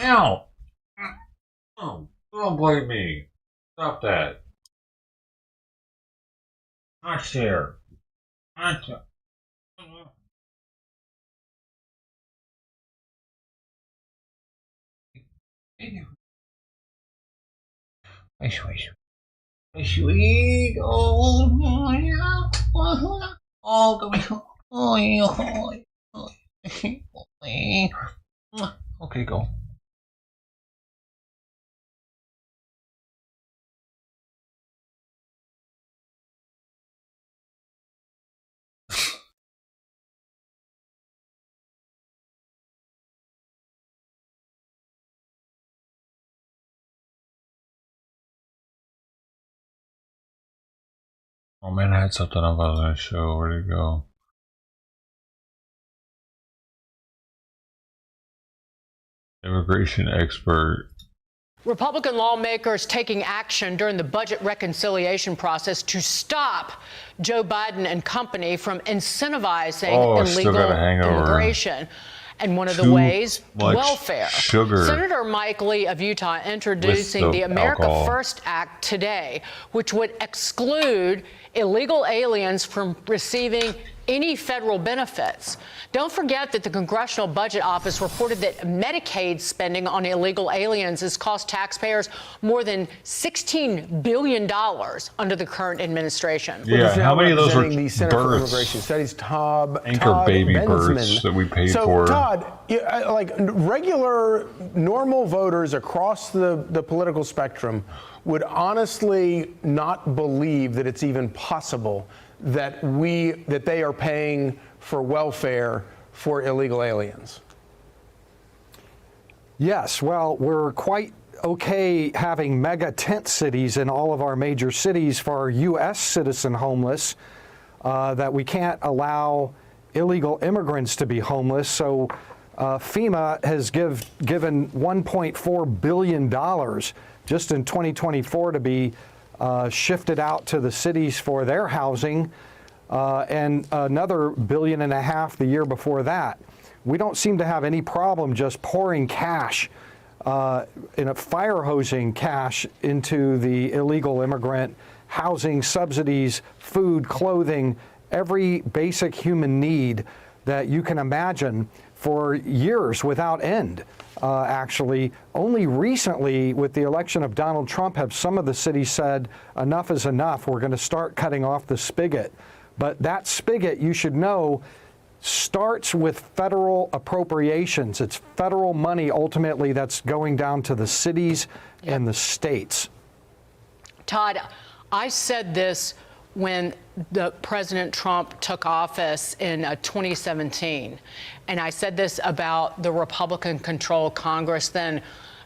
Ow! Oh, don't blame me. Stop that. Not fair. Not fair. My sweet. My sweet. Oh, yeah. Oh, come on. Oh, okay, go. Oh man, I had something I was going to show. Where'd it go? Immigration expert. Republican lawmakers taking action during the budget reconciliation process to stop Joe Biden and company from incentivizing illegal immigration. And one of the ways, welfare. Sugar Senator Mike Lee of Utah introducing the America First Act today, which would exclude illegal aliens from receiving any federal benefits. Don't forget that the Congressional Budget Office reported that Medicaid spending on illegal aliens has cost taxpayers more than $16 billion under the current administration. Yeah, how many of those were the Center for births? Immigration Studies, Anchor baby Bensman. births that we paid so, for. Todd, like regular, normal voters across the political spectrum would honestly not believe that it's even possible that they are paying for welfare for illegal aliens. Yes, well, we're quite okay having mega tent cities in all of our major cities for our U.S. citizen homeless, that we can't allow illegal immigrants to be homeless. So FEMA has given $1.4 billion just in 2024 to be shifted out to the cities for their housing, and another $1.5 billion the year before that. We don't seem to have any problem just pouring cash, fire hosing cash into the illegal immigrant, housing, subsidies, food, clothing, every basic human need that you can imagine for years without end. Actually, only recently with the election of Donald Trump have some of the cities said enough is enough, we're going to start cutting off the spigot. But that spigot, you should know, starts with federal appropriations. It's federal money ultimately that's going down to the cities and the states. Todd, I said this when President Trump took office in 2017. And I said this about the Republican-controlled Congress then.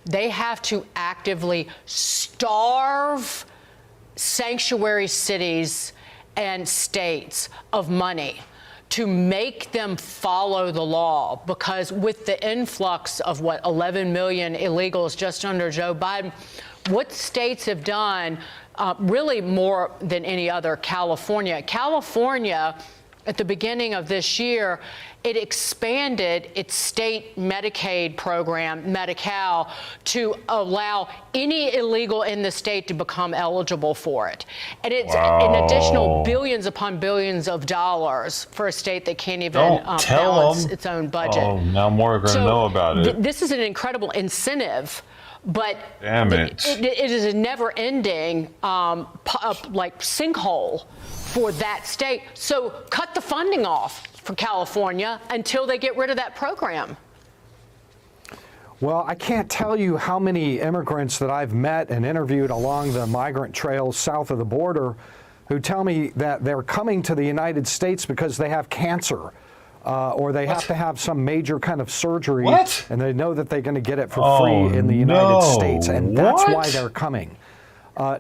They have to actively starve sanctuary cities and states of money to make them follow the law, because with the influx of 11 million illegals just under Joe Biden, what states have done, really more than any other, California, at the beginning of this year, it expanded its state Medicaid program, Medi-Cal, to allow any illegal in the state to become eligible for it. And it's an additional billions upon billions of dollars for a state that can't even balance its own budget. Oh, now more are going to know about it. This is an incredible incentive. But damn it. It is a never-ending sinkhole for that state. So cut the funding off for California until they get rid of that program. Well, I can't tell you how many immigrants that I've met and interviewed along the migrant trails south of the border who tell me that they're coming to the United States because they have cancer. Or they have to have some major kind of surgery, and they know that they're going to get it for free in the United States, and that's why they're coming.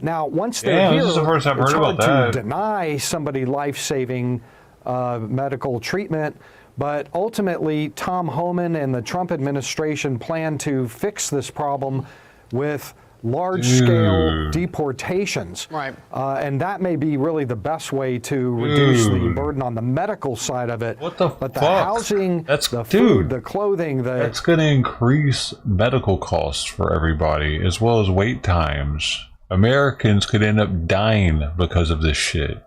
Now, once they're here, this is the first I've heard about it's hard that. to deny somebody life-saving medical treatment, but ultimately, Tom Homan and the Trump administration plan to fix this problem with large-scale deportations. Right. And that may be really the best way to reduce the burden on the medical side of it. What the But the fuck? housing, That's food, the clothing, that's going to increase medical costs for everybody, as well as wait times. Americans could end up dying because of this shit.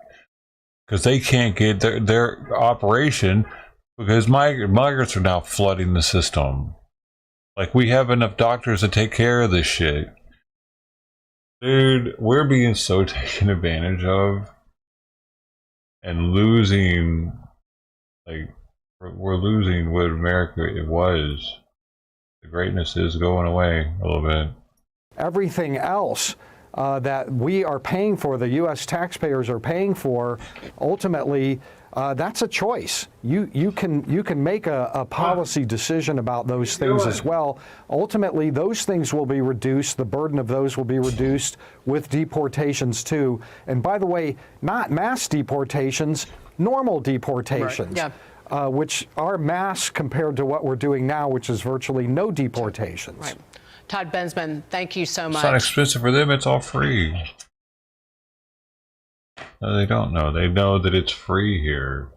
Because they can't get their operation, because migrants are now flooding the system. Like, we have enough doctors to take care of this shit. Dude, we're being so taken advantage of and losing, we're losing what America it was. The greatness is going away a little bit. everything else that we are paying for, the U.S. taxpayers are paying for, ultimately, that's a choice. You can make a policy decision about those things as well. Ultimately, those things will be reduced. The burden of those will be reduced with deportations too. And by the way, not mass deportations, normal deportations. Right. Yeah. Which are mass compared to what we're doing now, which is virtually no deportations. Right. Todd Bensman, thank you so much. It's not expensive for them, it's all free. No, they don't know. They know that it's free here.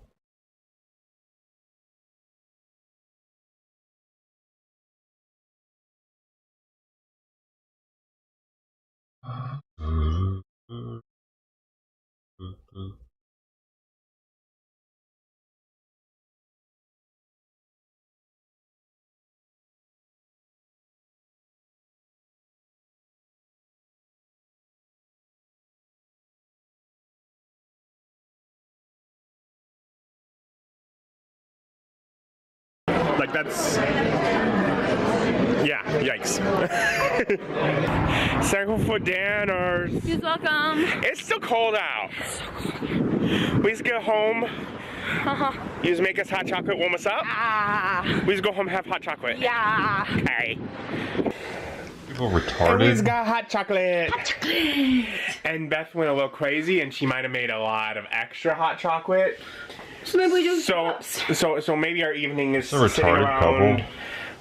Like that's, yeah, yikes. Thankful for Dan or... You're welcome. It's still cold out. We just get home. You just make us hot chocolate, warm us up. We just go home and have hot chocolate. Yeah. Okay. People And we retarded. just got hot chocolate. Hot chocolate. And Beth went a little crazy and she might have made a lot of extra hot chocolate. So maybe we do So maybe our evening is A sitting retarded around, couple.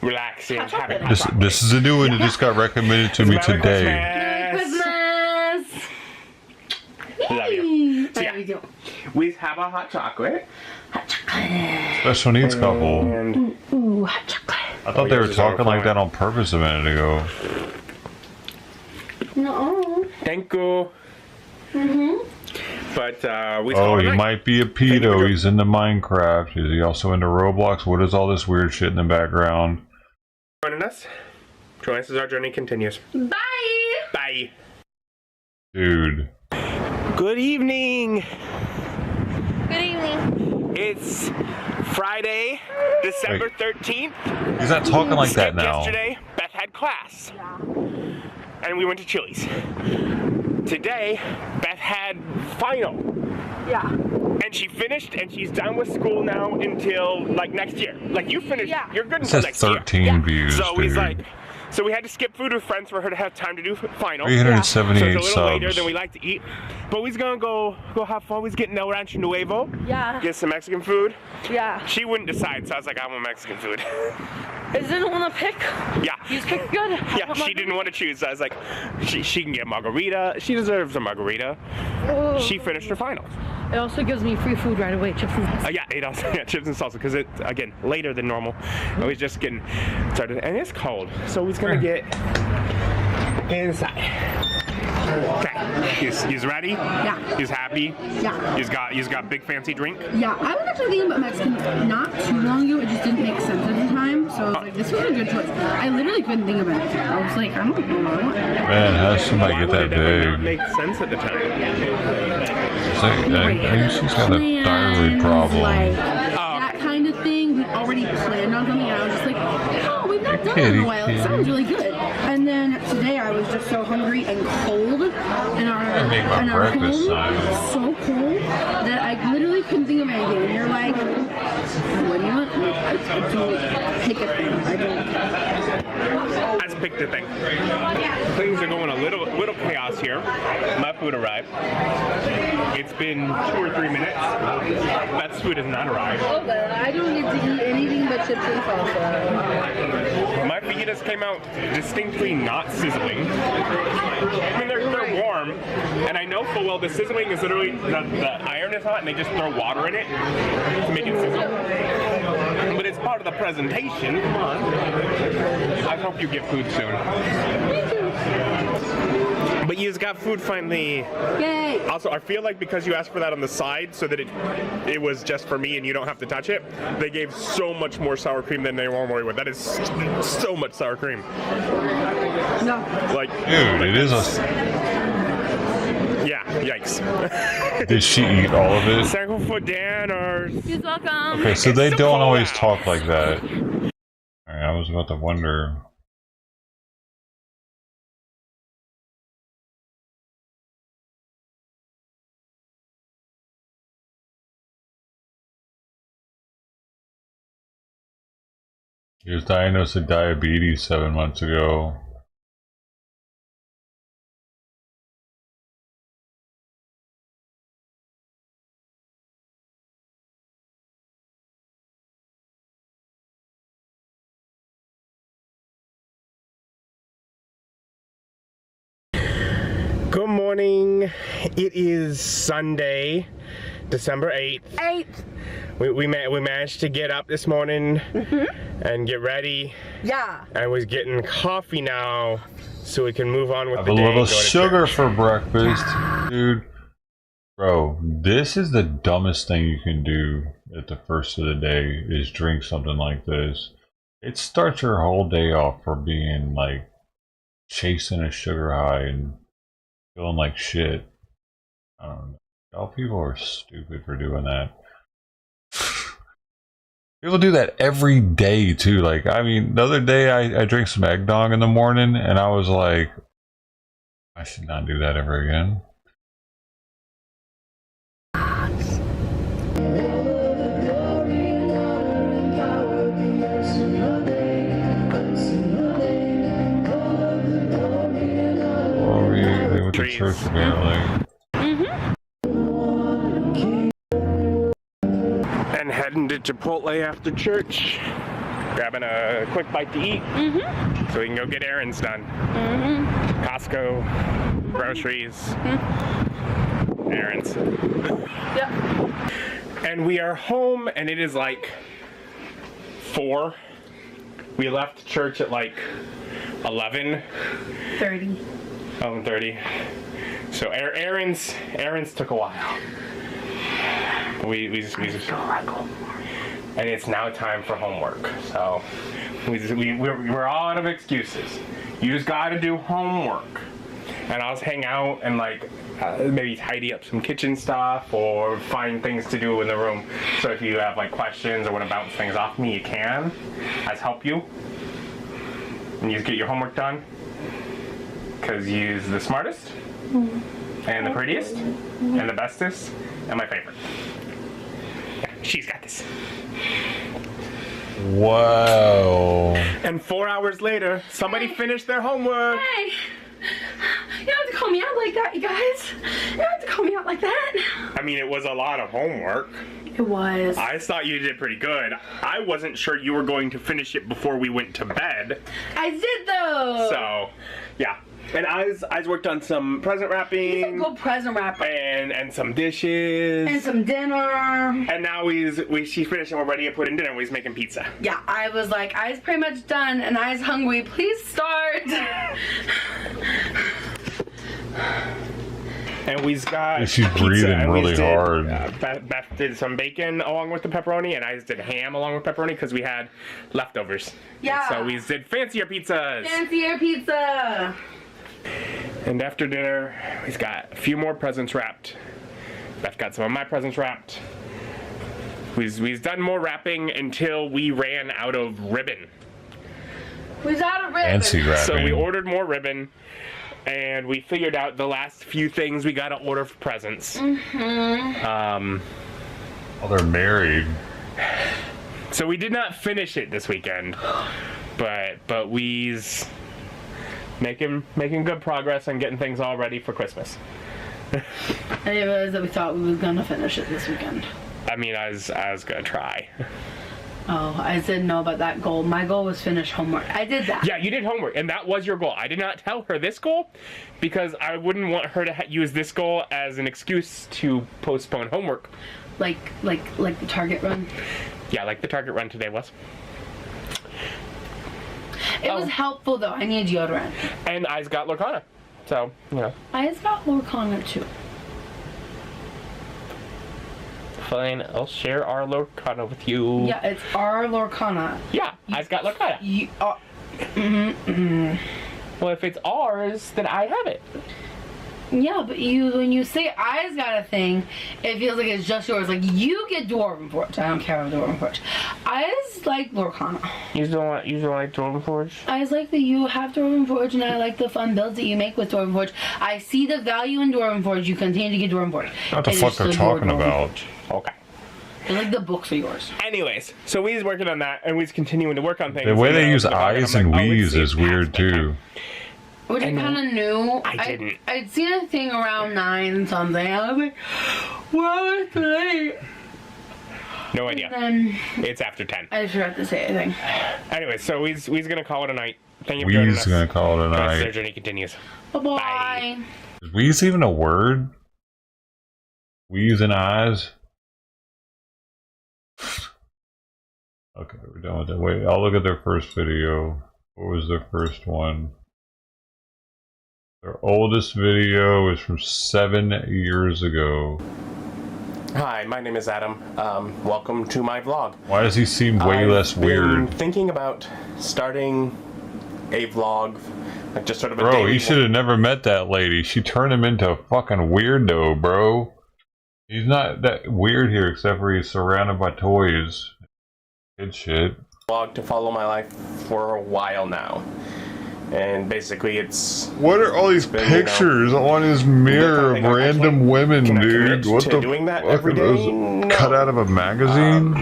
relaxing, having hot chocolate. This is a new one that just got recommended to me today. Merry Christmas. Love you. So There we go. we have a hot chocolate. Special needs couple. And Ooh, hot chocolate. I thought they were talking like that on purpose a minute ago. No. thank you. But we Oh, he tonight. might be a pedo. He's into Minecraft. Is he also into Roblox? What is all this weird shit in the background? Joining us. Join us as our journey continues. Bye. Bye. Dude. Good evening. Good evening. It's Friday, December 13th. He's not talking like that Skipped now. Yesterday, Beth had class. And we went to Chili's. Today, Beth had final. Yeah. And she finished and she's done with school now until like next year. Like you finished, you're good It until says next 13 year. views, So he's dude. like, so we had to skip food with friends for her to have time to do final. 378 So it's a little later subs. than we like to eat. But we's gonna go have fun. We's getting El Rancho Nuevo. Yeah. Get some Mexican food. Yeah. She wouldn't decide, so I was like, I want Mexican food. Is it want to pick? Yeah. You just pick good. Yeah, she didn't want to choose. So I was like, she can get margarita. She deserves a margarita. Oh. She finished her final. It also gives me free food right away. Chips and salsa. Yeah, it also chips and salsa because it again later than normal. I was just getting started, and it's cold, so he's gonna get inside. Okay, he's ready. Yeah. He's happy. Yeah. He's got big fancy drink. Yeah, I was actually thinking about Mexican not too long ago. It just didn't make sense at the time. So I was like, this was a good choice. I literally couldn't think about it. I was like, I don't know. Man, how does somebody Why get would that it ever not big? make sense at the time? It's like, I guess he's got a thyroid problem. That kind of thing. We already planned on something, and I was just like, oh, we've not done that in a while. It sounds really good. And then today I was just so hungry and cold, and our make my breakfast home time. was so cold that I literally couldn't think of anything. And you're like, what do you want? I don't pick a thing. I don't. Let's pick the thing. Things are going a little chaos here. My food arrived. It's been 2 or 3 minutes. Beth's food has not arrived. I don't get to eat anything but chips and salsa. My fajitas came out distinctly not sizzling. I mean, they're warm, and I know full well the sizzling is literally the iron is hot, and they just throw water in it to make it sizzle. But it's part of the presentation. Come on. I hope you get food soon. But you've got food finally. Yay! Also, I feel like because you asked for that on the side so that it was just for me and you don't have to touch it, they gave so much more sour cream than they normally would. That is so much sour cream. No. Like, Dude, it is a... yeah, yikes. Did she eat all of it? Thankful for Dan or... You're welcome. Okay, so they don't always talk like that. Alright, I was about to wonder... He was diagnosed with diabetes 7 months ago. Good morning. It is Sunday, December 8th. We managed to get up this morning and get ready. Yeah. And was getting coffee now so we can move on with Have the a day. and little go to sugar church. for breakfast, dude. Bro, this is the dumbest thing you can do at the first of the day is drink something like this. It starts your whole day off for being like chasing a sugar high and feeling like shit. I don't know. All people are stupid for doing that. People do that every day too. Like, I mean, the other day I drank some eggnog in the morning and I was like, I should not do that ever again. They went to church apparently. And heading to Chipotle after church, grabbing a quick bite to eat so we can go get errands done. Costco, groceries, errands. Yep. And we are home and it is like 4. We left church at like 11:30. 11:30. So errands took a while. We just and it's now time for homework. So we're all out of excuses. You just got to do homework. And I'll just hang out and like maybe tidy up some kitchen stuff or find things to do in the room. So if you have like questions or want to bounce things off me, you can. I just help you. And you just get your homework done. Because you're the smartest and the prettiest and the bestest and my favorite. Yeah, she's got this. Wow. And 4 hours later, somebody finished their homework. Hey! You don't have to call me out like that, you guys. You don't have to call me out like that. I mean, it was a lot of homework. It was. I thought you did pretty good. I wasn't sure you were going to finish it before we went to bed. I did though. So, yeah. And I worked on some present wrapping. Some good present wrapping. And some dishes. And some dinner. And now she's finished and we're ready to put in dinner. We're making pizza. Yeah, I was like, I was pretty much done and I was hungry. Please start. And we've got She's breathing really hard. Beth did some bacon along with the pepperoni, and I just did ham along with pepperoni because we had leftovers. Yeah. So we did fancier pizzas. Fancier pizza. And after dinner, we've got a few more presents wrapped. Beth got some of my presents wrapped. We've done more wrapping until we ran out of ribbon. We're out of ribbon. Fancy wrapping. So we ordered more ribbon. And we figured out the last few things we gotta order for presents. Well, they're married. So we did not finish it this weekend, but we's making good progress on getting things all ready for Christmas. I didn't realize that we thought we were gonna finish it this weekend. I mean, I was gonna try. Oh, I didn't know about that goal. My goal was finish homework. I did that. Yeah, you did homework, and that was your goal. I did not tell her this goal because I wouldn't want her to use this goal as an excuse to postpone homework. Like the Target run? Yeah, like the Target run today was. It was helpful, though. I need deodorant. And I's got Lorcana, so, you know. I's got Lorcana, too. Fine, I'll share our Lorcana with you. Yeah, it's our Lorcana. Yeah, I've got Lorcana. Well, if it's ours, then I have it. Yeah, but when you say I's got a thing, it feels like it's just yours. Like, you get Dwarven Forge. I don't care about Dwarven Forge. I's like Lorcana. You don't like Dwarven Forge? I's like that you have Dwarven Forge, and I like the fun builds that you make with Dwarven Forge. I see the value in Dwarven Forge. You continue to get Dwarven Forge. What the fuck they're talking about? Okay. like the books are yours. Anyways, so we's working on that, and we's continuing to work on things. The way And they then use I was about it, eyes I'm and like, oh, wheeze it's is weird too. Which I kind of knew. I didn't. I'd seen a thing around 9 something. I was like, wow, it's late. No idea. Then It's after 10. I just forgot to say anything. Anyway, so we's gonna call it a night. Thank you for joining We's us. gonna call it a Guys, night. Their journey continues. Bye-bye. Is wheeze even a word? Wheeze and eyes? Okay, we're done with that. Wait, I'll look at their first video. What was their first one? Their oldest video is from 7 years ago. Hi, my name is Adam. Welcome to my vlog. Why does he seem way less weird? I'm thinking about starting a vlog, like just sort of a Bro, daily he should have never met that lady. She turned him into a fucking weirdo, bro. He's not that weird here, except for he's surrounded by toys. Good shit. vlog to follow my life for a while now. And basically it's... What are all these pictures on his mirror of random women, dude? What the doing that fuck every are day? those No. cut out of a magazine?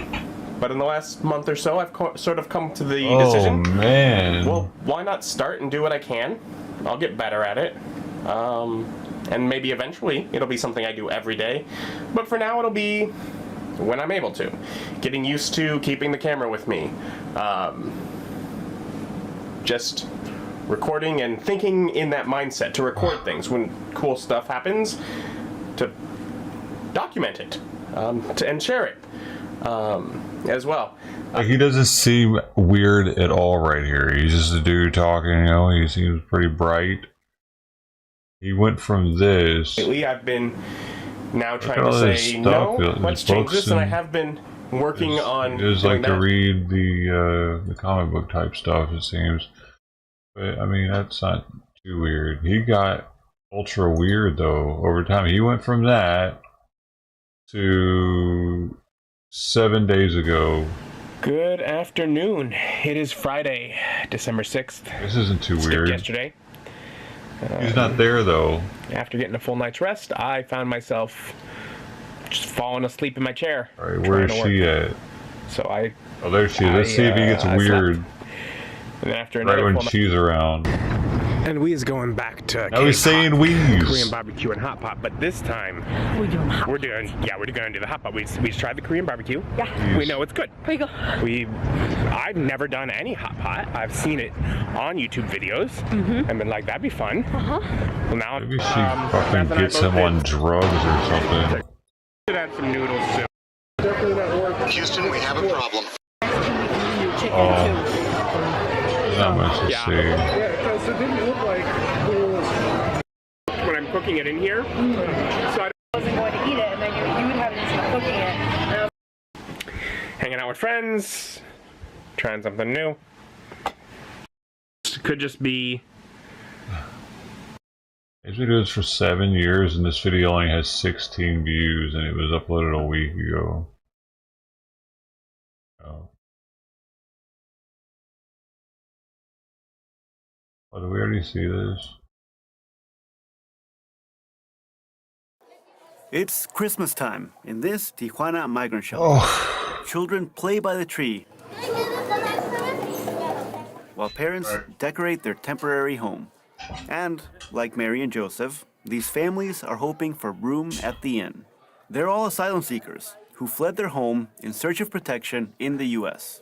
But in the last month or so, I've sort of come to the Oh, decision. man. Well, why not start and do what I can? I'll get better at it. And maybe eventually it'll be something I do every day. But for now, it'll be when I'm able to. Getting used to keeping the camera with me. Just recording and thinking in that mindset to record things when cool stuff happens, to document it and share it as well. Like, he doesn't seem weird at all right here. He's just a dude talking, you know, he seems pretty bright. He went from this... Lately, I've been now trying all to this say, stuff, no, his let's change books this, and I and have been working on He does doing like to that. read the comic book type stuff, it seems. But, I mean, that's not too weird. He got ultra weird, though, over time. He went from that to 7 days ago. Good afternoon. It is Friday, December 6th. This isn't too Skipped weird. yesterday. He's not there, though. After getting a full night's rest, I found myself just falling asleep in my chair. All right, where is she at? So Oh, there she is. Let's see if he gets I weird. slept. And then after Right another when full she's around. And we is going back to Now he's saying Korean wheeze. barbecue and hot pot, but this time we're gonna do the hot pot. We tried the Korean barbecue. Yeah. We know it's good. There you go. I've never done any hot pot. I've seen it on YouTube videos and been like, that'd be fun. Well, now Maybe she fucking gets him on drugs or something. Should add some noodles soon. Houston, we have a problem. Oh. Not much to see. Yeah, because it didn't look like when I'm cooking it in here. So I wasn't going to eat it, and then you would have it instead of cooking it. hanging out with friends, trying something new. Could just be. He's been doing this for 7 years, and this video only has 16 views, and it was uploaded a week ago. Oh. Oh, did we already see this? It's Christmas time in this Tijuana migrant shelter. Children play by the tree while parents decorate their temporary home. And, like Mary and Joseph, these families are hoping for room at the inn. They're all asylum seekers who fled their home in search of protection in the U.S.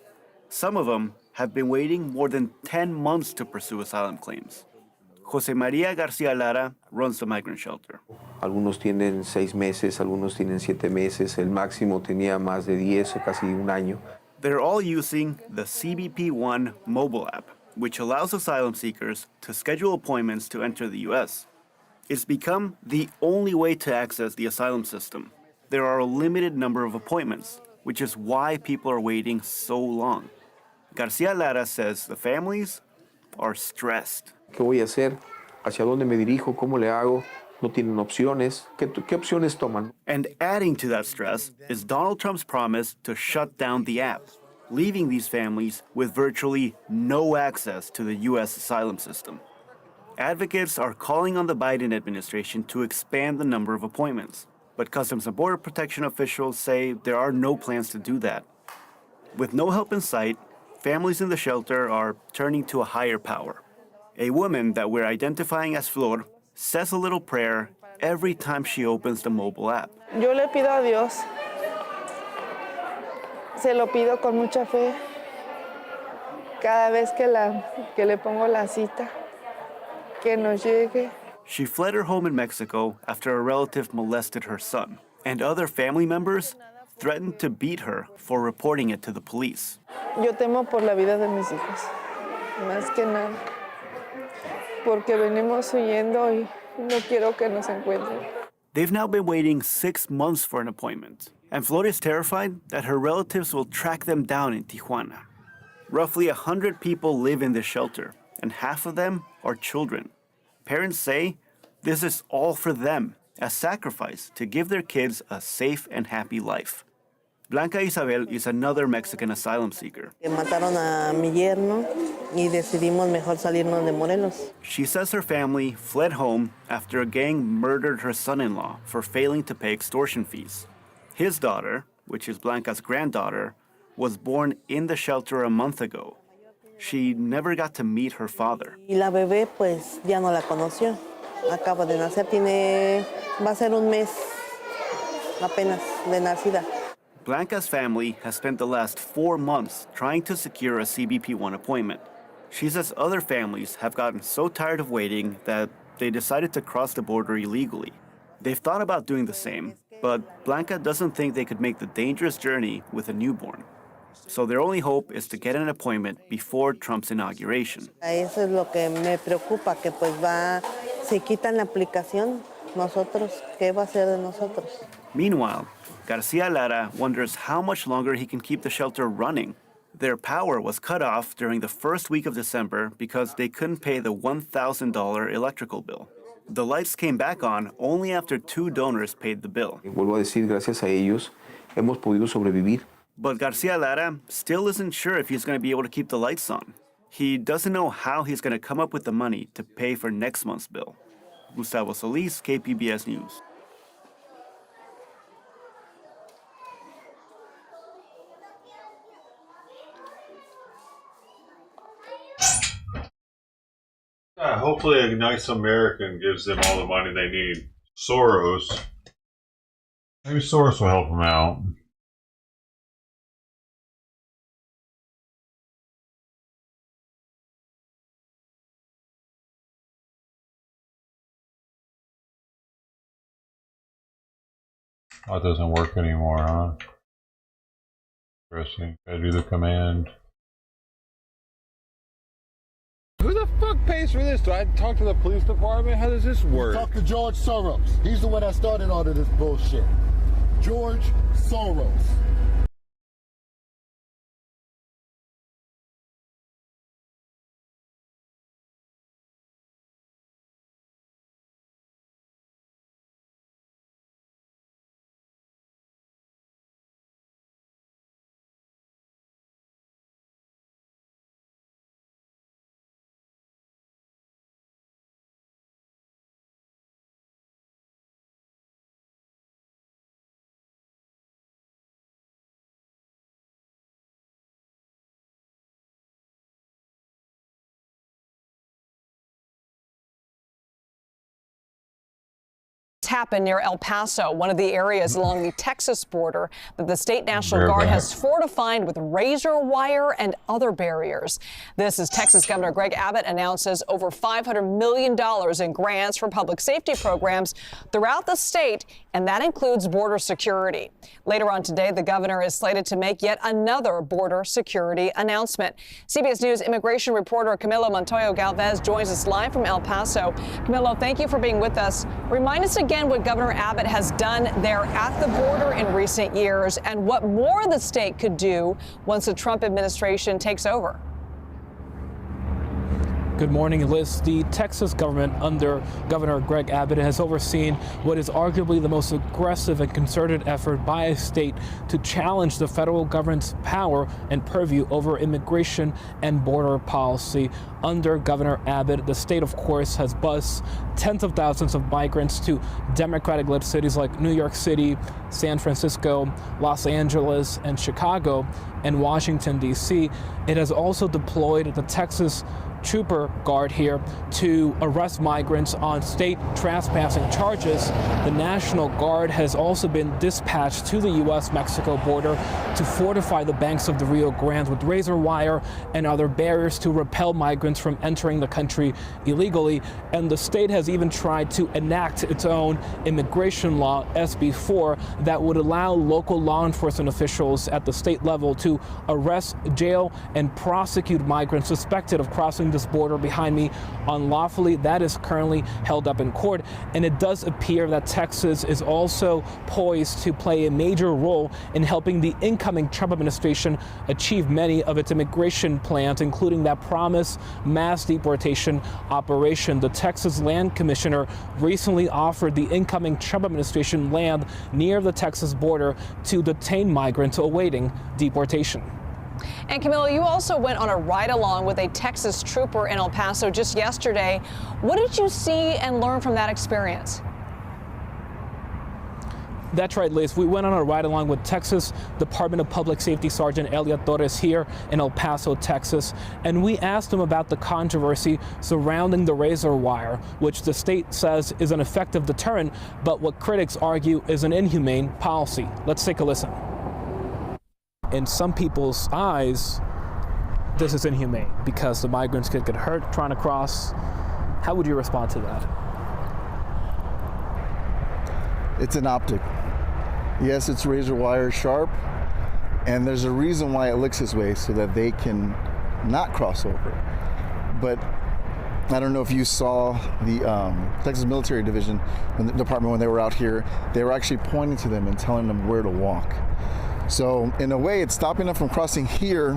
Some of them have been waiting more than 10 months to pursue asylum claims. Jose Maria Garcia Lara runs the migrant shelter. Algunos tienen 6 meses, algunos tienen 7 meses, el máximo tenía más de 10 o casi un año. They're all using the CBP-1 mobile app, which allows asylum seekers to schedule appointments to enter the U.S. It's become the only way to access the asylum system. There are a limited number of appointments, which is why people are waiting so long. Garcia Lara says the families are stressed. ¿Qué voy a hacer? ¿Hacia dónde me dirijo? ¿Cómo le hago? No tienen opciones. ¿Qué opciones toman? And adding to that stress is Donald Trump's promise to shut down the app, leaving these families with virtually no access to the U.S. asylum system. Advocates are calling on the Biden administration to expand the number of appointments. But Customs and Border Protection officials say there are no plans to do that. With no help in sight, families in the shelter are turning to a higher power. A woman that we're identifying as Flor says a little prayer every time she opens the mobile app. Yo le pido a Dios, se lo pido con mucha fe, cada vez que le pongo la cita, que nos llegue. She fled her home in Mexico after a relative molested her son, and other family members threatened to beat her for reporting it to the police. Yo temo por la vida de mis hijos, más que nada, porque venimos huyendo y no quiero que nos encuentren. They've now been waiting 6 months for an appointment, and Flor is terrified that her relatives will track them down in Tijuana. Roughly 100 people live in this shelter, and half of them are children. Parents say this is all for them, a sacrifice to give their kids a safe and happy life. Blanca Isabel is another Mexican asylum seeker. Mataron a mi yerno y decidimos mejor salirnos de Morelos. She says her family fled home after a gang murdered her son-in-law for failing to pay extortion fees. His daughter, which is Blanca's granddaughter, was born in the shelter a month ago. She never got to meet her father. Y la bebé pues ya no la conoció. Acaba de nacer, va a ser un mes apenas de nacida. Blanca's family has spent the last 4 months trying to secure a CBP-1 appointment. She says other families have gotten so tired of waiting that they decided to cross the border illegally. They've thought about doing the same, but Blanca doesn't think they could make the dangerous journey with a newborn. So their only hope is to get an appointment before Trump's inauguration. Eso es lo que me preocupa, que pues si quitan la aplicación, nosotros, ¿qué va a hacer de nosotros? Meanwhile, Garcia Lara wonders how much longer he can keep the shelter running. Their power was cut off during the first week of December because they couldn't pay the $1,000 electrical bill. The lights came back on only after 2 donors paid the bill. Vuelvo a decir, gracias a ellos hemos podido sobrevivir. But Garcia Lara still isn't sure if he's going to be able to keep the lights on. He doesn't know how he's going to come up with the money to pay for next month's bill. Gustavo Solis, KPBS News. Hopefully a nice American gives them all the money they need. Soros. Maybe Soros will help them out. Oh, it doesn't work anymore, huh? Interesting. Gotta do the command. Who the fuck pays for this? Do I talk to the police department? How does this work? Talk to George Soros. He's the one that started all of this bullshit. George Soros. Happened near El Paso, one of the areas along the Texas border that the state National Guard has fortified with razor wire and other barriers. This as Texas Governor Greg Abbott announces over $500 million in grants for public safety programs throughout the state, and that includes border security. Later on today, the governor is slated to make yet another border security announcement. CBS News immigration reporter Camilo Montoyo Galvez joins us live from El Paso. Camilo, thank you for being with us. Remind us again what Governor Abbott has done there at the border in recent years and what more the state could do once the Trump administration takes over. Good morning, Liz. The Texas government under Governor Greg Abbott has overseen what is arguably the most aggressive and concerted effort by a state to challenge the federal government's power and purview over immigration and border policy. Under Governor Abbott, the state, of course, has bussed tens of thousands of migrants to Democratic-led cities like New York City, San Francisco, Los Angeles, and Chicago, and Washington, D.C. It has also deployed the Texas Trooper Guard here to arrest migrants on state trespassing charges. The National Guard has also been dispatched to the U.S.-Mexico border to fortify the banks of the Rio Grande with razor wire and other barriers to repel migrants from entering the country illegally. And the state has even tried to enact its own immigration law, SB 4, that would allow local law enforcement officials at the state level to arrest, jail, and prosecute migrants suspected of crossing this border behind me unlawfully. That is currently held up in court, and it does appear that Texas is also poised to play a major role in helping the incoming Trump administration achieve many of its immigration plans, including that promised mass deportation operation. The Texas Land Commissioner recently offered the incoming Trump administration land near the Texas border to detain migrants awaiting deportation. And Camilo, you also went on a ride-along with a Texas trooper in El Paso just yesterday. What did you see and learn from that experience? That's right, Liz. We went on a ride-along with Texas Department of Public Safety Sergeant Elliot Torres here in El Paso, Texas, and we asked him about the controversy surrounding the razor wire, which the state says is an effective deterrent, but what critics argue is an inhumane policy. Let's take a listen. In some people's eyes, this is inhumane because the migrants could get hurt trying to cross. How would you respond to that? It's an optic. Yes, it's razor wire sharp, and there's a reason why it looks this way, so that they can not cross over. But I don't know if you saw the Texas Military Division Department when they were out here, they were actually pointing to them and telling them where to walk. So in a way, it's stopping them from crossing here,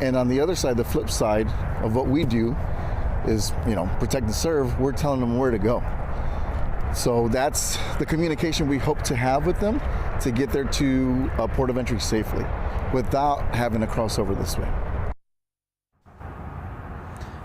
and on the other side, the flip side of what we do is, protect and serve. We're telling them where to go. So that's the communication we hope to have with them to get there to a port of entry safely without having to cross over this way.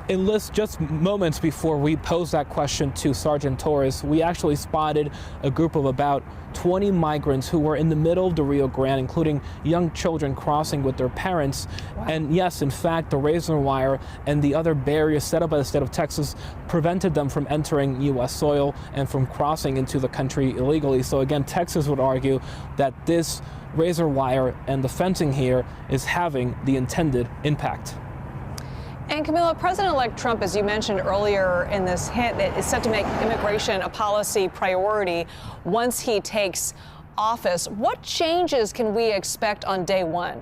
And Liz, just moments before we posed that question to Sergeant Torres, we actually spotted a group of about 20 migrants who were in the middle of the Rio Grande, including young children crossing with their parents. Wow. And yes, in fact, the razor wire and the other barriers set up by the state of Texas prevented them from entering U.S. soil and from crossing into the country illegally. So again, Texas would argue that this razor wire and the fencing here is having the intended impact. And Camilo, President-elect Trump, as you mentioned earlier in this hit, is set to make immigration a policy priority once he takes office. What changes can we expect on day one?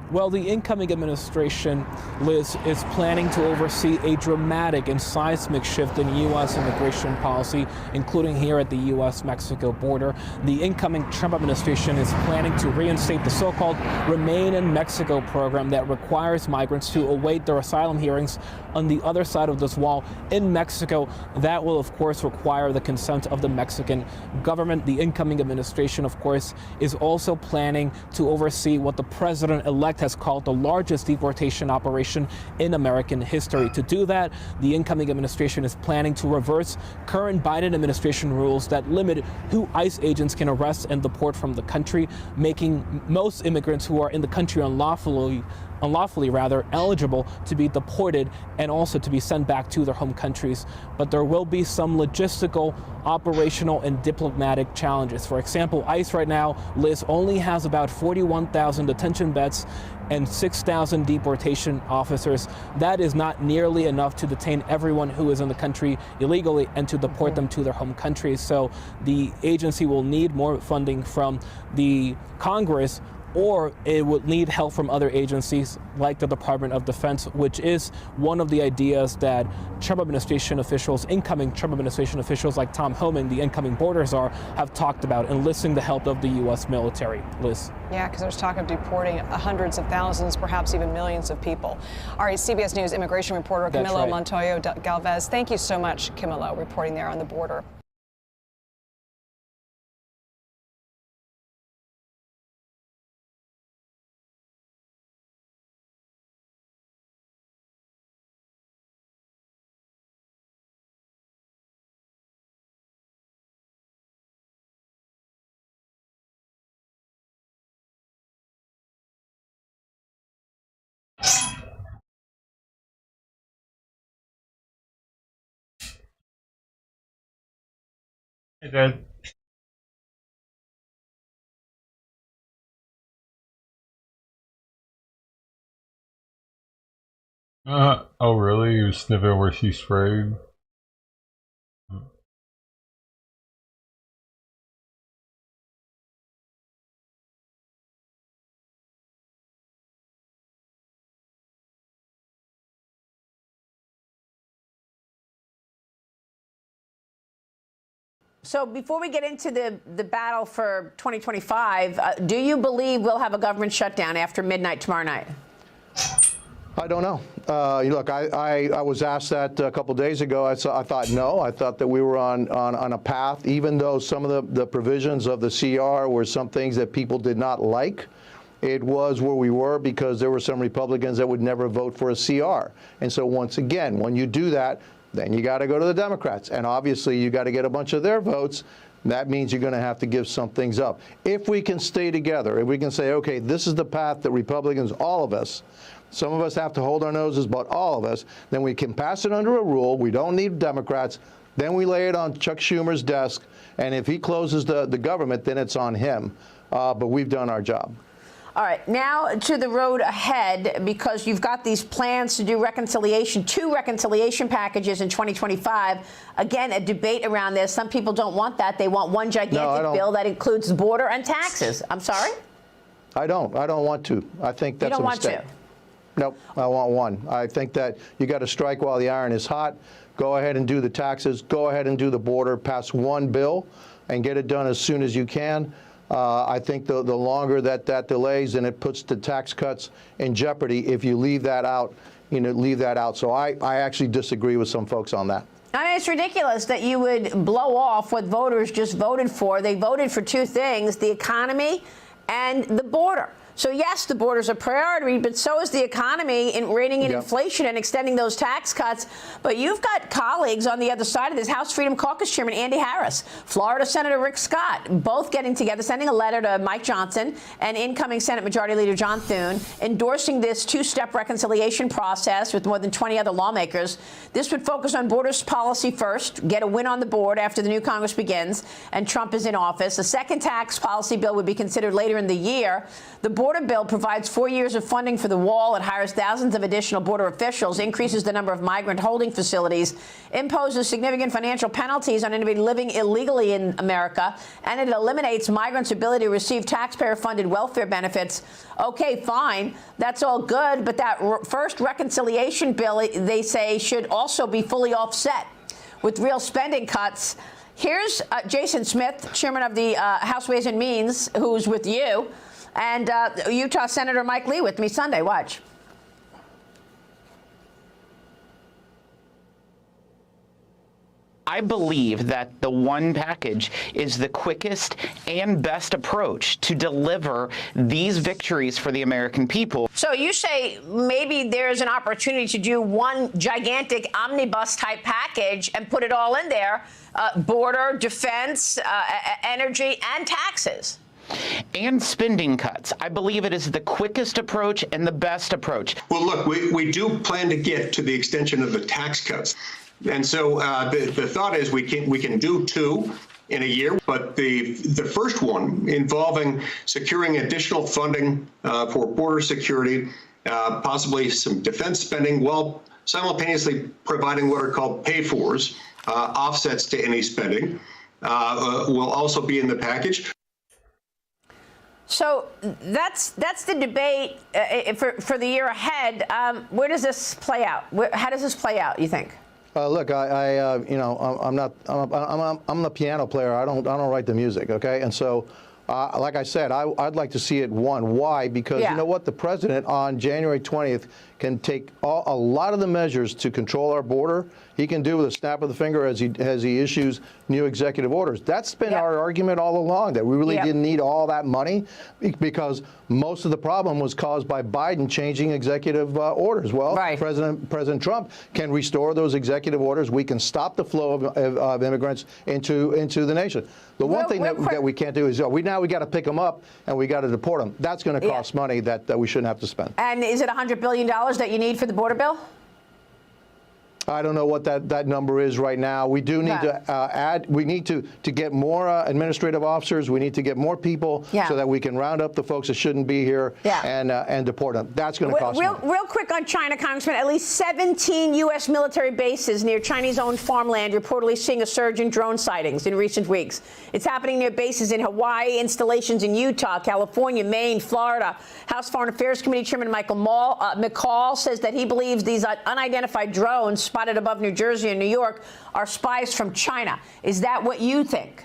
Well, the incoming administration, Liz, is planning to oversee a dramatic and seismic shift in U.S. immigration policy, including here at the U.S.-Mexico border. The incoming Trump administration is planning to reinstate the so-called Remain in Mexico program that requires migrants to await their asylum hearings on the other side of this wall in Mexico. That will, of course, require the consent of the Mexican government. The incoming administration, of course, is also planning to oversee what the president-elect has called the largest deportation operation in American history. To do that, the incoming administration is planning to reverse current Biden administration rules that limit who ICE agents can arrest and deport from the country, making most immigrants who are in the country unlawfully eligible to be deported and also to be sent back to their home countries. But there will be some logistical, operational, and diplomatic challenges. For example, ICE right now, Liz, only has about 41,000 detention beds and 6,000 deportation officers. That is not nearly enough to detain everyone who is in the country illegally and to deport them to their home countries. So the agency will need more funding from the Congress, or it would need help from other agencies like the Department of Defense, which is one of the ideas that Trump administration officials, incoming Trump administration officials like Tom Homan, the incoming border czar, have talked about, enlisting the help of the U.S. military. Liz. Yeah, because there's talk of deporting hundreds of thousands, perhaps even millions of people. All right, CBS News immigration reporter Camilo Montoyo Galvez. Thank you so much, Camilo, reporting there on the border. Hey, Dad. Oh really? You sniff it where she sprayed? So before we get into the battle for 2025, do you believe we'll have a government shutdown after midnight tomorrow night? I don't know. Look, I was asked that a couple days ago. I thought no. I thought that we were on a path, even though some of the provisions of the CR were some things that people did not like. It was where we were because there were some Republicans that would never vote for a CR. And so once again, when you do that, then you got to go to the Democrats. And obviously, you got to get a bunch of their votes. That means you're going to have to give some things up. If we can stay together, if we can say, okay, this is the path that Republicans, all of us, some of us have to hold our noses, but all of us, then we can pass it under a rule. We don't need Democrats. Then we lay it on Chuck Schumer's desk. And if he closes the government, then it's on him. But we've done our job. All right, now to the road ahead, because you've got these plans to do reconciliation, 2 reconciliation packages in 2025. Again, a debate around this. Some people don't want that. They want one gigantic bill that includes the border and taxes. I'm sorry? I don't want to. I think that's a mistake. You don't want to? Nope, I want one. I think that you got to strike while the iron is hot. Go ahead and do the taxes. Go ahead and do the border. Pass one bill and get it done as soon as you can. I think the longer that delays, and it puts the tax cuts in jeopardy if you leave that out, leave that out. So I actually disagree with some folks on that. I mean, it's ridiculous that you would blow off what voters just voted for. They voted for 2 things, the economy and the border. So, yes, the border's a priority, but so is the economy in reining in inflation and extending those tax cuts. But you've got colleagues on the other side of this, House Freedom Caucus Chairman Andy Harris, Florida Senator Rick Scott, both getting together, sending a letter to Mike Johnson and incoming Senate Majority Leader John Thune, endorsing this 2-step reconciliation process with more than 20 other lawmakers. This would focus on borders policy first, get a win on the board after the new Congress begins and Trump is in office. A second tax policy bill would be considered later in the year. The border bill provides 4 years of funding for the wall. It hires thousands of additional border officials, increases the number of migrant holding facilities, imposes significant financial penalties on anybody living illegally in America, and it eliminates migrants' ability to receive taxpayer-funded welfare benefits. Okay, fine. That's all good. But that first reconciliation bill, they say, should also be fully offset with real spending cuts. Here's Jason Smith, chairman of the House Ways and Means, who's with you. And Utah Senator Mike Lee with me Sunday. Watch. I believe that the one package is the quickest and best approach to deliver these victories for the American people. So you say maybe there's an opportunity to do one gigantic omnibus type package and put it all in there, border, defense, energy, and taxes. And spending cuts. I believe it is the quickest approach and the best approach. Well, look, we do plan to get to the extension of the tax cuts. And so the thought is we can do 2 in a year, but the first one involving securing additional funding for border security, possibly some defense spending, while simultaneously providing what are called pay-fors, offsets to any spending, will also be in the package. So that's the debate for the year ahead. Where does this play out? How does this play out, you think? Look, I'm the piano player. I don't write the music, okay? And so, like I said, I'd like to see it won. Why? Because you know what? The president on January 20th can take a lot of the measures to control our border. He can do with a snap of the finger as he issues new executive orders. That's been our argument all along, that we really didn't need all that money because most of the problem was caused by Biden changing executive orders. Well, President Trump can restore those executive orders. We can stop the flow of immigrants into the nation. The one thing that we can't do is we got to pick them up and we got to deport them. That's going to cost money that we shouldn't have to spend. And is it $100 billion that you need for the border bill? I don't know what that number is right now. We do need to we need to get more administrative officers. We need to get more people so that we can round up the folks that shouldn't be here and deport them. That's going to cost money. Real quick on China, Congressman, at least 17 U.S. military bases near Chinese-owned farmland reportedly seeing a surge in drone sightings in recent weeks. It's happening near bases in Hawaii, installations in Utah, California, Maine, Florida. House Foreign Affairs Committee Chairman Michael McCall says that he believes these unidentified drones spotted above New Jersey and New York are spies from China. Is that what you think?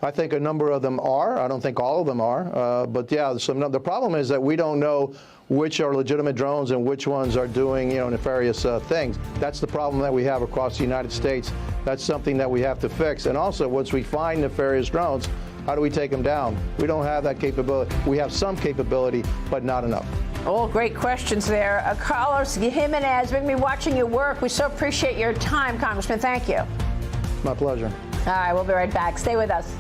I think a number of them are. I don't think all of them are. But yeah, the problem is that we don't know which are legitimate drones and which ones are doing, nefarious things. That's the problem that we have across the United States. That's something that we have to fix. And also, once we find nefarious drones, how do we take them down? We don't have that capability. We have some capability, but not enough. All great questions there. Carlos Jimenez, been me watching your work. We so appreciate your time, Congressman. Thank you. My pleasure. All right, we'll be right back. Stay with us.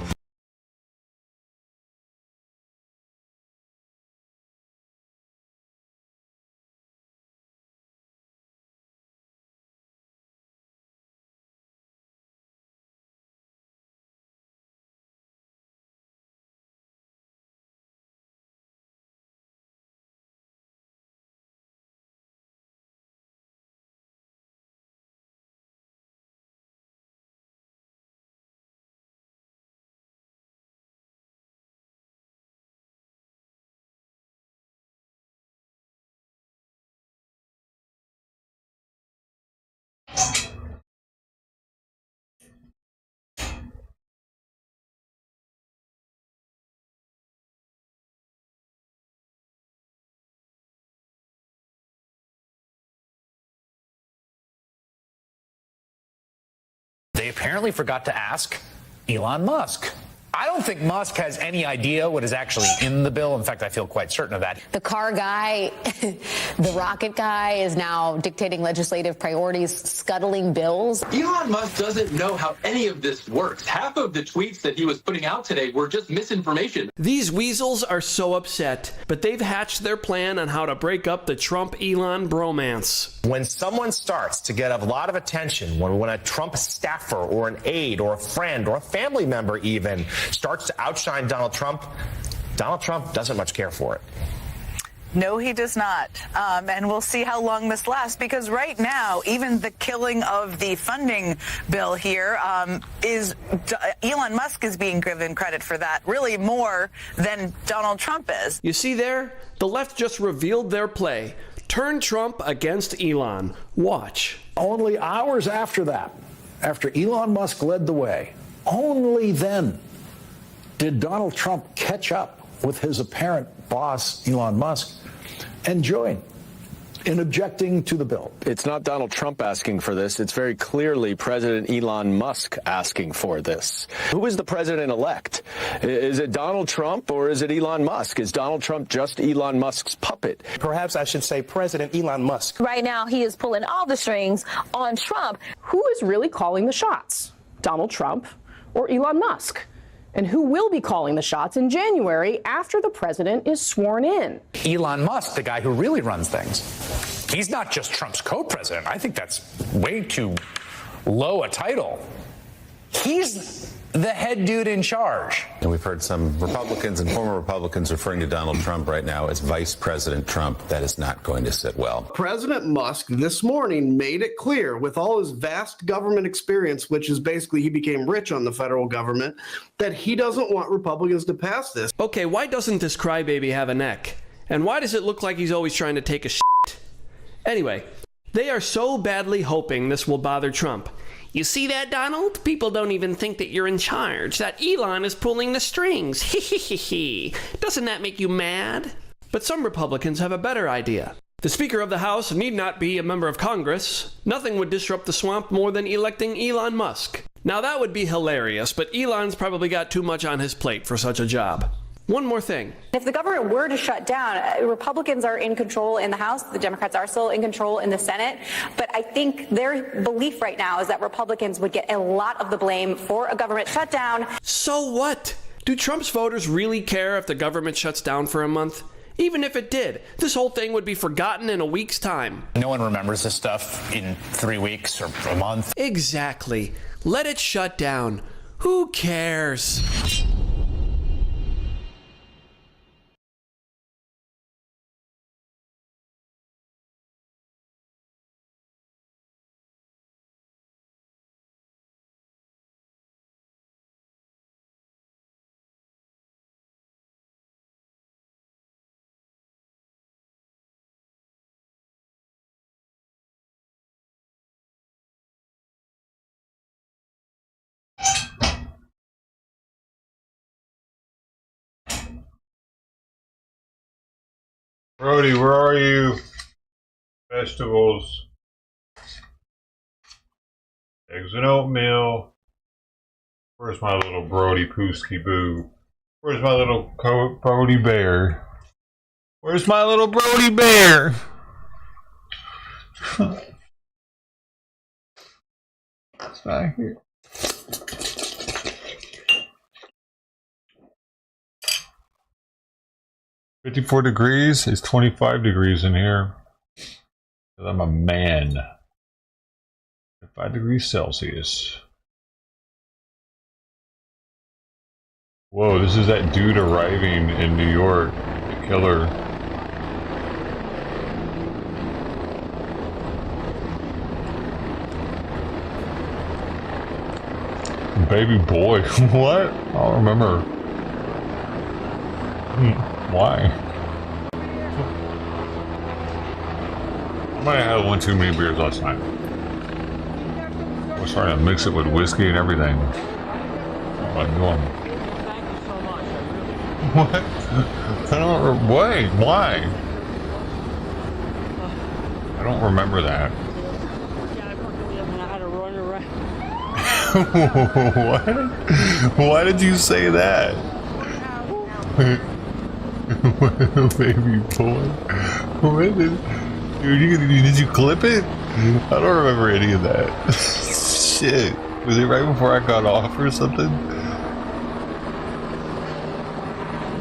They apparently forgot to ask Elon Musk. I don't think Musk has any idea what is actually in the bill. In fact, I feel quite certain of that. The car guy, the rocket guy, is now dictating legislative priorities, scuttling bills. Elon Musk doesn't know how any of this works. Half of the tweets that he was putting out today were just misinformation. These weasels are so upset, but they've hatched their plan on how to break up the Trump-Elon bromance. When someone starts to get a lot of attention, when a Trump staffer or an aide or a friend or a family member even starts to outshine Donald Trump doesn't much care for it. No, he does not. And we'll see how long this lasts, because right now, even the killing of the funding bill here is Elon Musk is being given credit for that, really more than Donald Trump is. You see there? The left just revealed their play. Turn Trump against Elon. Watch. Only hours after that, after Elon Musk led the way, only then did Donald Trump catch up with his apparent boss, Elon Musk, and join in objecting to the bill. It's not Donald Trump asking for this. It's very clearly President Elon Musk asking for this. Who is the president-elect? Is it Donald Trump or is it Elon Musk? Is Donald Trump just Elon Musk's puppet? Perhaps I should say President Elon Musk. Right now, he is pulling all the strings on Trump. Who is really calling the shots? Donald Trump or Elon Musk? And who will be calling the shots in January after the president is sworn in? Elon Musk, the guy who really runs things. He's not just Trump's co-president. I think that's way too low a title. He's the head dude in charge. And we've heard some Republicans and former Republicans referring to Donald Trump right now as Vice President Trump. That is not going to sit well. President Musk this morning made it clear, with all his vast government experience, which is basically he became rich on the federal government, that he doesn't want Republicans to pass this. Okay, why doesn't this crybaby have a neck? And why does it look like he's always trying to take a shit? Anyway, they are so badly hoping this will bother Trump. You see that, Donald? People don't even think that you're in charge, that Elon is pulling the strings. Hee. Doesn't that make you mad? But some Republicans have a better idea. The Speaker of the House need not be a member of Congress. Nothing would disrupt the swamp more than electing Elon Musk. Now that would be hilarious, but Elon's probably got too much on his plate for such a job. One more thing. If the government were to shut down, Republicans are in control in the House. The Democrats are still in control in the Senate. But I think their belief right now is that Republicans would get a lot of the blame for a government shutdown. So what? Do Trump's voters really care if the government shuts down for a month? Even if it did, this whole thing would be forgotten in a week's time. No one remembers this stuff in 3 weeks or a month. Exactly. Let it shut down. Who cares? Brody, where are you? Vegetables. Eggs and oatmeal. Where's my little Brody Poosky Boo? Where's my little Brody Bear? Where's my little Brody Bear? It's not here. $54 degrees. It's 25 degrees in here. I'm a man. 5 degrees Celsius. Whoa, this is that dude arriving in New York. The killer. Baby boy. What? I don't remember. Why? I might have had one too many beers last night. I was trying to mix it with whiskey and everything. What am I doing? What? I don't. Wait, why? I don't remember that. What? Why did you say that? Baby boy. What is, dude, did you clip it? I don't remember any of that. Shit. Was it right before I got off or something?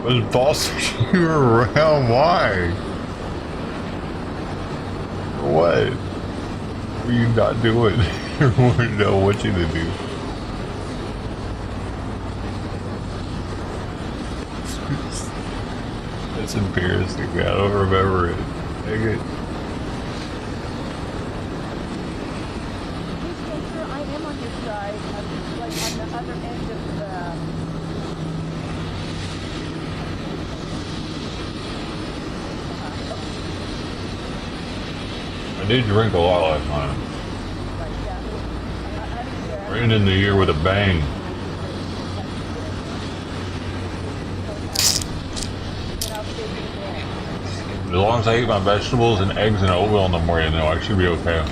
Was bossing you around? Why? For what? What were you not doing? I want to know what you to do. That's embarrassing. I don't remember it. Dang it. I am on your side. I'm like on the other end of the. I did drink a lot last night. We're ending the year with a bang. As long as I eat my vegetables and eggs and oatmeal in the morning, though, I should be okay.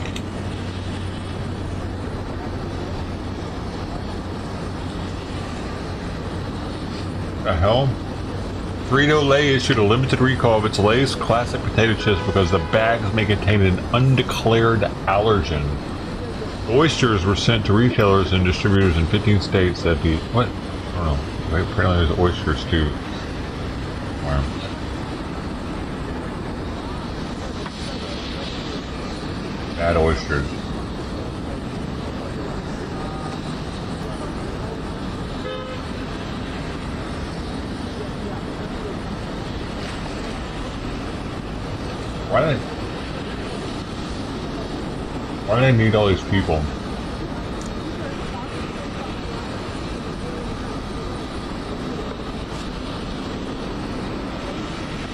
The hell? Frito-Lay issued a limited recall of its Lay's classic potato chips because the bags may contain an undeclared allergen. The oysters were sent to retailers and distributors in 15 states that be... What? I don't know. Wait, apparently there's oysters too. Wow. Bad oysters. Why do they need all these people?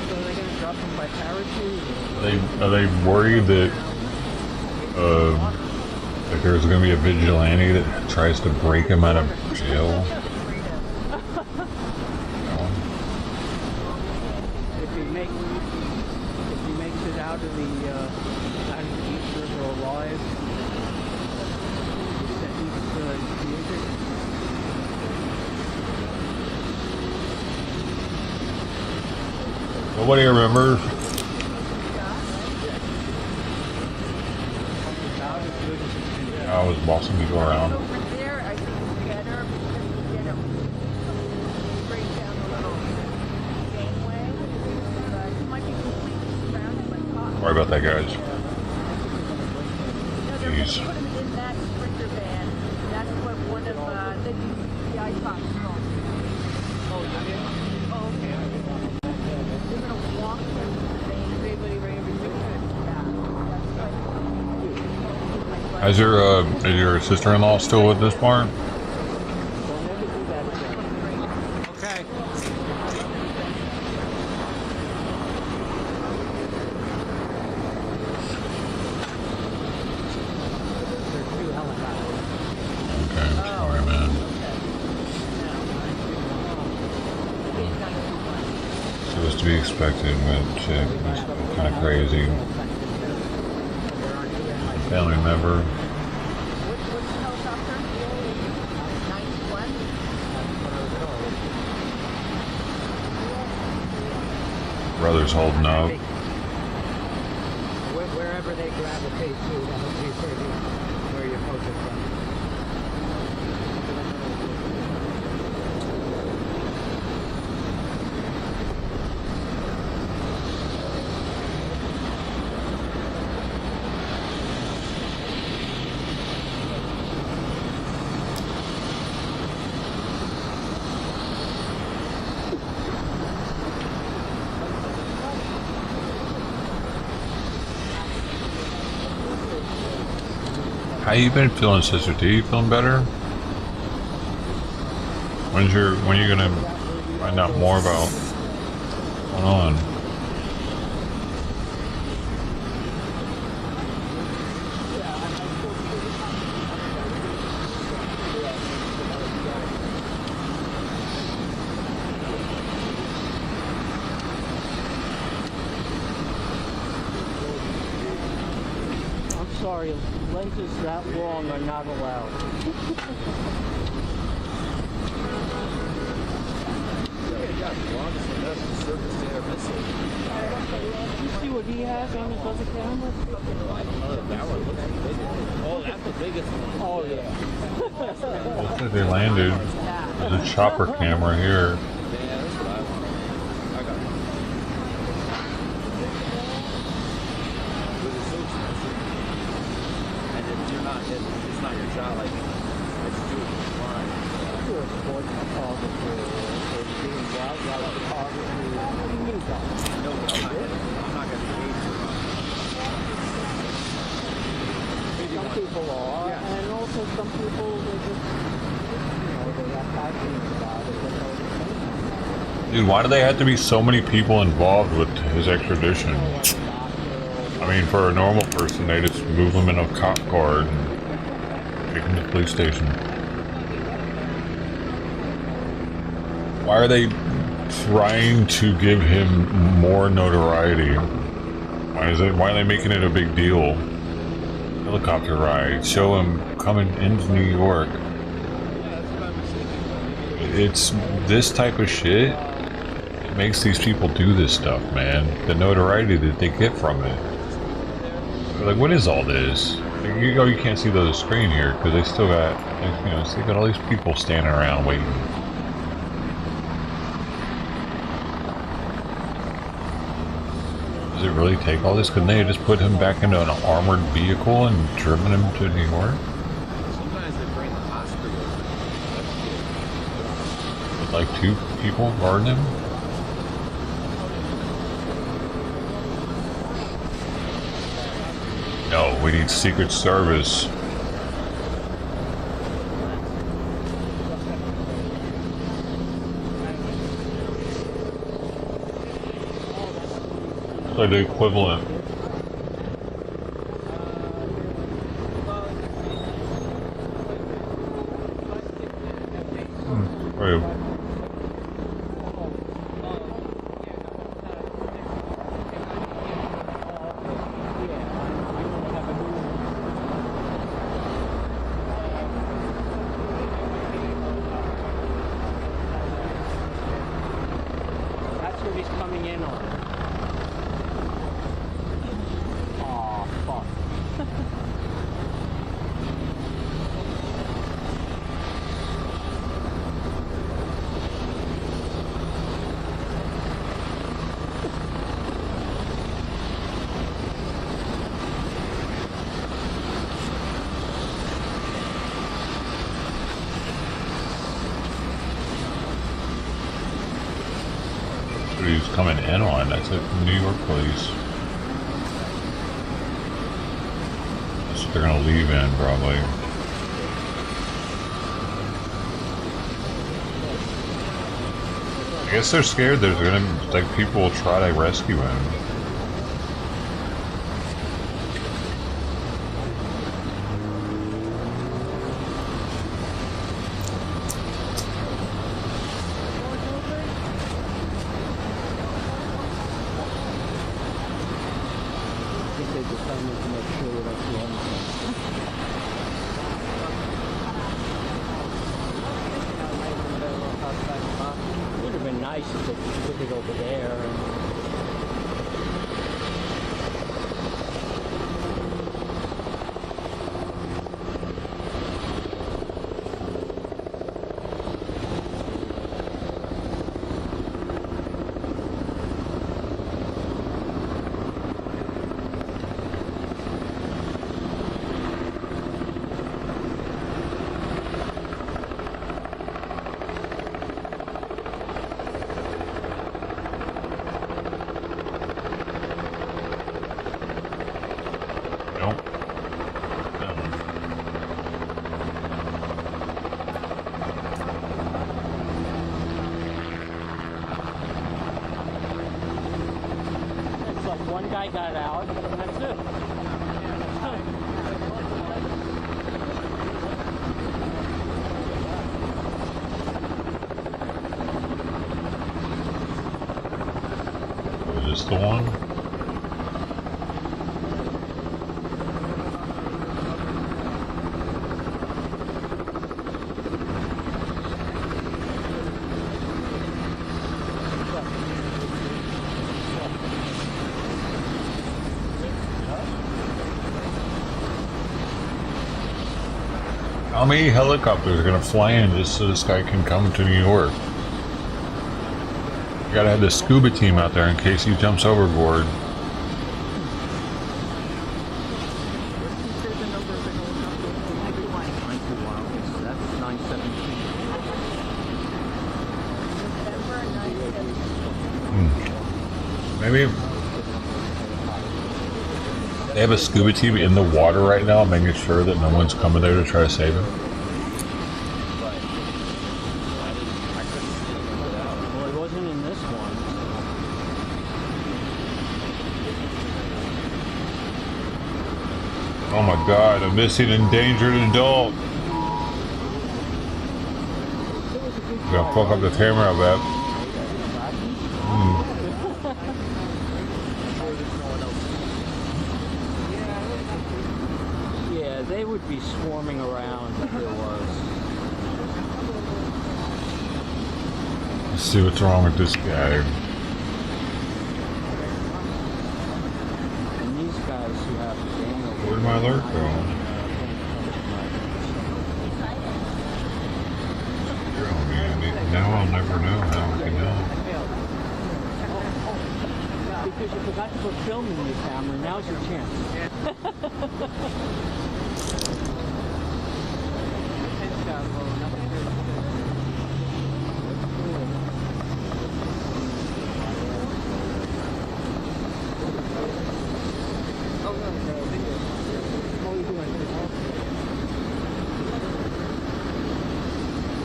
So are they going to drop them by parachute? Are they worried that there's going to be a vigilante that tries to break him out of jail? If he makes it out of the East River alive, he's sentenced to music. Nobody remembers. I was bossing people around. Over there, I think it's better because you get a straight down the little gangway. But about that, guys. Jeez. Is your sister-in-law still with this part? Okay. Okay, sorry, man. It was to be expected, but shit, it's kind of crazy. Family member. Brother's holding out. Wherever they gravitate to, that'll be where you focus on. How you been feeling, Sister T? You feeling better? When you gonna find out more about what's going on? I'm sorry, lenses that long are not allowed. You see what he has on his other camera? That one looks big. Oh, that's the biggest one. Oh, yeah. Looks like they landed. There's a chopper camera here. It's not your job, like, it's doing fine. You're a sports photographer, or doing wildlife photography. What do you mean that? No, but I'm not going to engage with Some people are, and also some people, they just, they have passions about it. Dude, why do they have to be so many people involved with his extradition? I mean, for a normal person, they just move him in a cop car and take him to the police station. Why are they trying to give him more notoriety? Why are they making it a big deal? Helicopter ride, show him coming into New York. It's this type of shit that makes these people do this stuff, man. The notoriety that they get from it. They're like, what is all this? Like, you can't see the screen here because they still got, they got all these people standing around waiting. Does it really take all this? Couldn't they have just put him back into an armored vehicle and driven him to New York? Sometimes they bring the hospital. With like 2 people guarding him? No, we need Secret Service. It's like the equivalent. Right. That's what he's coming in on. Oh, fuck. coming in on. That's a New York police. That's what they're gonna leave in, probably. I guess they're scared there's gonna, like, people will try to rescue him. Would have been nice if they put it over there. One guy got out, and that's it. Is this the one? How many helicopters are gonna fly in just so this guy can come to New York? You gotta have the scuba team out there in case he jumps overboard. Maybe they have a scuba team in the water right now, making sure that no one's coming there to try to save him. Well, it wasn't in this one. Oh my god, a missing endangered adult. I'm gonna fuck up the camera, I bet. Yeah, they would be swarming around if there was. Let's see what's wrong with this guy. And these guys who have to gang over. Where'd my alert go? Now I'll never know how we can help. Because you forgot to put film in your camera, now's your chance.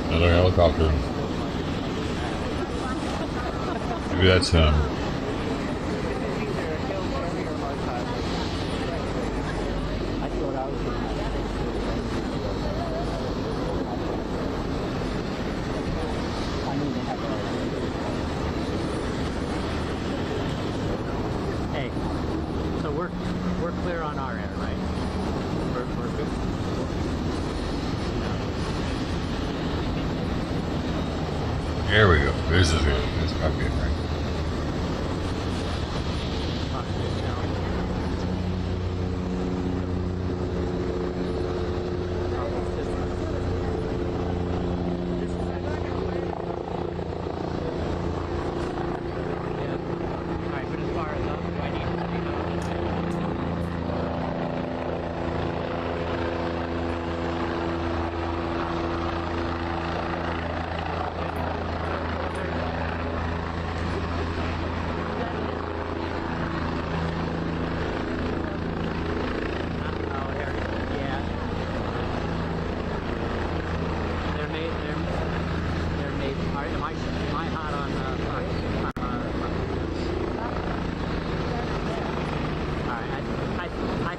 Another helicopter. Maybe that's him. Hey, so we're clear on our end, right? We're good. Here we go. This is it. This got to be it, right?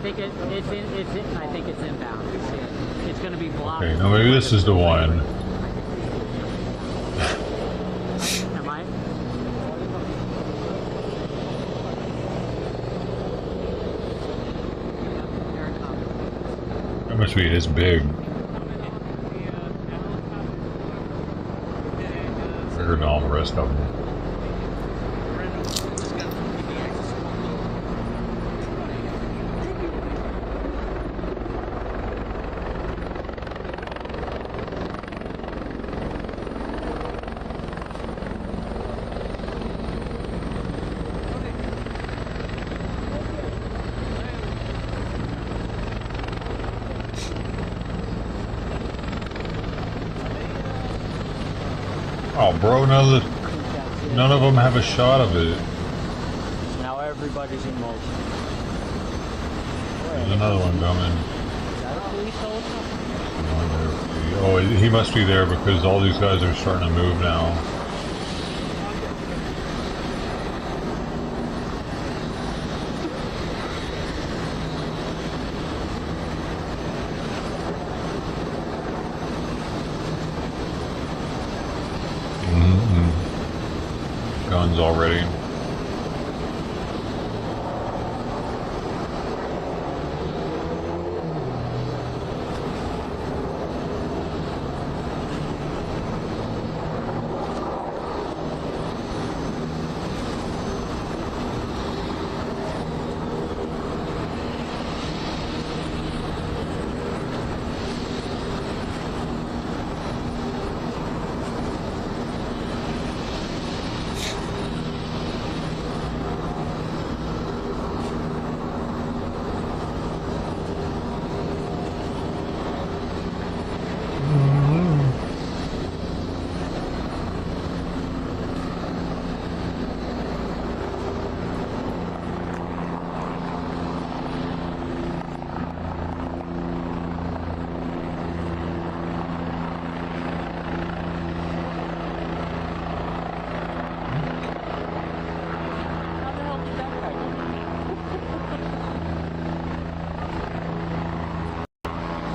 think it's inbound. It's going to be blocked. Okay, now maybe this is the one. Am I? That must be this big. Bigger than all the rest of them. Oh, bro, none of them have a shot of it. Now everybody's in motion. There's another one coming. Is that a police helicopter? Oh, he must be there because all these guys are starting to move now. Guns already.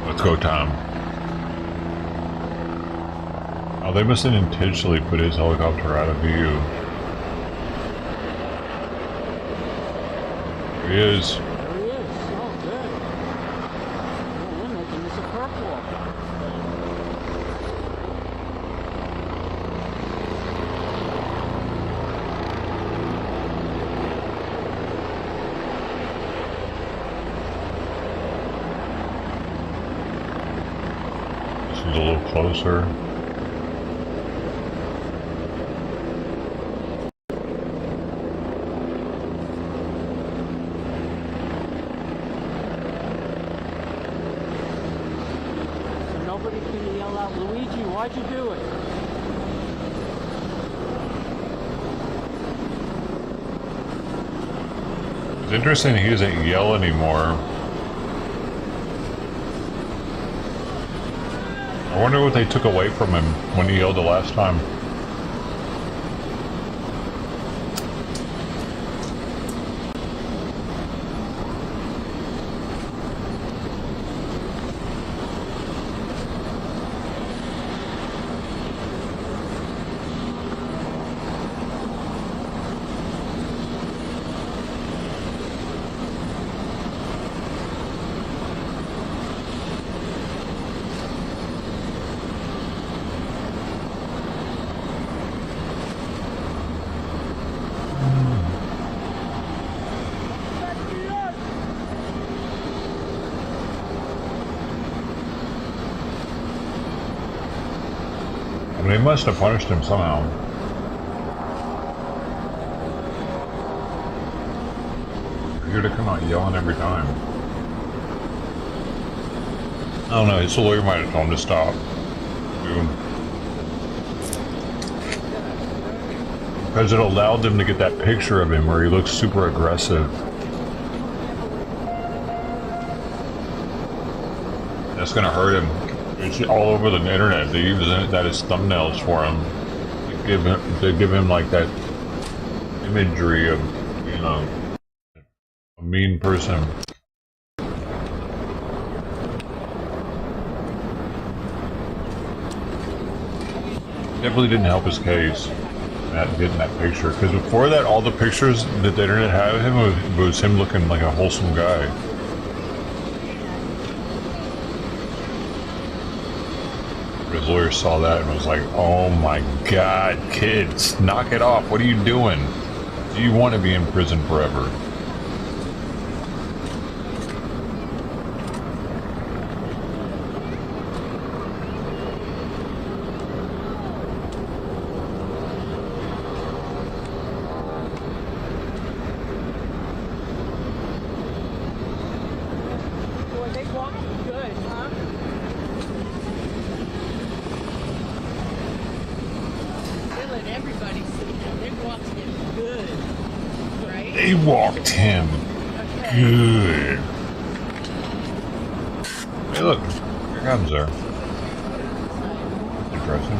Let's go, Tom. Oh, they must have intentionally put his helicopter out of view. There he is. There he is. Oh, good. Oh, we're making this a purple. This is a little closer. Nobody can yell out, Luigi, why'd you do it? It's interesting he doesn't yell anymore. I wonder what they took away from him when he yelled the last time. I mean, they must have punished him somehow. For you to come out yelling every time. I don't know, his lawyer might have told him to stop. Because it allowed them to get that picture of him where he looks super aggressive. That's gonna hurt him. It's all over the internet. They use that as thumbnails for him. They give him like that imagery of, you know, a mean person. Definitely didn't help his case. Getting that picture, because before that, all the pictures that the internet had of him was him looking like a wholesome guy. His lawyer saw that and was like, "Oh my God, kids, knock it off! What are you doing? Do you want to be in prison forever?" They walked him good. Hey, look, here comes there. Interesting.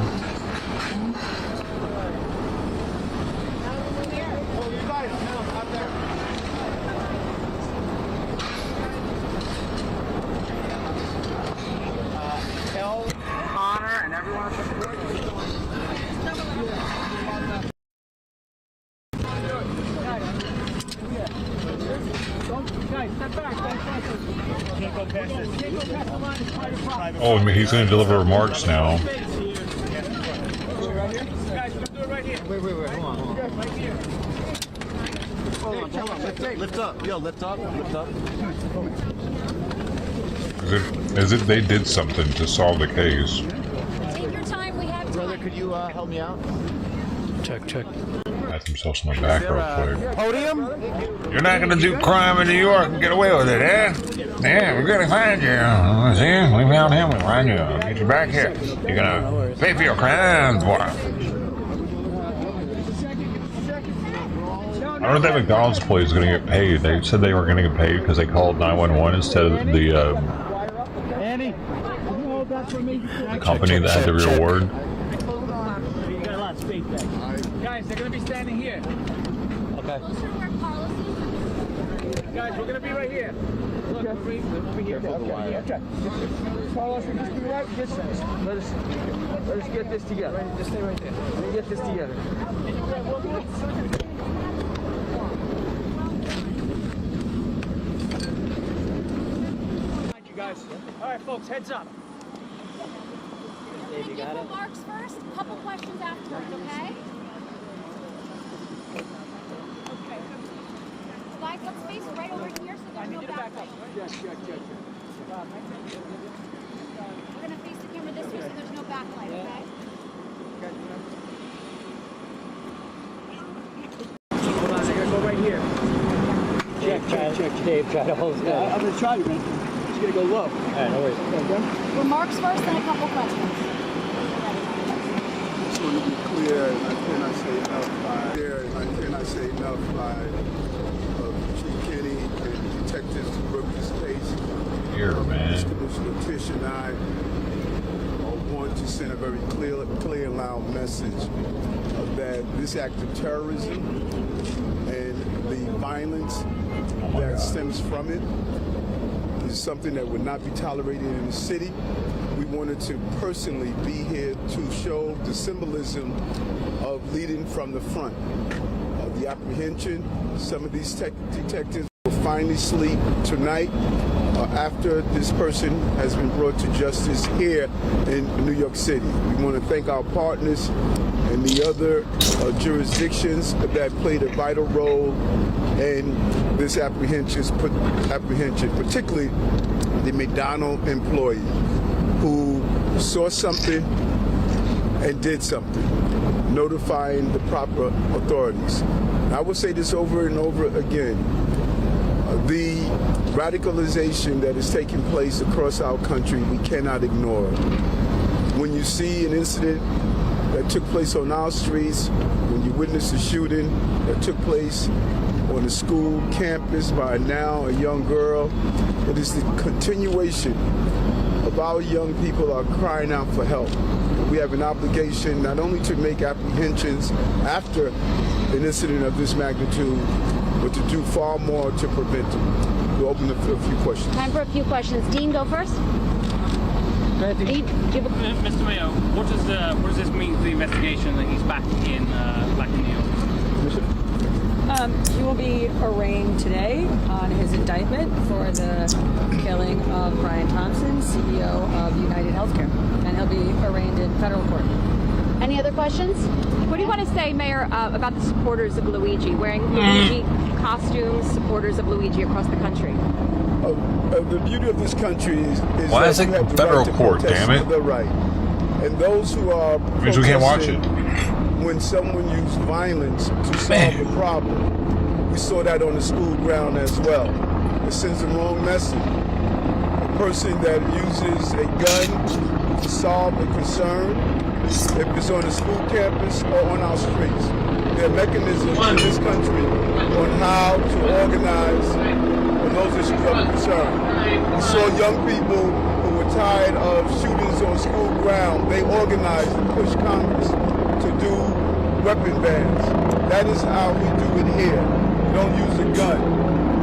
Tell Connor and everyone at the Oh, I mean, he's going to deliver remarks now. Lift up. Yo, lift up. Lift up. As if they did something to solve the case. Take your time. We have time. Brother, could you help me out? Check. Pat himself on the back real quick. Podium? You're not going to do crime in New York and get away with it, eh? Yeah, we're going to find you. See? We found him. We'll find you. I'll get you back here. You're going to pay for your crimes, boy. I don't know if that McDonald's employee is going to get paid. They said they were going to get paid because they called 911 instead of the company that had the reward. You got a lot of space back. Guys, they're going to be standing here. Okay. Guys, we're going to be right here. Look, over here. Okay. Carlos, we're just be right. Just let us get this together. Just stay right there. Let me get this together. You guys. All right, folks, heads up. Dave, you got it? Remarks first, a couple questions afterwards, okay? Okay. Guys, let's face it right over here so there's no backlight. Check. We're going to face the camera this way so there's no backlight, okay? Hold on, they're going to go right here. Check. Dave, try to hold it. I'm going to try, man. Just going to go low. All right, no worries. Okay. Remarks first, then a couple questions. Just want to be clear, and I cannot say enough by Chief Kenny and detectives who broke this case. Here, man. Commissioner Tish and I want to send a very clear and loud message that this act of terrorism and the violence that stems from it is something that would not be tolerated in the city. We wanted to personally be here to show the symbolism of leading from the front. The apprehension, some of these detectives will finally sleep tonight after this person has been brought to justice here in New York City. We want to thank our partners and the other jurisdictions that played a vital role in this apprehension, particularly the McDonald's employee who saw something and did something, notifying the proper authorities. I will say this over and over again. The radicalization that is taking place across our country, we cannot ignore. When you see an incident that took place on our streets, when you witness a shooting that took place on a school campus by now a young girl, it is the continuation of our young people are crying out for help. We have an obligation not only to make apprehensions after an incident of this magnitude, but to do far more to prevent it. We'll open up for a few questions. Time for a few questions. Dean, go first. Mr. Mayor, what does this mean for the investigation that he's back in New York? He will be arraigned today on his indictment for the killing of Brian Thompson, CEO of United Healthcare, and he'll be arraigned in federal court. Any other questions? What do you want to say, Mayor, about the supporters of Luigi, wearing Luigi costumes, supporters of Luigi across the country? The beauty of this country is Why that is it you have the federal right to court, protest damn it? the right. And those who are Means we can't watch it. when someone used violence to solve the problem. We saw that on the school ground as well. It sends the wrong message. A person that uses a gun to solve a concern, if it's on a school campus or on our streets, there are mechanisms in this country on how to organize on those issues of concern. We saw young people who were tired of shootings on school ground. They organized and pushed Congress to do weapon bans. That is how we do it here. We don't use a gun.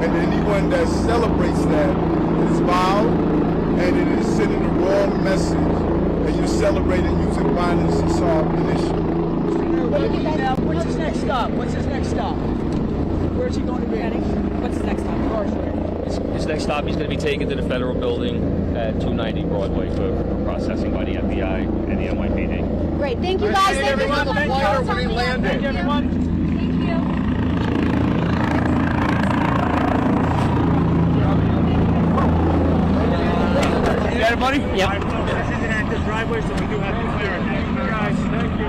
And anyone that celebrates that, it is vile and it is sending the wrong message. And you're celebrating using violence to solve an issue. What's his next stop? What's his next stop? Where's he going to be? What's his next stop? His next stop, he's going to be taken to the federal building at 290 Broadway for processing by the FBI and the NYPD. Great. Thank you, guys. Thank you so much. Thank you. When he landed. Thank you, everyone. Thank you. You got it, buddy? Yep. This is an active driveway, so we do have to clear it. Thank you, guys. Thank you.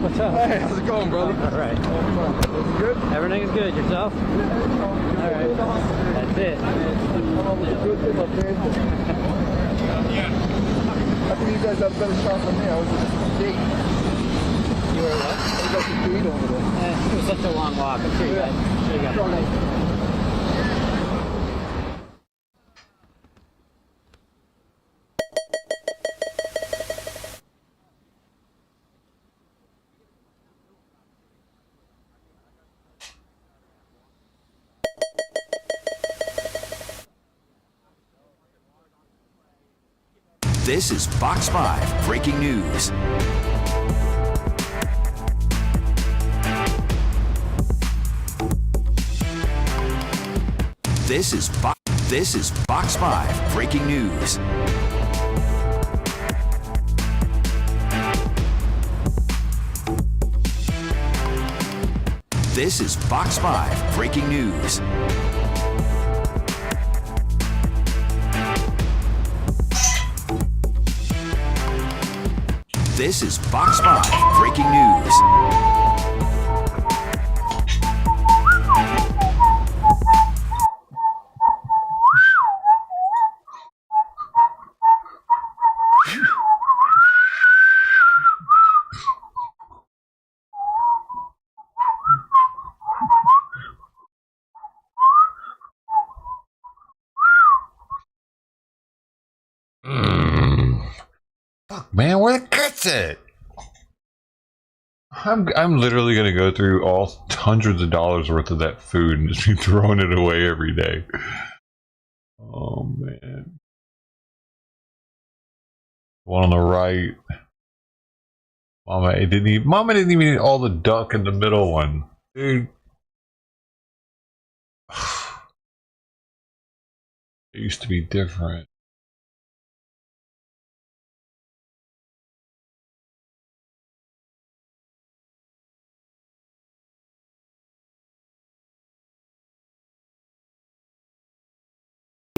What's up? Hey, how's it going, brother? All right. Everything good? Everything is good. Yourself? All right. That's it. I think you guys have a better shot than me. I was at the gate. You were what? I was at the gate over there. It was such a long walk. I'm sure you got it. This is Fox 5 Breaking News. This is Fox 5 Breaking News. This is Fox 5 Breaking News. This is Fox 5 Breaking News. Fuck, man, where the cuts at? I'm literally gonna go through all hundreds of dollars worth of that food and just be throwing it away every day. Oh man. One on the right. Mama didn't even eat all the duck in the middle one. Dude. It used to be different.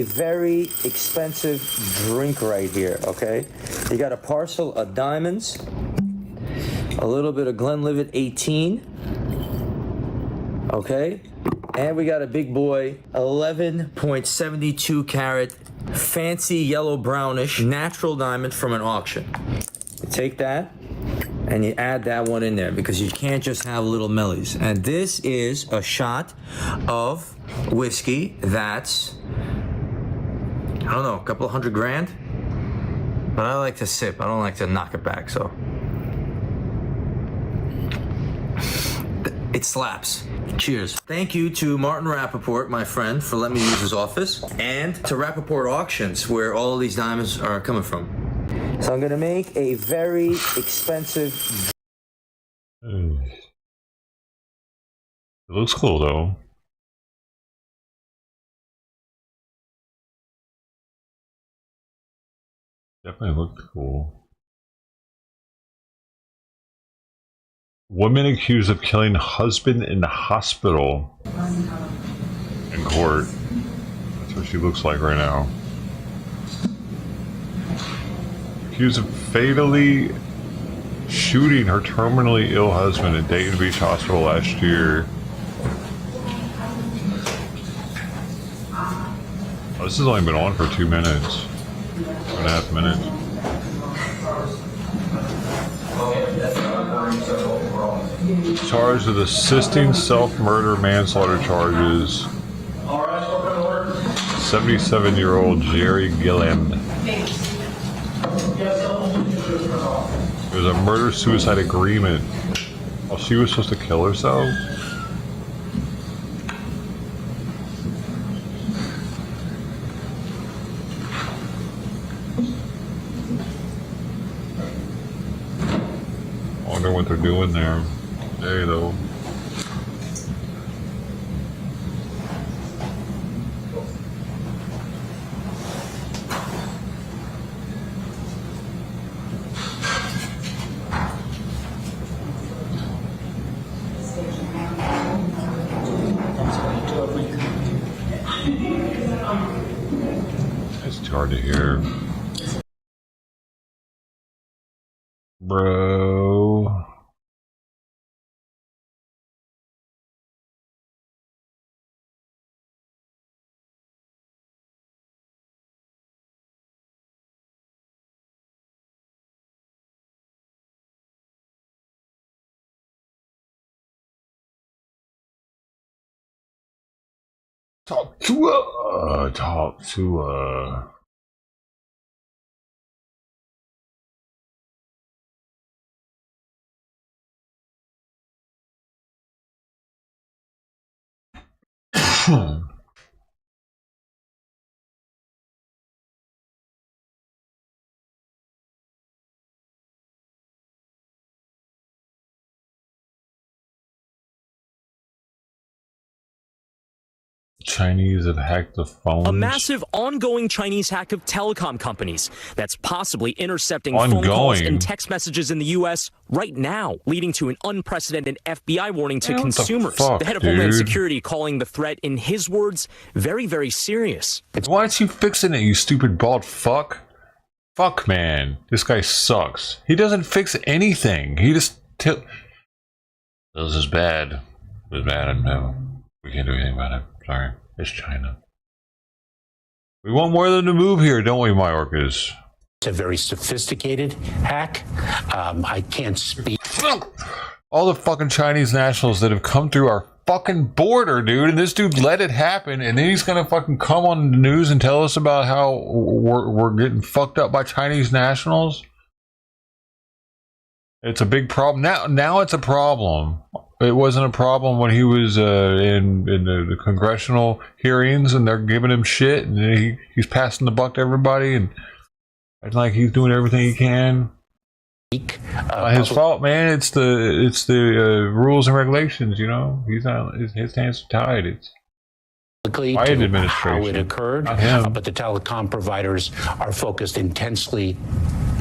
A very expensive drink right here, okay? You got a parcel of diamonds, a little bit of Glenlivet 18, okay? And we got a big boy, 11.72 carat, fancy yellow brownish, natural diamond from an auction. You take that and you add that one in there because you can't just have little mellies. And this is a shot of whiskey that's, I don't know, a couple $100 grand, but I like to sip. I don't like to knock it back. So it slaps. Cheers. Thank you to Martin Rappaport, my friend, for letting me use his office, and to Rappaport Auctions, where all of these diamonds are coming from. So I'm gonna make a very expensive. It looks cool though. Definitely looked cool. Woman accused of killing husband in the hospital in court. That's what she looks like right now. Accused of fatally shooting her terminally ill husband at Dayton Beach Hospital last year. Oh, this has only been on for 2 minutes. 2.5 minutes. Charged with assisting self-murder manslaughter charges. 77-year-old Jerry Gillen. It was a murder-suicide agreement. Oh, she was supposed to kill herself? I wonder what they're doing there. There, though. It's hard to hear. Bro. Talk to Chinese have hacked the phones. A massive ongoing Chinese hack of telecom companies that's possibly intercepting phone calls and text messages in the U.S. right now, leading to an unprecedented FBI warning to consumers. The head of Homeland Security calling the threat, in his words, very, very serious. Why aren't you fixing it, you stupid bald fuck? Fuck, man. This guy sucks. He doesn't fix anything. He just... This is bad. It was bad, and no. We can't do anything about it. Sorry. It's China. We want more of them to move here, don't we, Mayorkas? It's a very sophisticated hack. I can't speak. All the fucking Chinese nationals that have come through our fucking border, dude, and this dude let it happen, and then he's gonna fucking come on the news and tell us about how we're getting fucked up by Chinese nationals? It's a big problem. Now it's a problem. It wasn't a problem when he was in the congressional hearings and they're giving him shit and he's passing the buck to everybody and it's like he's doing everything he can. His fault, man. It's the rules and regulations, you know. He's not, his hands are tied. It's Biden administration. How it occurred, but the telecom providers are focused intensely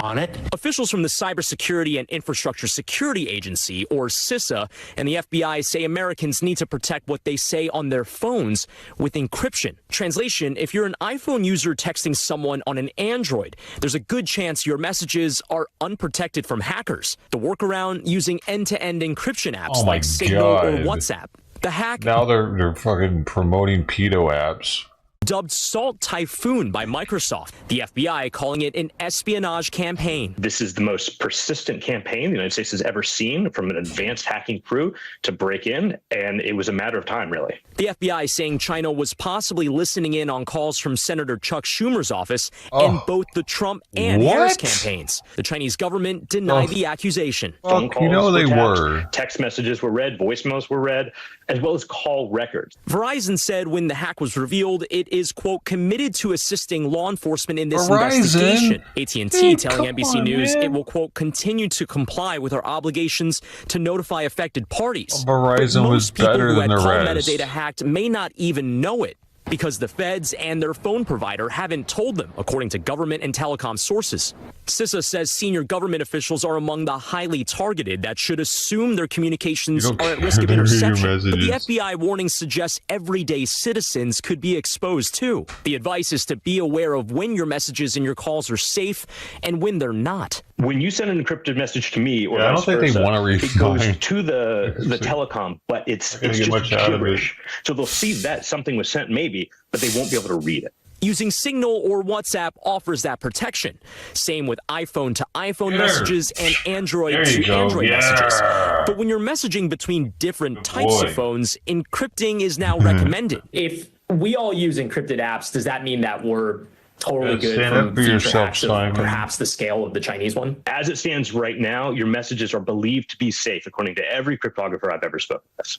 on it. Officials from the Cybersecurity and Infrastructure Security Agency, or CISA, and the FBI say Americans need to protect what they say on their phones with encryption. Translation, if you're an iPhone user texting someone on an Android, there's a good chance your messages are unprotected from hackers. The workaround, using end-to-end encryption apps like Signal or WhatsApp. The hack... Now they're fucking promoting pedo apps. dubbed Salt Typhoon by Microsoft, the FBI calling it an espionage campaign. This is the most persistent campaign the United States has ever seen, from an advanced hacking crew to break in, and it was a matter of time, really. The FBI saying China was possibly listening in on calls from Senator Chuck Schumer's office in both the Trump and Harris campaigns. The Chinese government denied the accusation. Phone calls you know they were tapped, were. text messages were read, voicemails were read, as well as call records. Verizon said when the hack was revealed, it is, quote, committed to assisting law enforcement in this investigation. AT&T telling NBC News it will, quote, continue to comply with our obligations to notify affected parties. Verizon was better than the rest. Metadata hacked may not even know it, because the feds and their phone provider haven't told them, according to government and telecom sources. CISA says senior government officials are among the highly targeted that should assume their communications are at risk of interception. But the FBI warning suggests everyday citizens could be exposed too. The advice is to be aware of when your messages and your calls are safe and when they're not. When you send an encrypted message to me, or I don't vice think they versa, want to read it goes to the telecom, but it's just gibberish. So they'll see that something was sent, maybe, but they won't be able to read it. Using Signal or WhatsApp offers that protection. Same with iPhone to iPhone messages and Android to Android messages. But when you're messaging between different types of phones, encrypting is now recommended. If we all use encrypted apps, does that mean that we're totally good stand up from for future yourself, hacks of Simon. perhaps the scale of the Chinese one? As it stands right now, your messages are believed to be safe, according to every cryptographer I've ever spoken with.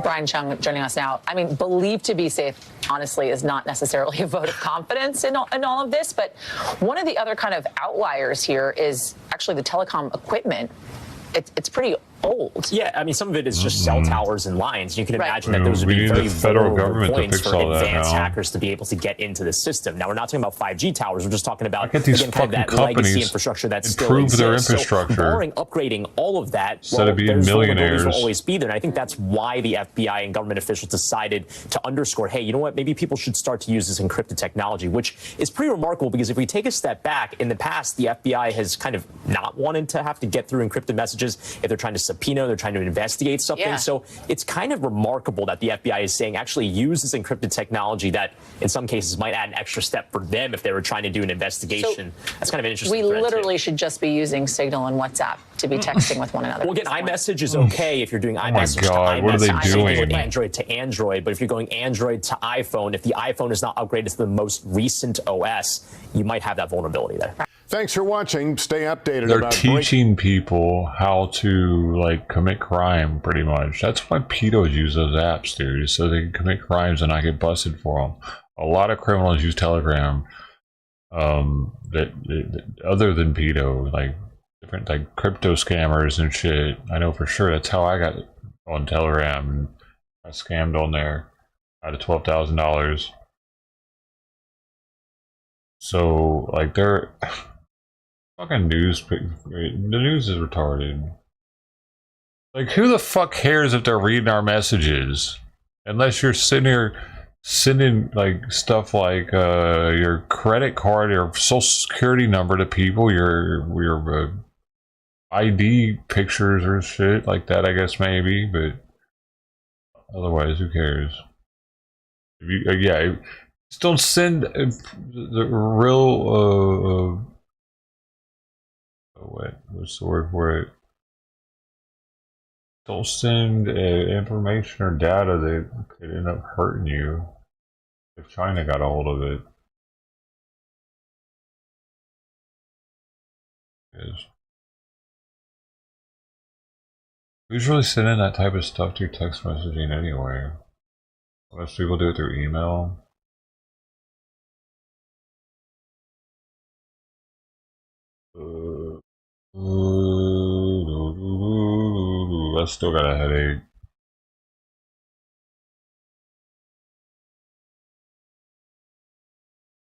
Brian Chung joining us now. I mean, believed to be safe, honestly, is not necessarily a vote of confidence in all of this. But one of the other kind of outliers here is actually the telecom equipment. It's pretty old. Yeah, I mean, some of it is just cell towers and lines. You can imagine that those would We be need very the federal vulnerable government to points fix for all that advanced now. hackers to be able to get into the system. Now, we're not talking about 5G towers. We're just talking about get these again, kind of that fucking legacy companies infrastructure that still improve exists. their infrastructure. So, barring upgrading all of that, Instead of being those millionaires. vulnerabilities will always be there. And I think that's why the FBI and government officials decided to underscore, hey, you know what? Maybe people should start to use this encrypted technology, which is pretty remarkable because if we take a step back, in the past, the FBI has kind of not wanted to have to get through encrypted messages if they're trying to subpoena, they're trying to investigate something. Yeah. So it's kind of remarkable that the FBI is saying actually use this encrypted technology that in some cases might add an extra step for them if they were trying to do an investigation. That's kind of an interesting We thread, literally should just be using Signal and WhatsApp to be texting with one another. Well, again, iMessage is okay if you're doing iMessage God, to what are they iMessage, doing? or Android to Android. But if you're going Android to iPhone, if the iPhone is not upgraded to the most recent OS, you might have that vulnerability there. Thanks for watching. Stay updated They're about teaching people how to like commit crime, pretty much. That's why pedos use those apps, dude, so they can commit crimes and not get busted for them. A lot of criminals use Telegram. That other than pedo, like different like crypto scammers and shit. I know for sure that's how I got on Telegram and I scammed on there out of $12,000. So like they're fucking news. The news is retarded. Like who the fuck cares if they're reading our messages? Unless you're sitting here sending like stuff like your credit card or social security number to people, your ID pictures or shit like that, I guess maybe, but otherwise who cares? If you yeah, just don't send the real what's the word for it? Don't send information or data that could end up hurting you if China got a hold of it. Who's really sending that type of stuff through text messaging anyway? Most people do it through email. I still got a headache.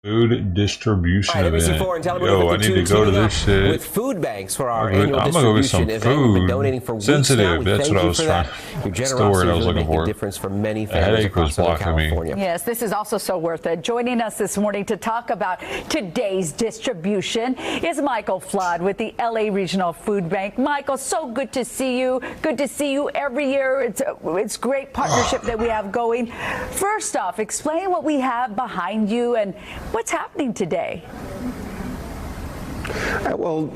Food distribution All right, event. NBC4 and Telemundo Yo, I need to go to this shit. with food banks for our I'm annual gonna go get distribution some event. We've been food. donating for weeks Sensitive, now. We that's thank what I you was for trying. that. Your That's the generosity word I is was really looking making a for. difference for many The families headache was across Southern blocking me. California. Yes, this is also so worth it. Joining us this morning to talk about today's distribution is Michael Flood with the LA Regional Food Bank. Michael, so good to see you. Good to see you every year. It's great partnership that we have going. First off, explain what we have behind you and what's happening today. Well,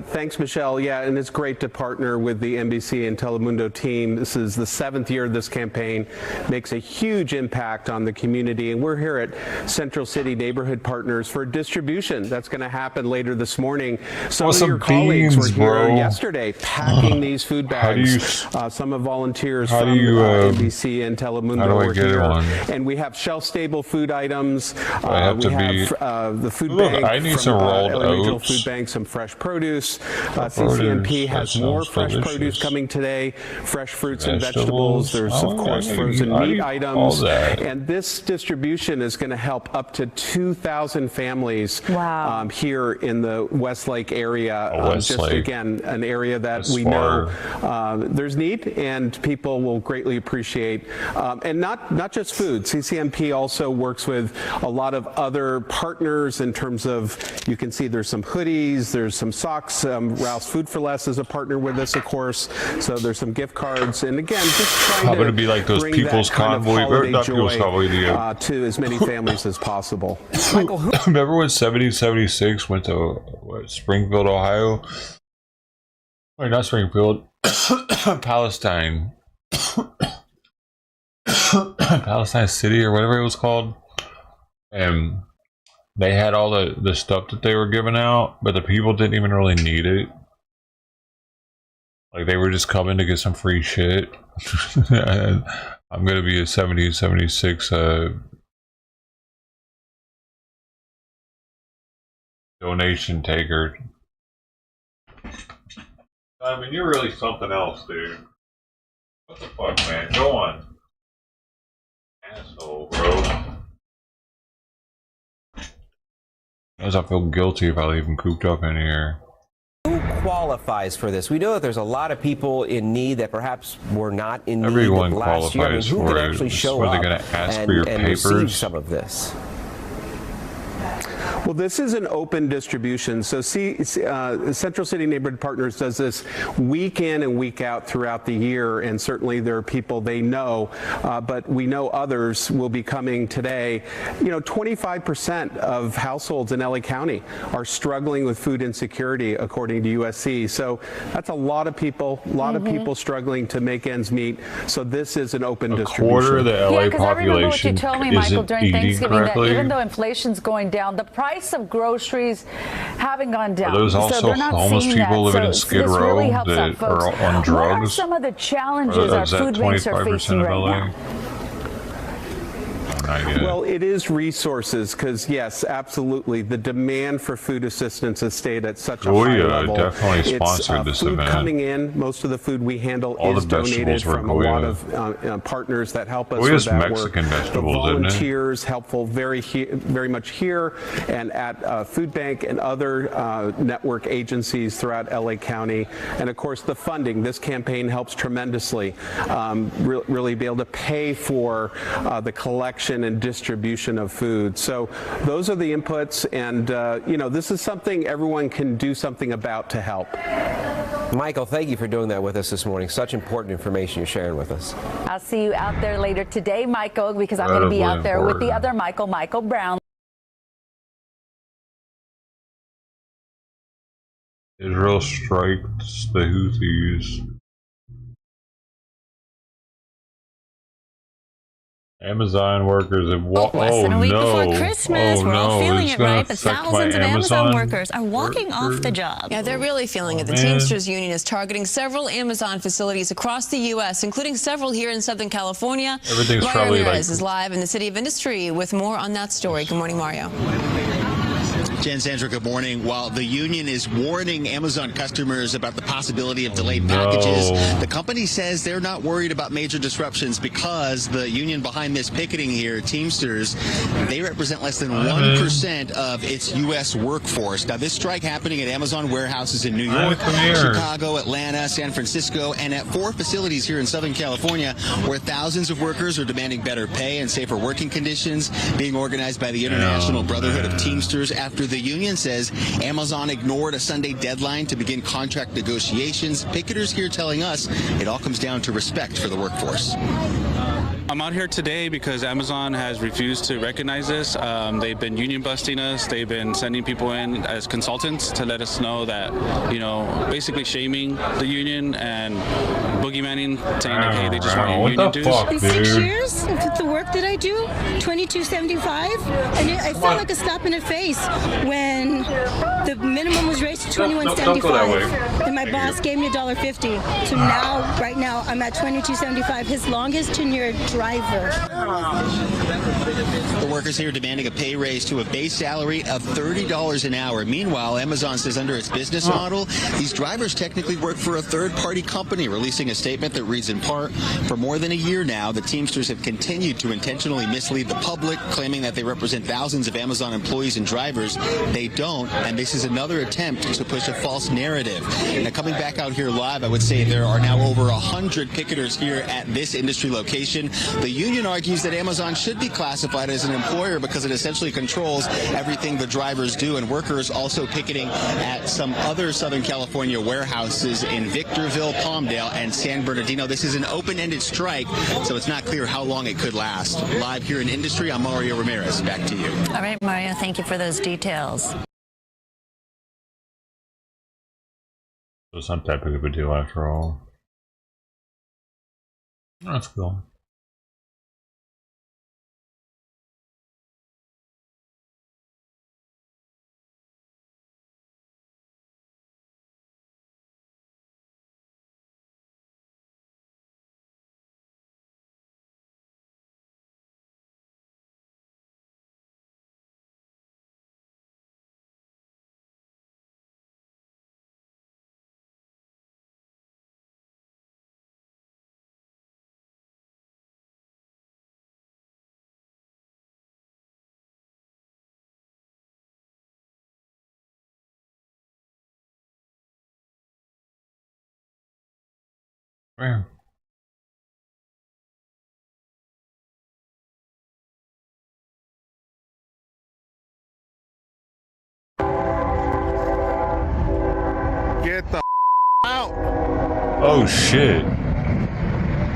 thanks, Michelle. Yeah, and it's great to partner with the NBC and Telemundo team. This is the 7th year of this campaign. Makes a huge impact on the community. And we're here at Central City Neighborhood Partners for distribution. That's going to happen later this morning. Some of your colleagues were here yesterday packing these food bags. Some of volunteers from NBC and Telemundo were here. And we have shelf-stable food items. We have the food bank. I need some rolled oats. Food bank, some fresh produce. CCNP has more fresh produce coming today, fresh fruits and vegetables. There's, of course, frozen meat items. And this distribution is going to help up to 2,000 families here in the Westlake area. Again, an area that we know there's need and people will greatly appreciate. And not just food. CCNP also works with a lot of other partners in terms of, you can see there's some hoodies, there's some socks. Ralph's Food for Less is a partner with us, of course. So there's some gift cards, and again, just trying to be like those bring people's that kind convoy, of holiday not joy people's convoy, to as many families as possible. Michael, remember when 7076 went to Springfield, Ohio? Wait, not Springfield, Palestine, Palestine City or whatever it was called, and they had all the stuff that they were giving out, but the people didn't even really need it. Like, they were just coming to get some free shit. I'm gonna be a 7076 donation taker. I mean, you're really something else, dude. What the fuck, man? Go on. Asshole, bro. As I feel guilty if I leave him cooped up in here. Who qualifies for this? We know that there's a lot of people in need that perhaps were not in need Everyone last year. I mean, who qualifies can for it. actually show Were they up gonna ask and, for your and receive papers? some of this? Well, this is an open distribution. So Central City Neighborhood Partners does this week in and week out throughout the year. And certainly there are people they know, but we know others will be coming today. 25% of households in LA County are struggling with food insecurity, according to USC. So that's a lot of people, of people struggling to make ends meet. So this is an open distribution. Quarter of the LA because I remember what you population told me, Michael, isn't during eating Thanksgiving, correctly. that even though inflation's going down, the price of groceries haven't gone down. Are those also so they're not homeless seeing people that. living in So Skid this Row really helps that out folks. are on What are drugs? some of the challenges our Is that food banks are 25% facing of right LA? now? Well, it is resources because, yes, absolutely. The demand for food assistance has stayed at such a high level. Definitely sponsored this food event. coming in. Most of the food we handle All is the vegetables donated were from a lot of partners that help us with that Mexican work. vegetables, the isn't it? volunteers helpful very much here and at Food Bank and other network agencies throughout LA County. And of course, the funding. This campaign helps tremendously. Really be able to pay for the collection and distribution of food. So those are the inputs, and this is something everyone can do something about to help. Michael, thank you for doing that with us this morning. Such important information you're sharing with us. I'll see you out there later today, Michael, because I'm going to be out there with the other Michael Brown. Israel strikes the Houthis. Amazon workers have Less than a week before no. Christmas. Oh, We're all no. feeling It's it, gonna right? But affect thousands my of Amazon Amazon workers are walking off the job. Yeah, they're really feeling it. The Teamsters Union is targeting several Amazon facilities across the U.S., including several here in Southern California. Everything's Mario probably Ramirez like is live in the City of Industry with more on that story. Good morning, Mario. Jen, Sandra, good morning. While the union is warning Amazon customers about the possibility of delayed packages, the company says they're not worried about major disruptions because the union behind this picketing here, Teamsters, they represent less than 1% of its U.S. workforce. Now, this strike happening at Amazon warehouses in New York, Chicago, Atlanta, San Francisco, and at 4 facilities here in Southern California, where thousands of workers are demanding better pay and safer working conditions, being organized by the International Brotherhood of Teamsters after the union says Amazon ignored a Sunday deadline to begin contract negotiations. Picketers here telling us it all comes down to respect for the workforce. I'm out here today because Amazon has refused to recognize this. They've been union busting us. They've been sending people in as consultants to let us know that, basically shaming the union and boogeymanning, saying like, hey, they just want your union dues. In 6 years, with the work that I do, $22.75, and I felt like a slap in the face when the minimum was raised to $21.75, and my boss gave me $1.50. So now, right now, I'm at $22.75. His longest tenured driver. The workers here demanding a pay raise to a base salary of $30 an hour. Meanwhile, Amazon says under its business model, these drivers technically work for a third-party company, releasing a statement that reads in part, for more than a year now, the Teamsters have continued to intentionally mislead the public, claiming that they represent thousands of Amazon employees and drivers. They don't, and this is another attempt to push a false narrative. Now, coming back out here live, I would say there are now over 100 picketers here at this industry location. The union argues that Amazon should be classified as an employer because it essentially controls everything the drivers do, and workers also picketing at some other Southern California warehouses in Victorville, Palmdale, and San Bernardino. This is an open-ended strike, so it's not clear how long it could last. Live here in industry, I'm Mario Ramirez. Back to you. All right, Mario, thank you for those details. So it's not that big of a deal after all. That's cool. Where? Get the out. Oh shit.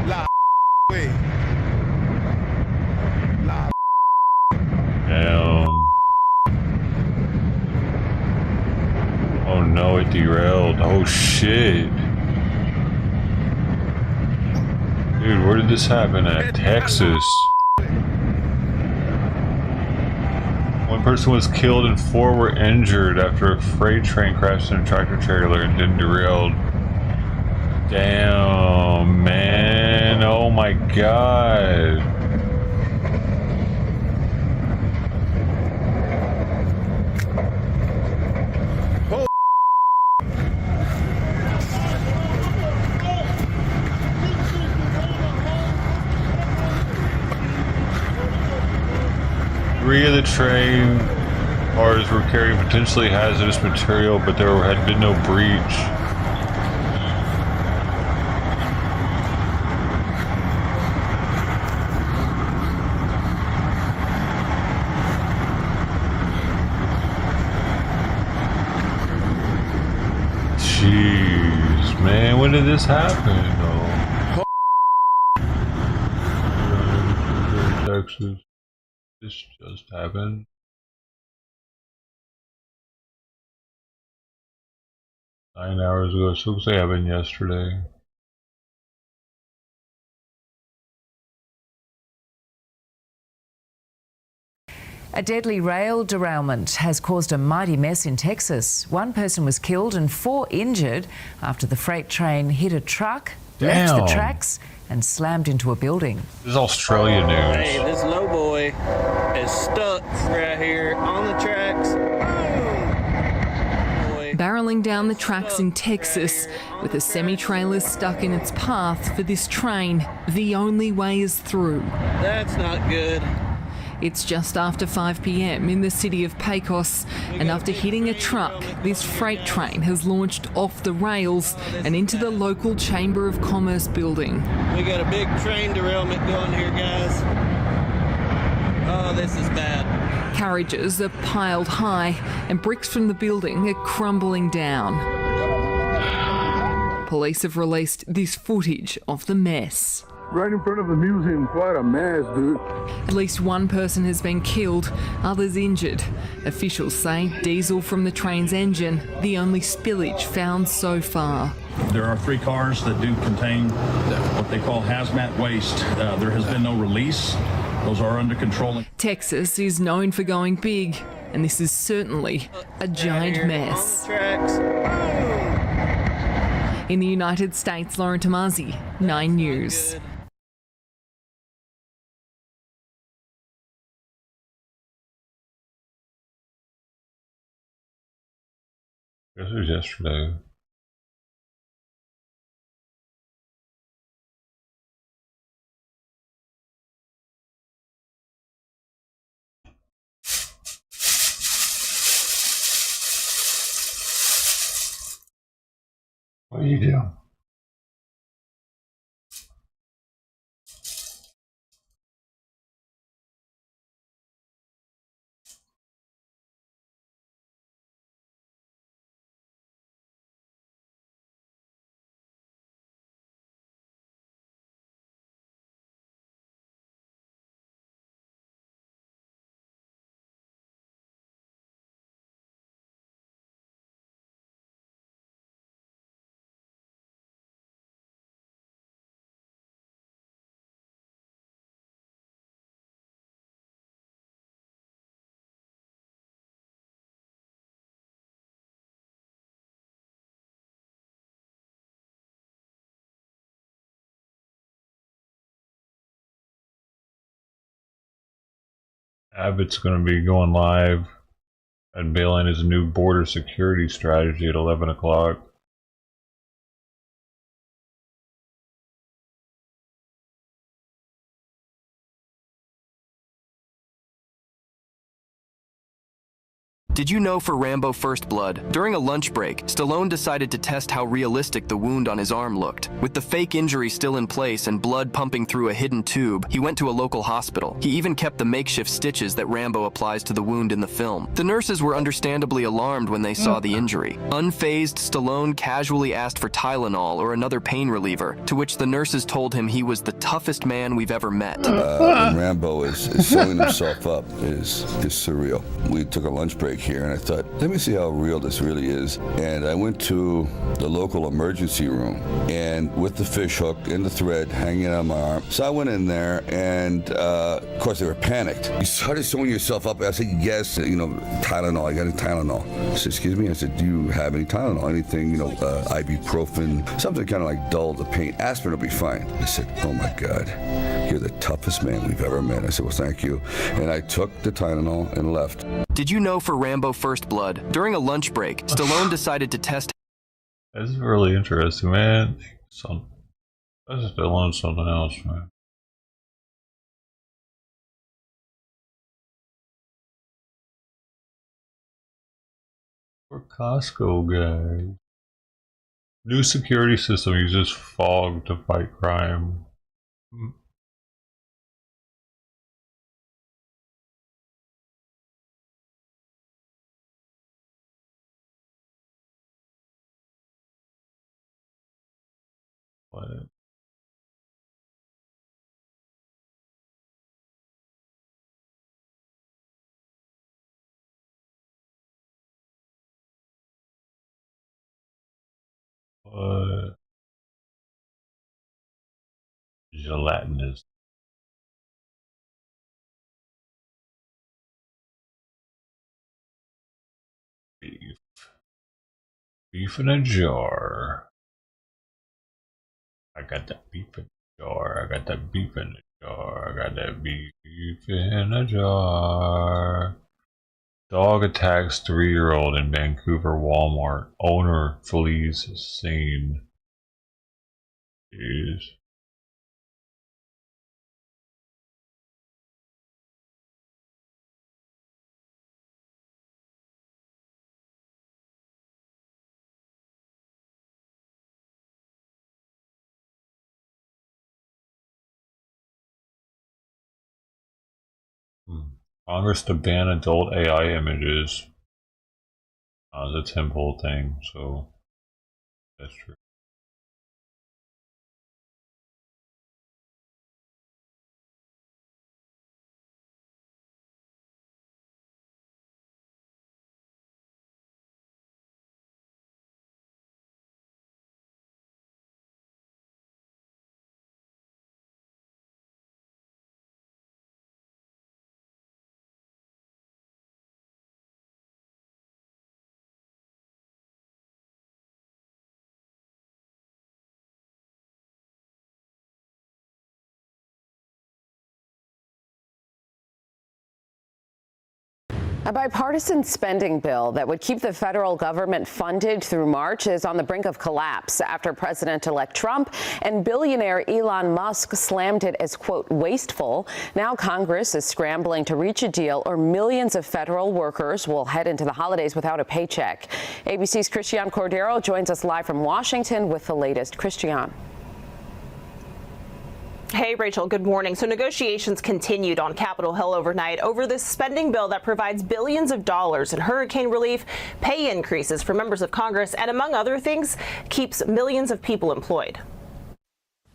La way. La Damn. Oh no, it derailed. Oh shit. Dude, where did this happen at? Texas. One person was killed and 4 were injured after a freight train crashed in a tractor trailer and then derailed. Damn, man. Oh my god. Three of the train cars were carrying potentially hazardous material, but there had been no breach. Jeez, man, when did this happen, though? Texas. This just happened. Nine hours ago, so it happened yesterday. A deadly rail derailment has caused a mighty mess in Texas. One person was killed and 4 injured after the freight train hit a truck, left the tracks, and slammed into a building. This is Australia news. Hey, this low boy is stuck right here on the tracks. travelling down the tracks in Texas with a semi-trailer stuck in its path for this train. The only way is through. That's not good. It's just after 5 p.m. in the city of Pecos, and after hitting a truck, this freight train has launched off the rails and into the local Chamber of Commerce building. We got a big train derailment going here, guys. Oh, this is bad. Carriages are piled high, and bricks from the building are crumbling down. Police have released this footage of the mess. Right in front of a museum, quite a mess, dude. At least one person has been killed, others injured. Officials say diesel from the train's engine, the only spillage found so far. There are 3 cars that do contain what they call hazmat waste. There has been no release. Those are under control. Texas is known for going big, and this is certainly a giant mess. In the United States, Lauren Tomasi, 9 News. This was yesterday. What do you do? Abbott's going to be going live unveiling his new border security strategy at 11 o'clock. Did you know for Rambo First Blood, during a lunch break, Stallone decided to test how realistic the wound on his arm looked. With the fake injury still in place and blood pumping through a hidden tube, he went to a local hospital. He even kept the makeshift stitches that Rambo applies to the wound in the film. The nurses were understandably alarmed when they saw the injury. Unfazed, Stallone casually asked for Tylenol or another pain reliever, to which the nurses told him he was the toughest man we've ever met. When Rambo is sewing himself up is surreal. We took a lunch break here, and I thought, let me see how real this really is. And I went to the local emergency room, and with the fish hook and the thread hanging on my arm. So I went in there, and of course they were panicked. You started sewing yourself up. I said, yes, Tylenol. I got any Tylenol? I said, excuse me? I said, do you have any Tylenol? Anything, ibuprofen, something kind of like dull the pain. Aspirin will be fine. I said, oh my God, you're the toughest man we've ever met. I said, well, thank you. And I took the Tylenol and left. Did you know for Rambo First Blood, during a lunch break, Stallone decided to test... This is really interesting, man. I just learned something else, man. For Costco guys. New security system uses fog to fight crime. What? What? Gelatinous. Beef. Beef in a jar. I got that beef in a jar. I got that beef in a jar. I got that beef in a jar. Dog attacks 3-year-old in Vancouver Walmart. Owner flees scene. Jeez. Congress to ban adult AI images. The temple thing, so that's true. A bipartisan spending bill that would keep the federal government funded through March is on the brink of collapse after President-elect Trump and billionaire Elon Musk slammed it as, quote, wasteful. Now Congress is scrambling to reach a deal or millions of federal workers will head into the holidays without a paycheck. ABC's Christian Cordero joins us live from Washington with the latest. Christian. Hey, Rachel, good morning. So negotiations continued on Capitol Hill overnight over this spending bill that provides billions of dollars in hurricane relief, pay increases for members of Congress, and among other things, keeps millions of people employed.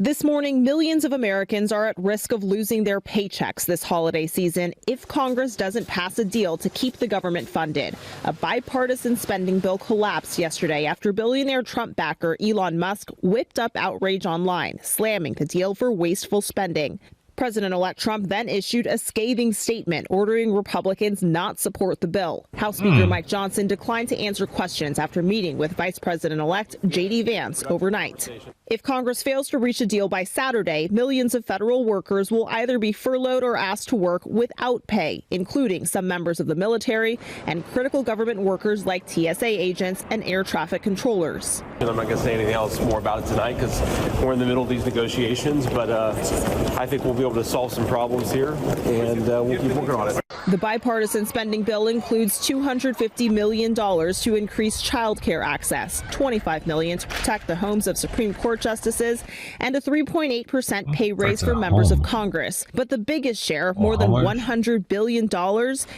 This morning, millions of Americans are at risk of losing their paychecks this holiday season if Congress doesn't pass a deal to keep the government funded. A bipartisan spending bill collapsed yesterday after billionaire Trump backer Elon Musk whipped up outrage online, slamming the deal for wasteful spending. President-elect Trump then issued a scathing statement ordering Republicans not support the bill. House Speaker Mike Johnson declined to answer questions after meeting with Vice President-elect J.D. Vance overnight. If Congress fails to reach a deal by Saturday, millions of federal workers will either be furloughed or asked to work without pay, including some members of the military and critical government workers like TSA agents and air traffic controllers. I'm not going to say anything else more about it tonight because we're in the middle of these negotiations, but I think we'll be able to solve some problems here, and we'll keep working on it. The bipartisan spending bill includes $250 million to increase child care access, $25 million to protect the homes of Supreme Court justices, and a 3.8% pay raise for members of Congress. But the biggest share, more than $100 billion,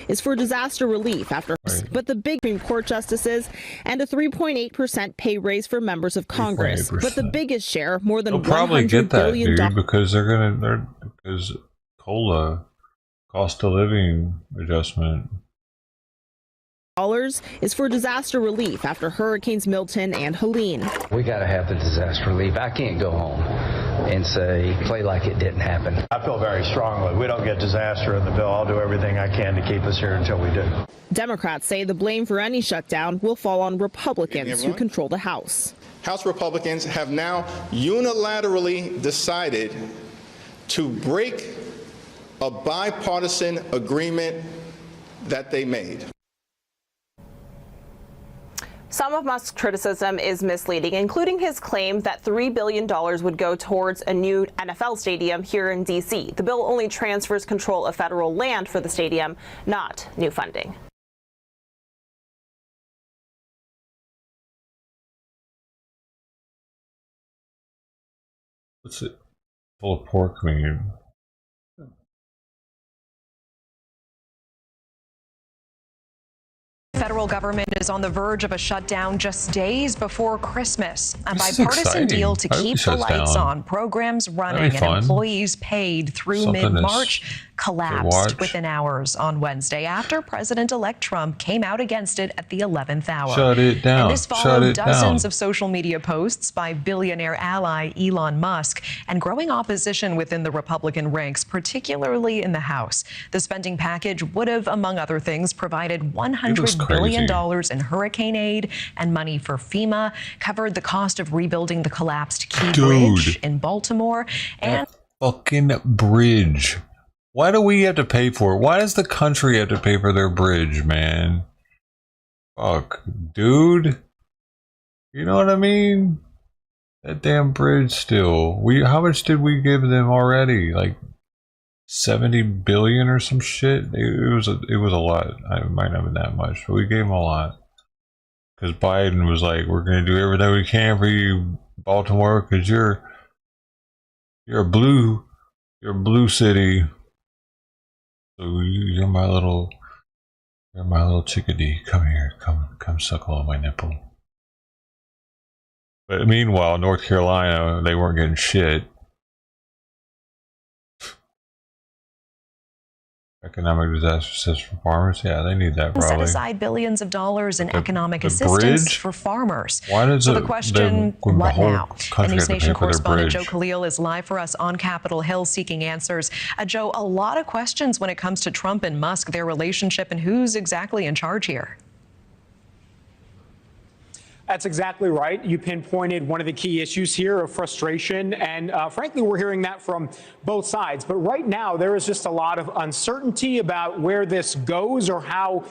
is for disaster relief after. But the big Supreme Court justices and a 3.8% pay raise for members of Congress. But the biggest share, more than $100 billion, dude, because because COLA, cost of living adjustment, is for disaster relief after Hurricanes Milton and Helene. We got to have the disaster relief. I can't go home and play like it didn't happen. I feel very strongly. We don't get disaster in the bill. I'll do everything I can to keep us here until we do. Democrats say the blame for any shutdown will fall on Republicans who control the House. House Republicans have now unilaterally decided to break a bipartisan agreement that they made. Some of Musk's criticism is misleading, including his claim that $3 billion would go towards a new NFL stadium here in D.C. The bill only transfers control of federal land for the stadium, not new funding. What's it? Full of pork meat. Federal government is on the verge of a shutdown just days before Christmas. A bipartisan deal to keep the lights on, programs running, and employees paid through mid-March collapsed within hours on Wednesday after President-elect Trump came out against it at the 11th hour. Shut it down. And this followed dozens of social media posts by billionaire ally Elon Musk and growing opposition within the Republican ranks, particularly in the House. The spending package would have, among other things, provided $100 billion in hurricane aid and money for FEMA, covered the cost of rebuilding the collapsed Key Bridge in Baltimore, and fucking bridge. Why do we have to pay for it? Why does the country have to pay for their bridge, man? Fuck, dude. You know what I mean? That damn bridge still. How much did we give them already? Like 70 billion or some shit? It was a lot. It might not have been that much, but we gave them a lot. Because Biden was like, we're gonna do everything we can for you, Baltimore, because you're a blue city. So you're my little chickadee. Come here, come suckle on my nipple. But meanwhile, North Carolina, they weren't getting shit. Economic disaster assistance for farmers? Yeah, they need that probably. Set aside billions of dollars in economic assistance bridge? For farmers. Why does so the question, what now? And News Nation correspondent Joe Khalil is live for us on Capitol Hill seeking answers. Joe, a lot of questions when it comes to Trump and Musk, their relationship, and who's exactly in charge here. That's exactly right. You pinpointed one of the key issues here of frustration. And frankly, we're hearing that from both sides. But right now, there is just a lot of uncertainty about where this goes or how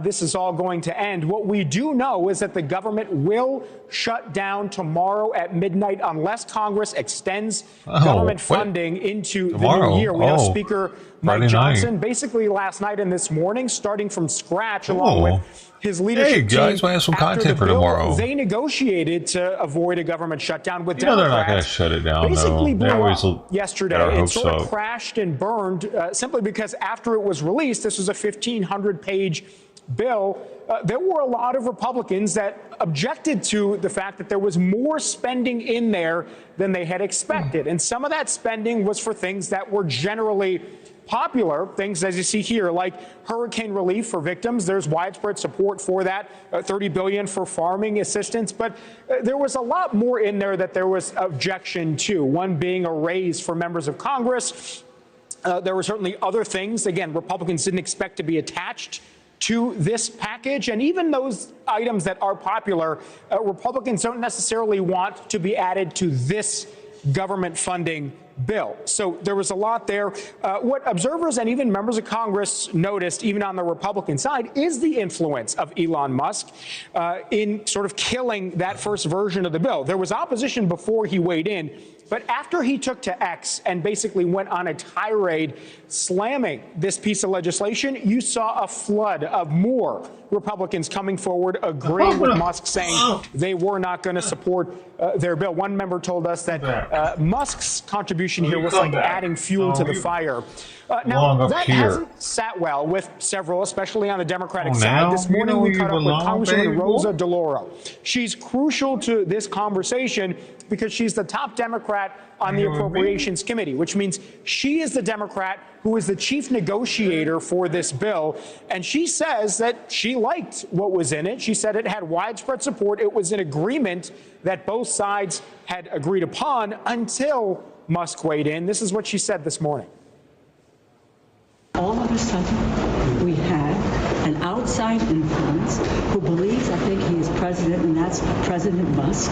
this is all going to end. What we do know is that the government will shut down tomorrow at midnight unless Congress extends government funding into the new year. We know Speaker Mike Johnson basically last night and this morning, starting from scratch, along with his leadership hey guys, we have some content for tomorrow. They negotiated to avoid a government shutdown with Democrats. They're not going to shut it down. Basically though. blew up yesterday. It sort of up. crashed and burned simply because after it was released, this was a 1,500-page bill. There were a lot of Republicans that objected to the fact that there was more spending in there than they had expected. And some of that spending was for things that were generally popular, things as you see here, like hurricane relief for victims. There's widespread support for that, $30 billion for farming assistance. But there was a lot more in there that there was objection to, one being a raise for members of Congress. There were certainly other things, again, Republicans didn't expect to be attached to this package. And even those items that are popular, Republicans don't necessarily want to be added to this government funding bill. So there was a lot there. What observers and even members of Congress noticed, even on the Republican side, is the influence of Elon Musk in sort of killing that first version of the bill. There was opposition before he weighed in, but after he took to X and basically went on a tirade slamming this piece of legislation, you saw a flood of more Republicans coming forward, agreeing with Musk, saying they were not going to support their bill. One member told us that Musk's contribution here was like adding fuel to the fire. Now, that hasn't sat well with several, especially on the Democratic side. This morning, we caught up with Congresswoman Rosa DeLauro. She's crucial to this conversation because she's the top Democrat on the Appropriations Committee, which means she is the Democrat who is the chief negotiator for this bill. And she says that she liked what was in it. She said it had widespread support. It was an agreement that both sides had agreed upon until Musk weighed in. This is what she said this morning. All of a sudden, we have an outside influence who believes, I think he is president, and that's President Musk,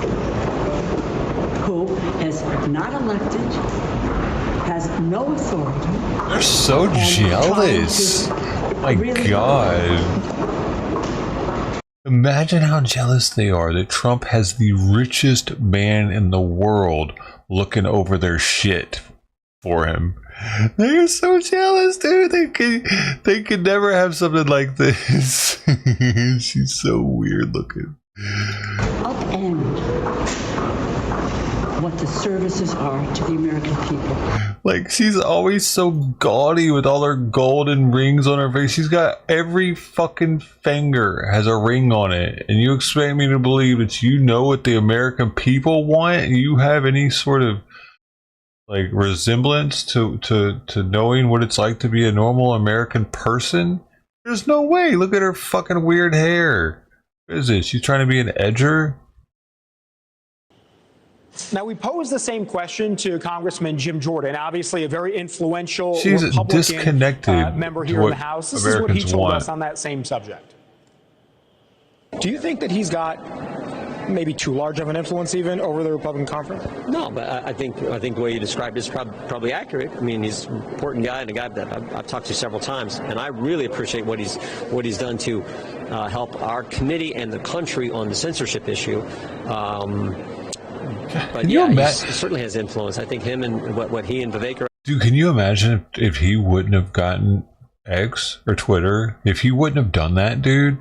who is not elected, has no authority. They're so jealous. My God. Imagine how jealous they are that Trump has the richest man in the world looking over their shit for him. They're so jealous, dude. They could never have something like this. She's so weird looking. Upend what the services are to the American people. Like, she's always so gaudy with all her golden rings on her face. She's got every fucking finger has a ring on it. And you expect me to believe that you know what the American people want? You have any sort of like resemblance to knowing what it's like to be a normal American person? There's no way. Look at her fucking weird hair. What is this? She's trying to be an edger? Now, we posed the same question to Congressman Jim Jordan, obviously a very influential She's Republican disconnected member here in the House. This Americans is what he told want. us on that same subject. Do you think that he's got maybe too large of an influence even over the Republican conference? No, but I think the way you described it is probably accurate. I mean, he's an important guy and a guy that I've talked to several times, and I really appreciate what he's done to help our committee and the country on the censorship issue. But yeah, he certainly has influence. I think him and what he and Vivek are. Dude, can you imagine if he wouldn't have gotten X or Twitter? If he wouldn't have done that, dude,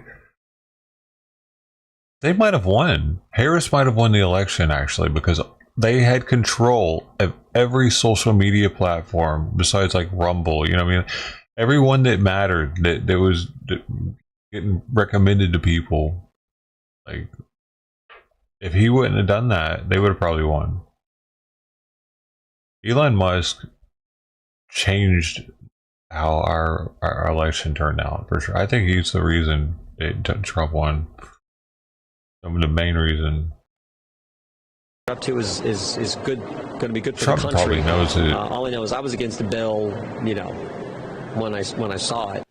they might have won. Harris might have won the election, actually, because they had control of every social media platform besides like Rumble. You know what I mean? Everyone that mattered, that was getting recommended to people. Like, if he wouldn't have done that, they would have probably won. Elon Musk changed how our election turned out, for sure. I think he's the reason Trump won. Some of the main reason. Up to is good, going to be good for Trump the country. Probably knows it. All I know is I was against the bill, you know, when I saw it.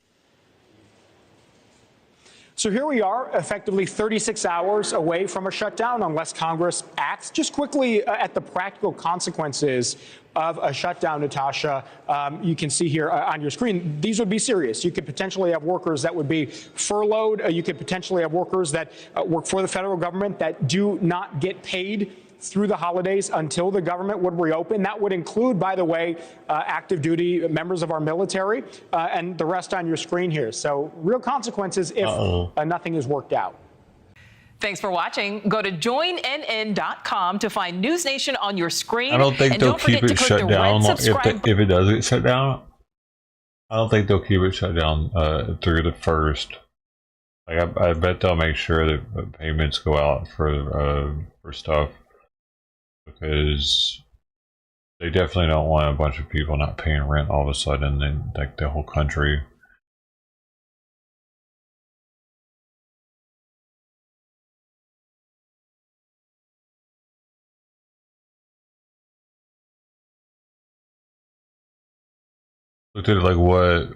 So here we are, effectively 36 hours away from a shutdown unless Congress acts. Just quickly at the practical consequences of a shutdown, Natasha, you can see here on your screen, these would be serious. You could potentially have workers that would be furloughed. You could potentially have workers that work for the federal government that do not get paid through the holidays until the government would reopen. That would include, by the way, active duty members of our military and the rest on your screen here. So real consequences if nothing is worked out. Thanks for watching. Go to joinnn.com to find News Nation on your screen. I don't think they'll keep it shut down if it does get shut down. I don't think they'll keep it shut down through the 1st. Like I bet they'll make sure that payments go out for stuff, because they definitely don't want a bunch of people not paying rent all of a sudden in like the whole country. Looked at it like what?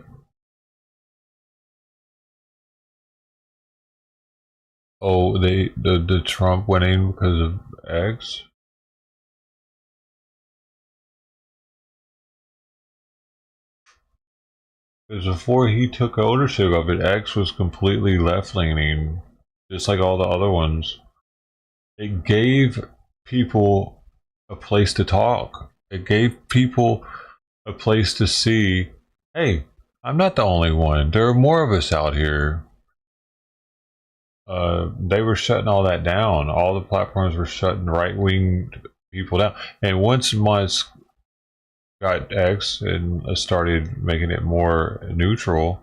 Oh, the Trump winning because of X? Because before he took ownership of it, X was completely left-leaning, just like all the other ones. It gave people a place to talk. It gave people a place to see, hey, I'm not the only one. There are more of us out here. They were shutting all that down. All the platforms were shutting right-wing people down. And once Musk got X and started making it more neutral,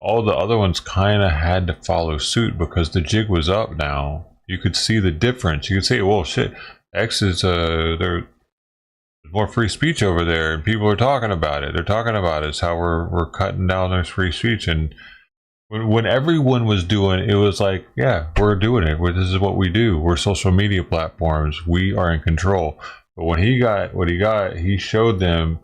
all the other ones kind of had to follow suit because the jig was up now. You could see the difference. You could say, well, shit, X is, there's more free speech over there, and people are talking about it. They're talking about it. It's how we're cutting down their free speech. And when everyone was doing it, it was like, yeah, we're doing it. This is what we do. We're social media platforms. We are in control. But when he got what he got, he showed them,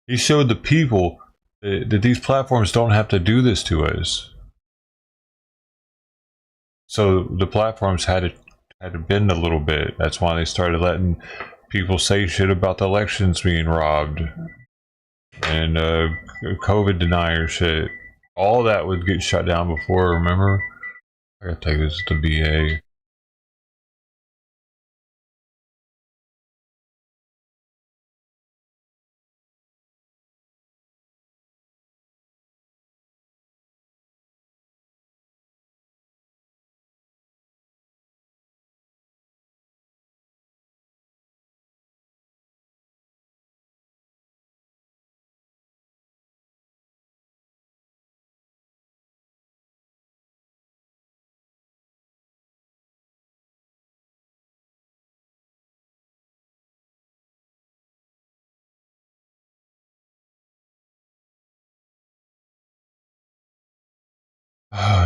he showed the people that these platforms don't have to do this to us. So the platforms had to bend a little bit. That's why they started letting people say shit about the elections being robbed and COVID denier shit. All that would get shut down before, remember? I gotta take this to BA.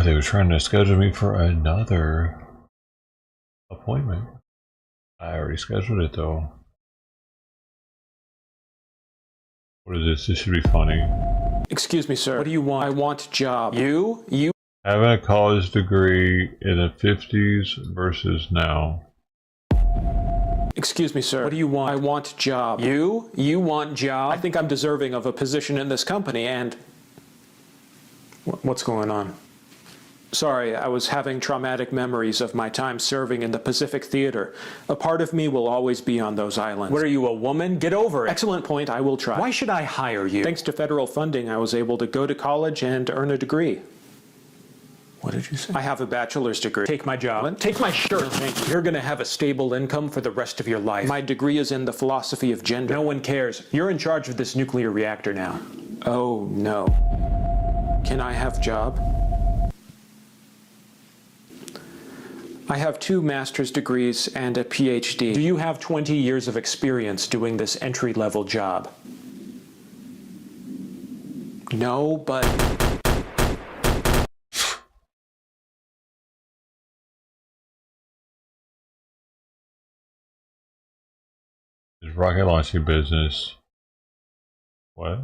They were trying to schedule me for another appointment. I already scheduled it though. What is this? This should be funny. Excuse me, sir. What do you want? I want a job. You? Having a college degree in the 50s versus now. Excuse me, sir. What do you want? I want job. You? You want job? I think I'm deserving of a position in this company, and... What's going on? Sorry, I was having traumatic memories of my time serving in the Pacific Theater. A part of me will always be on those islands. What are you, a woman? Get over it. Excellent point, I will try. Why should I hire you? Thanks to federal funding, I was able to go to college and earn a degree. What did you say? I have a bachelor's degree. Take my job. Take my shirt. No, thank you. You're going to have a stable income for the rest of your life. My degree is in the philosophy of gender. No one cares. You're in charge of this nuclear reactor now. Oh, no. Can I have job? I have 2 master's degrees and a PhD. Do you have 20 years of experience doing this entry-level job? No, but... Is rocket launching business. What?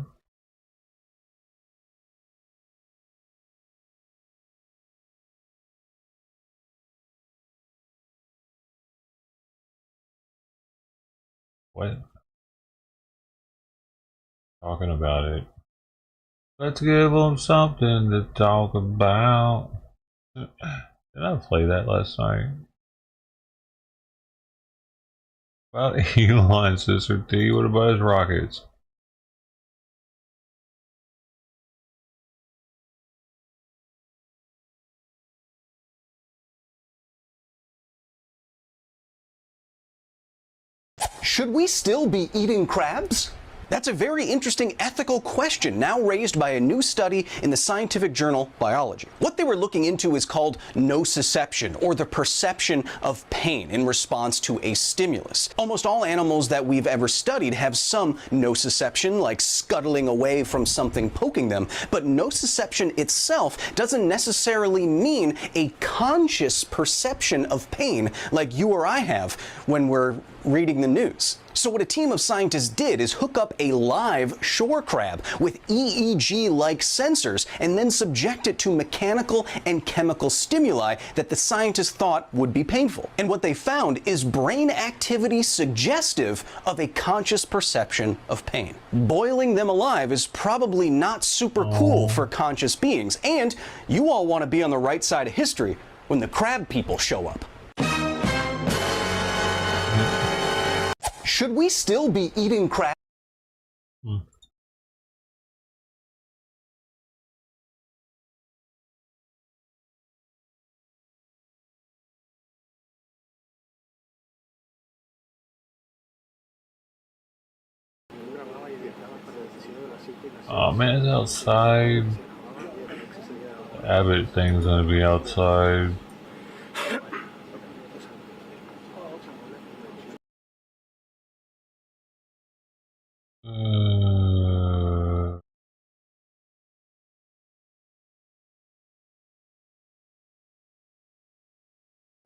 What? Talking about it. Let's give them something to talk about. Did I play that last night? About Elon, Sister T. What about his rockets? Should we still be eating crabs? That's a very interesting ethical question now raised by a new study in the scientific journal Biology. What they were looking into is called nociception, or the perception of pain in response to a stimulus. Almost all animals that we've ever studied have some nociception, like scuttling away from something poking them, but nociception itself doesn't necessarily mean a conscious perception of pain like you or I have when we're reading the news. So what a team of scientists did is hook up a live shore crab with EEG-like sensors and then subject it to mechanical and chemical stimuli that the scientists thought would be painful. And what they found is brain activity suggestive of a conscious perception of pain. Boiling them alive is probably not super cool for conscious beings, and you all want to be on the right side of history when the crab people show up. Should we still be eating crab? Oh man, it's outside. The Abbott thing's gonna be outside.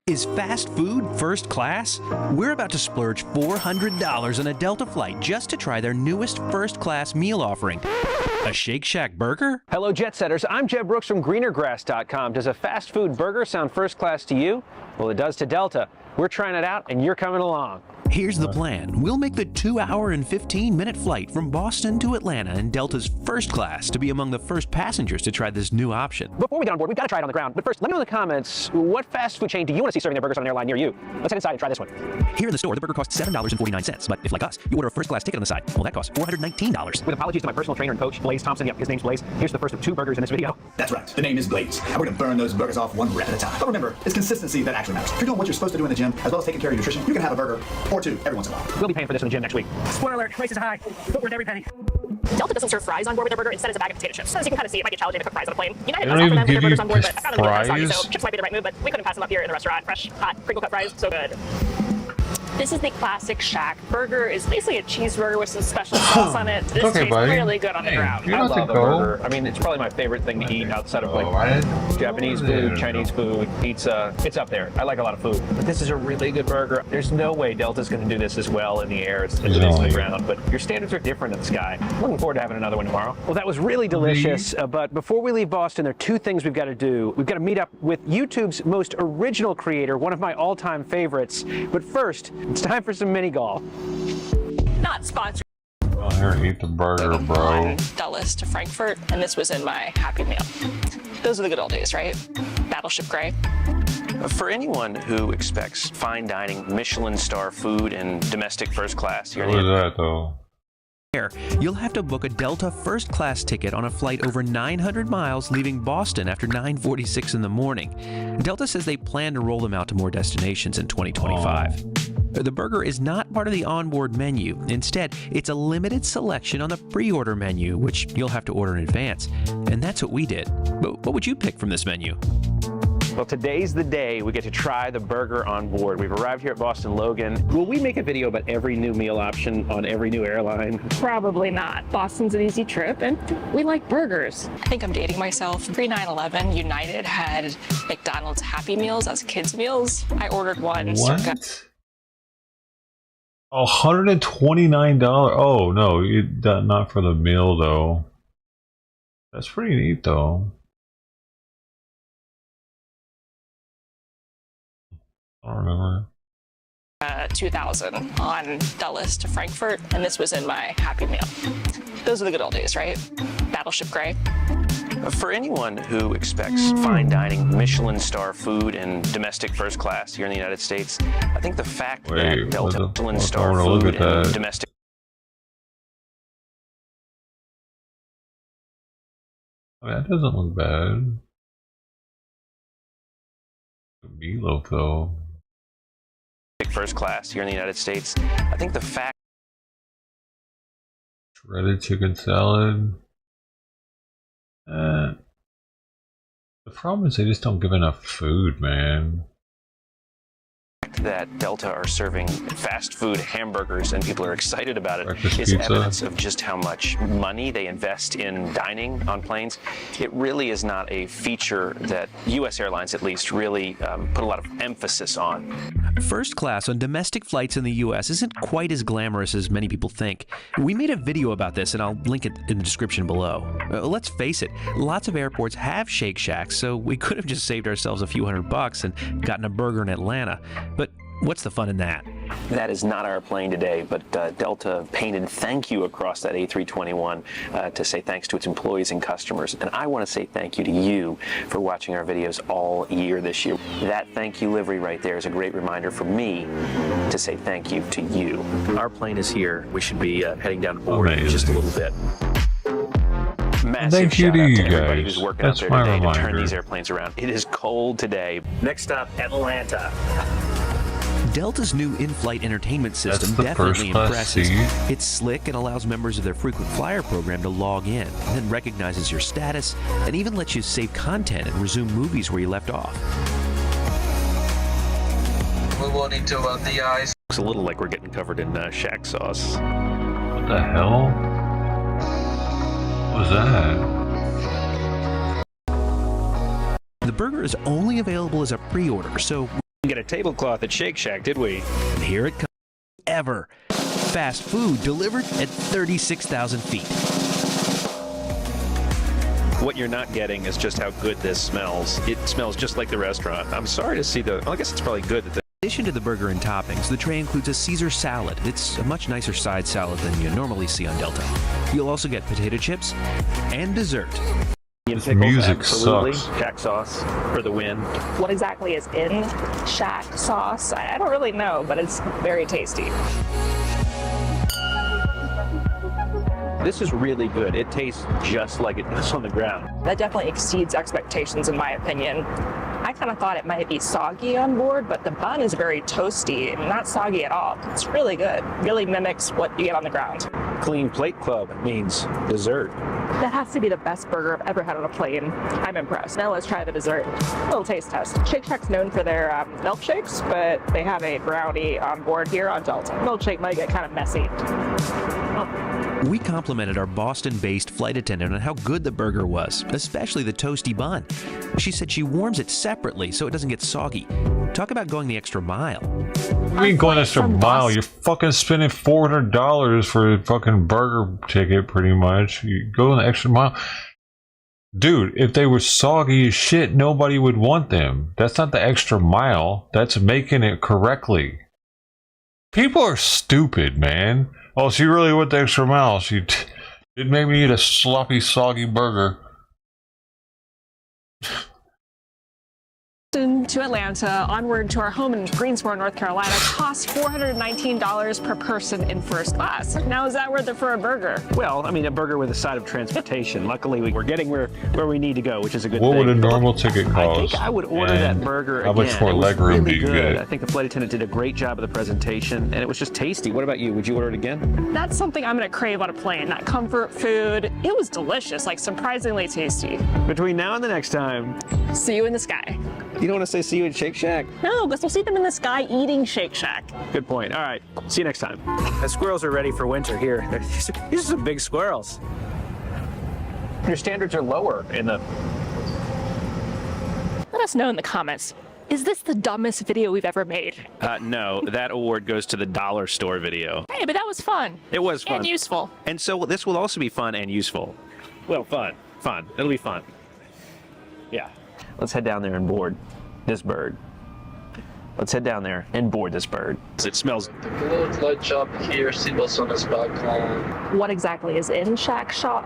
Is fast food first class? We're about to splurge $400 on a Delta flight just to try their newest first class meal offering. A Shake Shack burger? Hello, Jet Setters. I'm Jeb Brooks from greenergrass.com. Does a fast food burger sound first class to you? Well, it does to Delta. We're trying it out, and you're coming along. Here's the plan. We'll make the 2-hour and 15-minute flight from Boston to Atlanta in Delta's first class to be among the first passengers to try this new option. Before we get on board, we've got to try it on the ground. But first, let me know in the comments, what fast food chain do you want to see serving their burgers on an airline near you? Let's head inside and try this one. Here in the store, the burger costs $7.49. But if, like us, you order a first-class ticket on the side, well, that costs $419. With apologies to my personal trainer and coach, Blaze Thompson. Yep, his name's Blaze. Here's the first of 2 burgers in this video. That's right. The name is Blaze. And we're going to burn those burgers off one rep at a time. But remember, it's consistency that actually matters. If you're doing what you're supposed to do in the gym, as well as taking care of your nutrition, you can have a burger or 2 every once in a while. We'll be paying for this in the gym next week. Spoiler alert, prices high. But worth every penny. Delta doesn't serve fries on board with their burger. Instead, it's a bag of potato chips. So as you can kind of see, it might be challenging to cook fries on a plane. United does offer them with their burgers on board, but I found them really kind of soggy, so chips might be the right move, but we couldn't pass them up here in the restaurant. Fresh, hot, crinkle cut fries, so good. This is the classic Shack burger. It's basically a cheeseburger with some special sauce on it. This Okay, tastes buddy. really good on the ground. I love a burger. I mean, it's probably my favorite thing to eat outside of like Japanese food, Chinese food, pizza. It's up there. I like a lot of food. But this is a really good burger. There's no way Delta's going to do this as well in the air as it is on the ground. But your standards are different in the sky. Looking forward to having another one tomorrow. Well, that was really delicious. But before we leave Boston, there are two things we've got to do. We've got to meet up with YouTube's most original creator, one of my all-time favorites. But first, it's time for some mini golf. Not sponsored. Oh, here, eat the burger, bro. On Dulles to Frankfurt, and this was in my Happy Meal. Those are the good old days, right? Battleship Gray. For anyone who expects fine dining, Michelin star food, and domestic first class, What is that, though? You'll have to book a Delta first class ticket on a flight over 900 miles leaving Boston after 9:46 in the morning. Delta says they plan to roll them out to more destinations in 2025. The burger is not part of the onboard menu. Instead, it's a limited selection on the pre-order menu, which you'll have to order in advance. And that's what we did. But what would you pick from this menu? Well, today's the day we get to try the burger on board. We've arrived here at Boston Logan. Will we make a video about every new meal option on every new airline? Probably not. Boston's an easy trip, and we like burgers. I think I'm dating myself. Pre 9/11, United had McDonald's Happy Meals as kids' meals. I ordered one. What? $129. Oh no, not for the meal though. That's pretty neat though. I don't remember. 2000 on Dulles to Frankfurt, and this was in my Happy Meal. Those are the good old days, right? Battleship Gray. For anyone who expects fine dining, Michelin star food, and domestic first class here in the United States, I think the fact that Delta Michelin star food and domestic. That doesn't look bad. The meatloaf though. First class here in the United States, I think the fact. Shredded chicken salad. The problem is they just don't give enough food, man. That Delta are serving fast food hamburgers and people are excited about it Breakfast is pizza. evidence of just how much money they invest in dining on planes. It really is not a feature that U.S. airlines, at least, really put a lot of emphasis on. First class on domestic flights in the U.S. isn't quite as glamorous as many people think. We made a video about this, and I'll link it in the description below. Let's face it, lots of airports have Shake Shacks, so we could have just saved ourselves a few $100 and gotten a burger in Atlanta. But what's the fun in that? That is not our plane today, but Delta painted thank you across that A321 to say thanks to its employees and customers. And I want to say thank you to you for watching our videos all year this year. That thank you livery right there is a great reminder for me to say thank you to you. Our plane is here. We should be heading down board in just a little bit. Massive Thank you shout to out you to everybody guys. who's working That's out my there today to turn reminder. these airplanes around. It is cold today. Next up, Atlanta. Delta's new in-flight entertainment system the definitely first-class impresses. seat. It's slick and allows members of their frequent flyer program to log in, and then recognizes your status, and even lets you save content and resume movies where you left off. We will need to the eyes. Looks a little like we're getting covered in Shack sauce. What the hell? What was that? The burger is only available as a pre-order, so We didn't get a tablecloth at Shake Shack, did we? and here it comes. Ever. Fast food delivered at 36,000 feet. What you're not getting is just how good this smells. It smells just like the restaurant. I'm sorry to see well, I guess it's probably good that In addition to the burger and toppings, the tray includes a Caesar salad. It's a much nicer side salad than you normally see on Delta. You'll also get potato chips and dessert. This music absolutely. sucks. Shack sauce for the win. What exactly is in Shack sauce? I don't really know, but it's very tasty. This is really good. It tastes just like it does on the ground. That definitely exceeds expectations, in my opinion. I kind of thought it might be soggy on board, but the bun is very toasty and not soggy at all. It's really good. Really mimics what you get on the ground. Clean Plate Club means dessert. That has to be the best burger I've ever had on a plate, and I'm impressed. Now let's try the dessert. A little taste test. Shake Shack's known for their milkshakes, but they have a brownie on board here on Delta. Milkshake might get kind of messy. We complimented our Boston-based flight attendant on how good the burger was, especially the toasty bun. She said she warms it separately so it doesn't get soggy. Talk about going the extra mile. What do you mean going the extra mile? You're fucking spending $400 for a fucking burger ticket, pretty much. You go the extra mile. Dude, if they were soggy as shit, nobody would want them. That's not the extra mile. That's making it correctly. People are stupid, man. Oh, she really went the extra mile. It made me eat a sloppy, soggy burger. To Atlanta, onward to our home in Greensboro, North Carolina, costs $419 per person in first class. Now, is that worth it for a burger? Well, I mean, a burger with a side of transportation. Luckily, we're getting where we need to go, which is a good thing. What would a normal ticket cost? I think I would order that burger again. How much more legroom do you get? I think the flight attendant did a great job of the presentation, and it was just tasty. What about you? Would you order it again? That's something I'm going to crave on a plane, that comfort food. It was delicious, like surprisingly tasty. Between now and the next time, see you in the sky. You don't want to say see you in Shake Shack? No, because we'll see them in the sky eating Shake Shack. Good point. All right. See you next time. The squirrels are ready for winter here. These are some big squirrels. Your standards are lower in the... Let us know in the comments. Is this the dumbest video we've ever made? No, that award goes to the dollar store video. Hey, but that was fun. It was fun. And useful. And so this will also be fun and useful. Well, fun. It'll be fun. Yeah. Let's head down there and board this bird. Let's head down there and board this bird. It smells. The good light job here, see what's on this balcony. What exactly is in Shack Shop?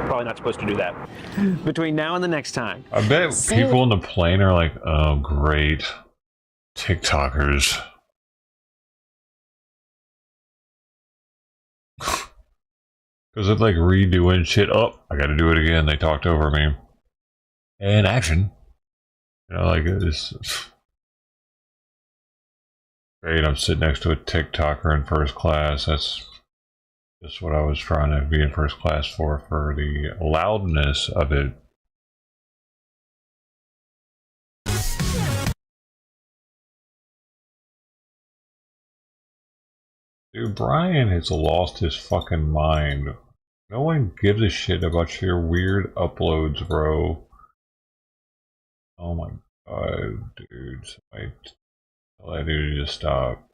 Probably not supposed to do that. Between now and the next time. I bet people on the plane are like, oh, great. TikTokers. Because they're like redoing shit. Oh, I gotta do it again. They talked over me. And action. You know, like it's great. I'm sitting next to a TikToker in first class. That's just what I was trying to be in first class for the loudness of it. Dude, Brian has lost his fucking mind. No one gives a shit about your weird uploads, bro. Oh my god, dude. Somebody tell that dude to just stop.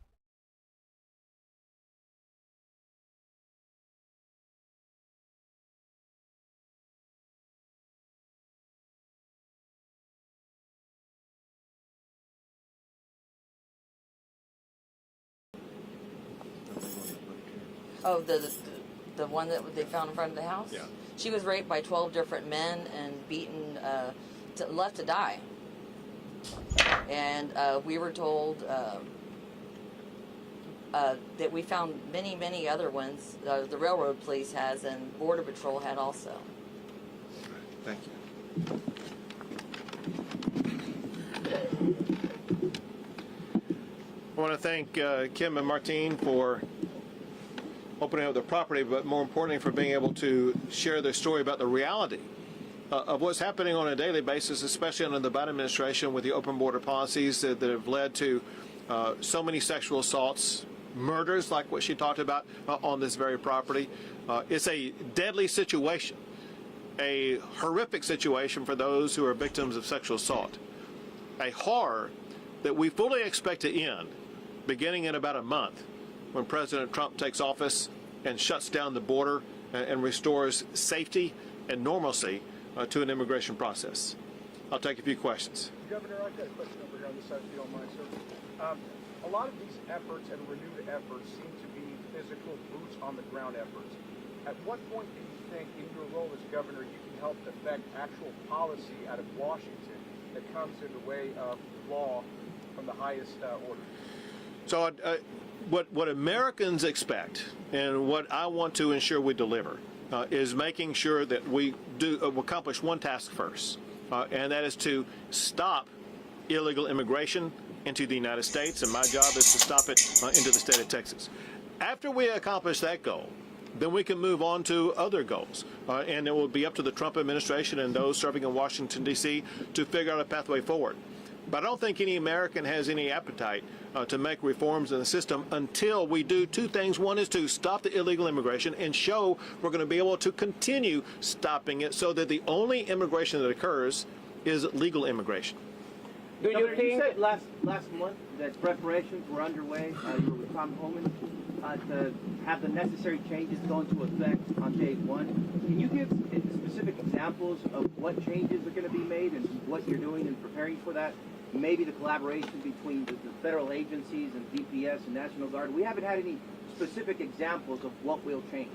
Oh, the one that they found in front of the house? Yeah. She was raped by 12 different men and beaten, left to die. And we were told that we found many, many other ones. The railroad police has, and Border Patrol had also. Thank you. I want to thank Kim and Martine for opening up the property, but more importantly for being able to share their story about the reality of what's happening on a daily basis, especially under the Biden administration with the open border policies that have led to so many sexual assaults, murders like what she talked about on this very property. It's a deadly situation, a horrific situation for those who are victims of sexual assault, a horror that we fully expect to end beginning in about a month, when President Trump takes office and shuts down the border and restores safety and normalcy to an immigration process. I'll take a few questions. Governor, I've got a question over here on this side, if you don't mind, sir. A lot of these efforts and renewed efforts seem to be physical, boots on the ground efforts. At what point do you think, in your role as governor, you can help affect actual policy out of Washington that comes in the way of law from the highest order? So what Americans expect and what I want to ensure we deliver is making sure that we do accomplish one task first, and that is to stop illegal immigration into the United States, and my job is to stop it into the state of Texas. After we accomplish that goal, then we can move on to other goals. And it will be up to the Trump administration and those serving in Washington, D.C. to figure out a pathway forward. But I don't think any American has any appetite to make reforms in the system until we do two things. One is to stop the illegal immigration and show we're going to be able to continue stopping it so that the only immigration that occurs is legal immigration. Do you think said last month that preparations were underway, you were with Tom Homan, to have the necessary changes go into effect on day one? Can you give specific examples of what changes are going to be made and what you're doing in preparing for that? Maybe the collaboration between the federal agencies and DPS and National Guard. We haven't had any specific examples of what will change.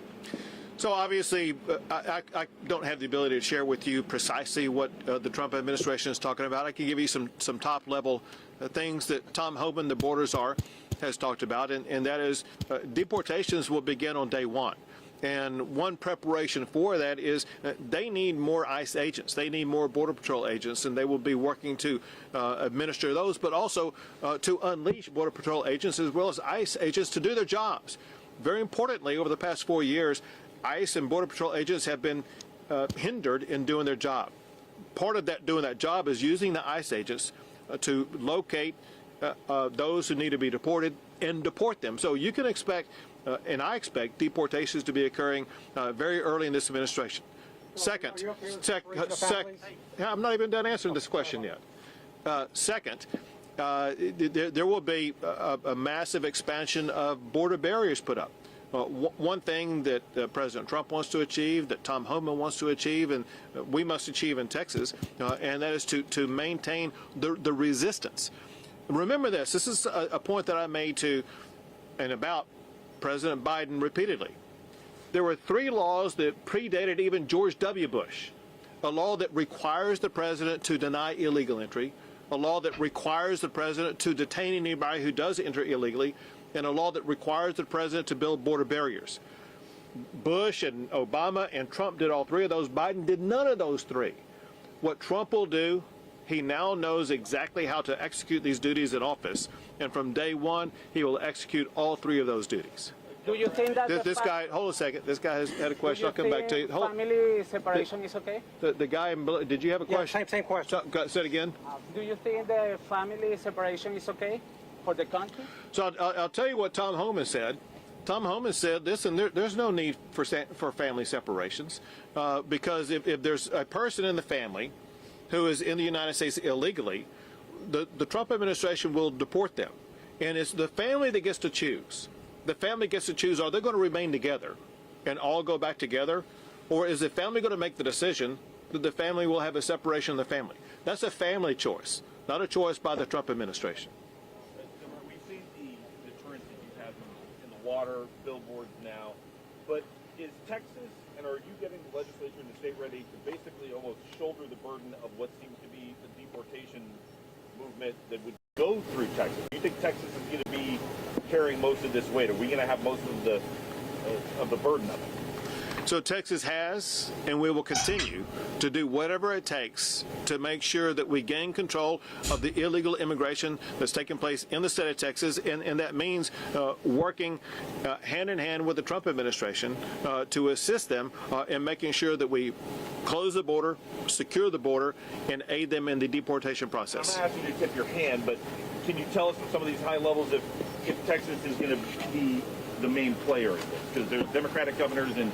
So obviously, I don't have the ability to share with you precisely what the Trump administration is talking about. I can give you some top-level things that Tom Homan, the border czar, has talked about, and that is deportations will begin on day one. And one preparation for that is they need more ICE agents. They need more Border Patrol agents, and they will be working to administer those, but also to unleash Border Patrol agents as well as ICE agents to do their jobs. Very importantly, over the past 4 years, ICE and Border Patrol agents have been hindered in doing their job. Part of that doing that job is using the ICE agents to locate those who need to be deported and deport them. So you can expect, and I expect, deportations to be occurring very early in this administration. Second, I'm not even done answering this question yet. Second, there will be a massive expansion of border barriers put up. One thing that President Trump wants to achieve, that Tom Homan wants to achieve, and we must achieve in Texas, and that is to maintain the resistance. Remember this. This is a point that I made to and about President Biden repeatedly. There were 3 laws that predated even George W. Bush. A law that requires the president to deny illegal entry, a law that requires the president to detain anybody who does enter illegally, and a law that requires the president to build border barriers. Bush and Obama and Trump did all 3 of those. Biden did none of those 3. What Trump will do, he now knows exactly how to execute these duties in office, and from day one, he will execute all 3 of those duties. Do you think that this guy? Hold a second. This guy has had a question. I'll come back to you. Family separation is okay? The guy in blue. Did you have a question? Same question. Say it again. Do you think the family separation is okay for the country? So I'll tell you what Tom Homan said. Tom Homan said this, and there's no need for family separations because if there's a person in the family who is in the United States illegally, the Trump administration will deport them. And it's the family that gets to choose. The family gets to choose, are they going to remain together and all go back together? Or is the family going to make the decision that the family will have a separation of the family? That's a family choice, not a choice by the Trump administration. We've seen the deterrence that you have in the water, billboards now, but is Texas, and are you getting the legislature and the state ready to basically almost shoulder the burden of what seems to be the deportation movement that would go through Texas? Do you think Texas is going to be carrying most of this weight? Are we going to have most of the burden of it? So Texas has, and we will continue to do whatever it takes to make sure that we gain control of the illegal immigration that's taking place in the state of Texas, and that means working hand in hand with the Trump administration to assist them in making sure that we close the border, secure the border, and aid them in the deportation process. I'm not asking you to tip your hand, but can you tell us from some of these high levels if Texas is going to be the main player in this? Because there's Democratic governors in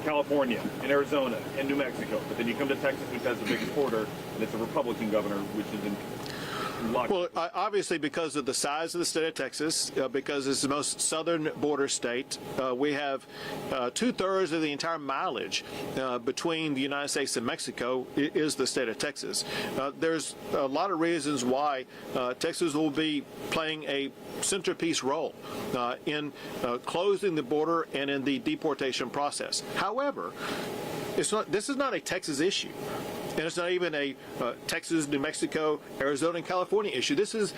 California, in Arizona, and New Mexico. But then you come to Texas, which has the biggest border, and it's a Republican governor, which is in Well, obviously because of the size of the state of Texas, because it's the most southern border state, we have 2/3 of the entire mileage between the United States and Mexico is the state of Texas. There's a lot of reasons why Texas will be playing a centerpiece role in closing the border and in the deportation process. However, this is not a Texas issue. And it's not even a Texas, New Mexico, Arizona, and California issue. This is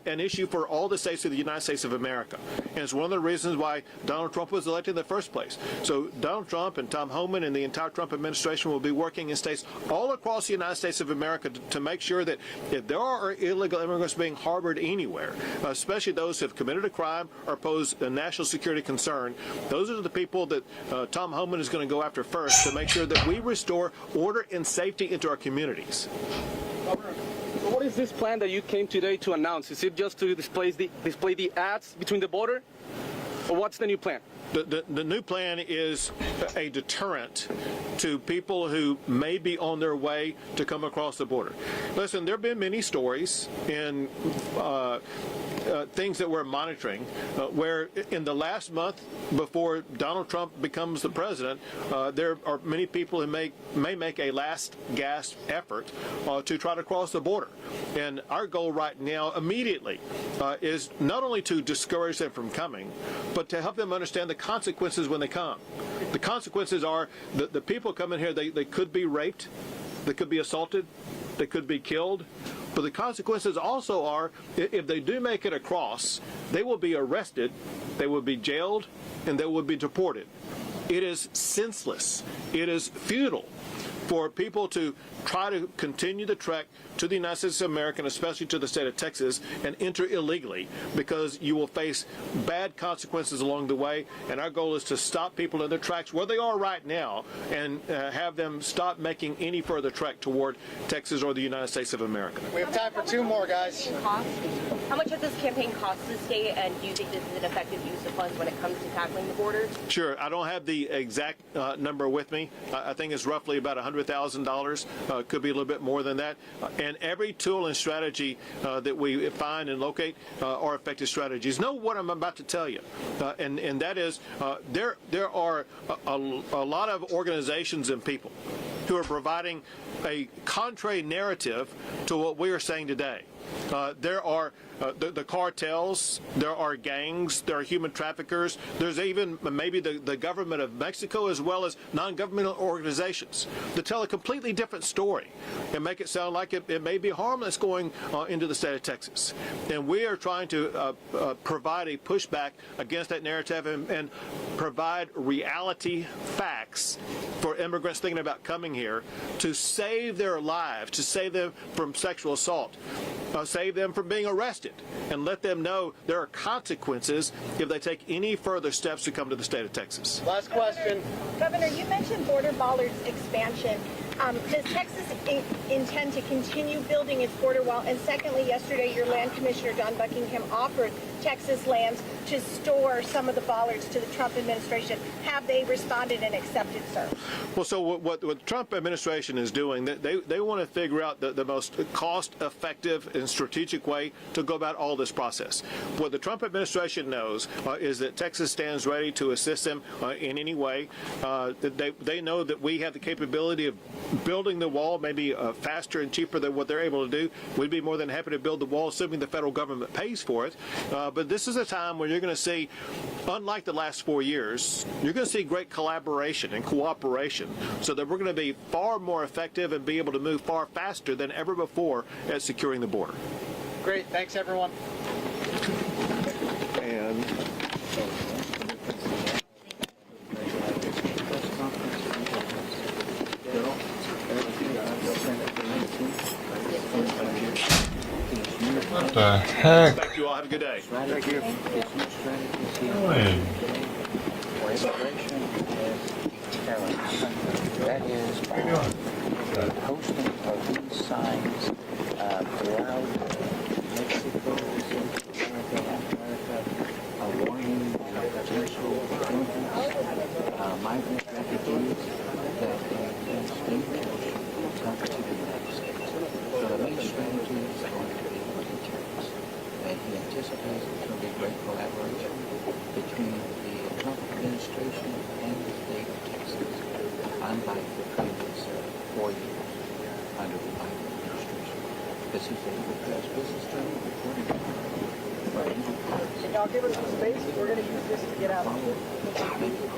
an issue for all the states of the United States of America. And it's one of the reasons why Donald Trump was elected in the first place. So Donald Trump and Tom Homan and the entire Trump administration will be working in states all across the United States of America to make sure that if there are illegal immigrants being harbored anywhere, especially those who have committed a crime or pose a national security concern, those are the people that Tom Homan is going to go after first to make sure that we restore order and safety into our communities. So what is this plan that you came today to announce? Is it just to display the ads between the border? Or what's the new plan? The new plan is a deterrent to people who may be on their way to come across the border. Listen, there have been many stories in things that we're monitoring where in the last month before Donald Trump becomes the president, there are many people who may make a last gasp effort to try to cross the border. And our goal right now immediately is not only to discourage them from coming, but to help them understand the consequences when they come. The consequences are the people coming here, they could be raped, they could be assaulted, they could be killed. But the consequences also are, if they do make it across, they will be arrested, they will be jailed, and they will be deported. It is senseless. It is futile for people to try to continue the trek to the United States of America, and especially to the state of Texas, and enter illegally, because you will face bad consequences along the way. And our goal is to stop people in their tracks where they are right now and have them stop making any further trek toward Texas or the United States of America. We have time for two more, guys. How much does this campaign cost the state, and do you think this is an effective use of funds when it comes to tackling the border? Sure. I don't have the exact number with me. I think it's roughly about $100,000. Could be a little bit more than that. And every tool and strategy that we find and locate are effective strategies. Know what I'm about to tell you, and that is there are a lot of organizations and people who are providing a contrary narrative to what we are saying today. There are the cartels, there are gangs, there are human traffickers, there's even maybe the government of Mexico, as well as non-governmental organizations that tell a completely different story and make it sound like it may be harmless going into the state of Texas. And we are trying to provide a pushback against that narrative and provide reality facts for immigrants thinking about coming here to save their lives, to save them from sexual assault, save them from being arrested, and let them know there are consequences if they take any further steps to come to the state of Texas. Last question. Governor, you mentioned border bollards expansion. Does Texas intend to continue building its border wall? And secondly, yesterday your land commissioner, Don Buckingham, offered Texas lands to store some of the bollards to the Trump administration. Have they responded and accepted, sir? Well, so what the Trump administration is doing, they want to figure out the most cost-effective and strategic way to go about all this process. What the Trump administration knows is that Texas stands ready to assist them in any way. They know that we have the capability of building the wall maybe faster and cheaper than what they're able to do. We'd be more than happy to build the wall, assuming the federal government pays for it. But this is a time when you're going to see, unlike the last 4 years, you're going to see great collaboration and cooperation, so that we're going to be far more effective and be able to move far faster than ever before at securing the border. Great. Thanks, everyone. And what the heck? Thank you all. Have a good day. Thank you. That is by the posting of these signs throughout Mexico, America, a warning of potential migrant refugees that can stay come to the United States. So the main strategy is going to be deterrence. And he anticipates there will be great collaboration between the Trump administration and the state of Texas, unlike the previous 4 years under the Biden administration. This is a U.S. business journal reporting for Andrew Parks. Can y'all give us some space? We're going to use this to get out. Thank you.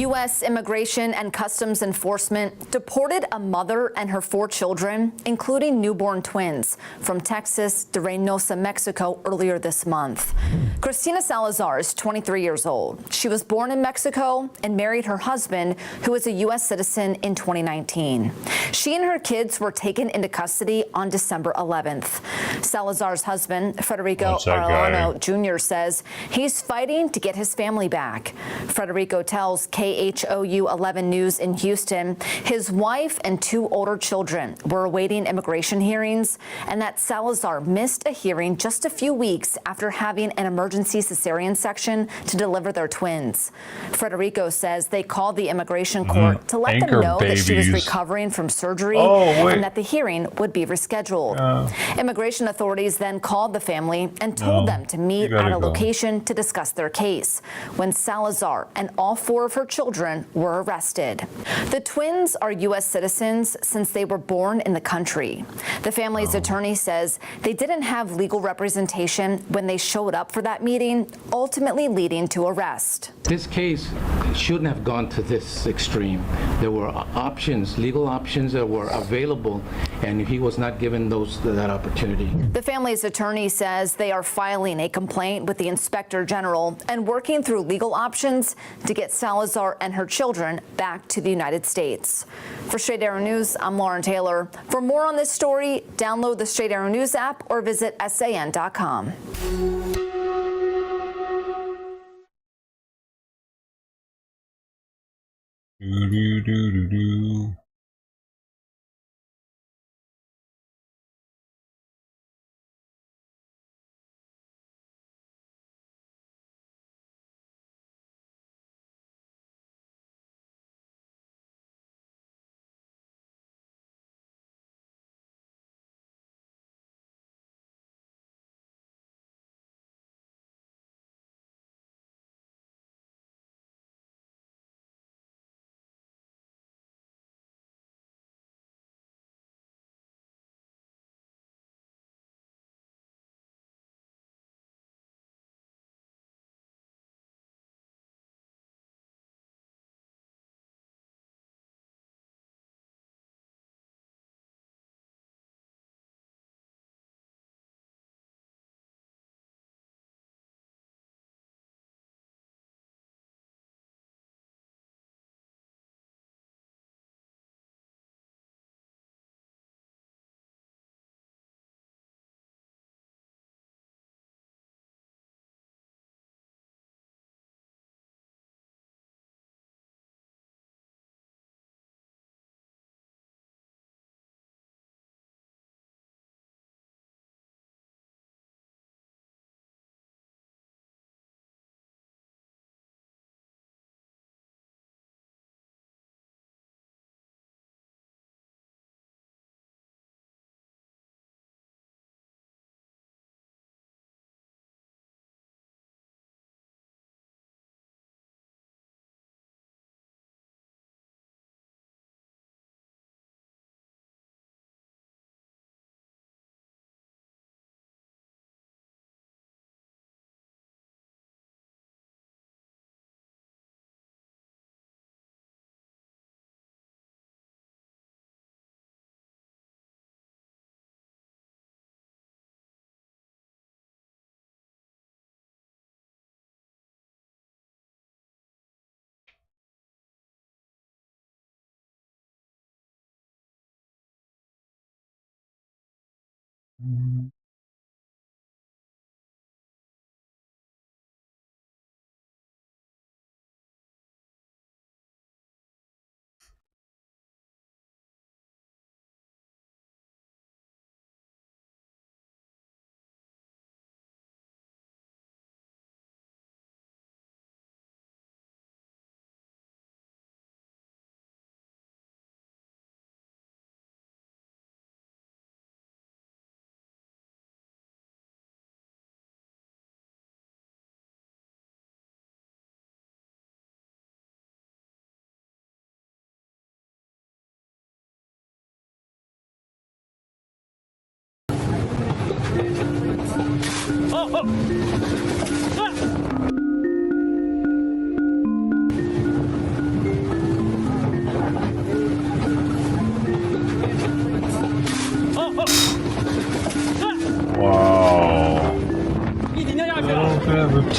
U.S. Immigration and Customs Enforcement deported a mother and her 4 children, including newborn twins, from Texas to Reynosa, Mexico, earlier this month. Cristina Salazar is 23 years old. She was born in Mexico and married her husband, who is a U.S. citizen, in 2019. She and her kids were taken into custody on December 11th. Salazar's husband, Federico Arellano Jr., says he's fighting to get his family back. Federico tells KHOU 11 News in Houston his wife and 2 older children were awaiting immigration hearings, and that Salazar missed a hearing just a few weeks after having an emergency cesarean section to deliver their twins. Federico says they called the immigration court to let them know that she was recovering from surgery and that the hearing would be rescheduled. Immigration authorities then called the family and told them to meet at a location to discuss their case, when Salazar and all 4 of her children were arrested. The twins are U.S. citizens since they were born in the country. The family's attorney says they didn't have legal representation when they showed up for that meeting, ultimately leading to arrest. This case shouldn't have gone to this extreme. There were options, legal options that were available, and he was not given that opportunity. The family's attorney says they are filing a complaint with the Inspector General and working through legal options to get Salazar and her children back to the United States. For Straight Arrow News, I'm Lauren Taylor. For more on this story, download the Straight Arrow News app or visit san.com.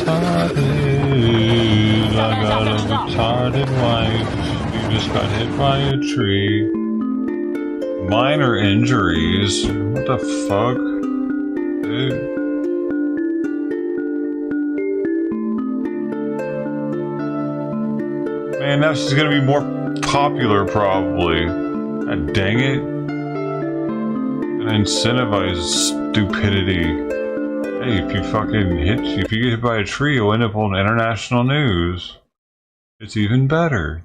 retarded. I got a retarded wife. You just got hit by a tree. Minor injuries? What the fuck? Dude. Man, now she's gonna be more popular probably. God dang it. Gonna incentivize stupidity. Hey, if you get hit by a tree, you'll end up on international news. It's even better.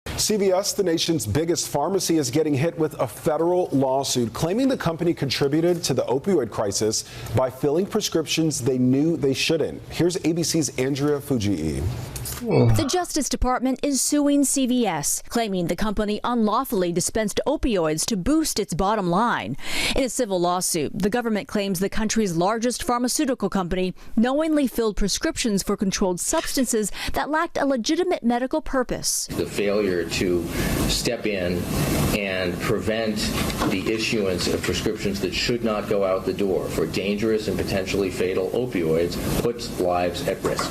CVS, the nation's biggest pharmacy, is getting hit with a federal lawsuit claiming the company contributed to the opioid crisis by filling prescriptions they knew they shouldn't. Here's ABC's Andrea Fujii. The Justice Department is suing CVS, claiming the company unlawfully dispensed opioids to boost its bottom line. In a civil lawsuit, the government claims the country's largest pharmaceutical company knowingly filled prescriptions for controlled substances that lacked a legitimate medical purpose. The failure to step in and prevent the issuance of prescriptions that should not go out the door for dangerous and potentially fatal opioids puts lives at risk.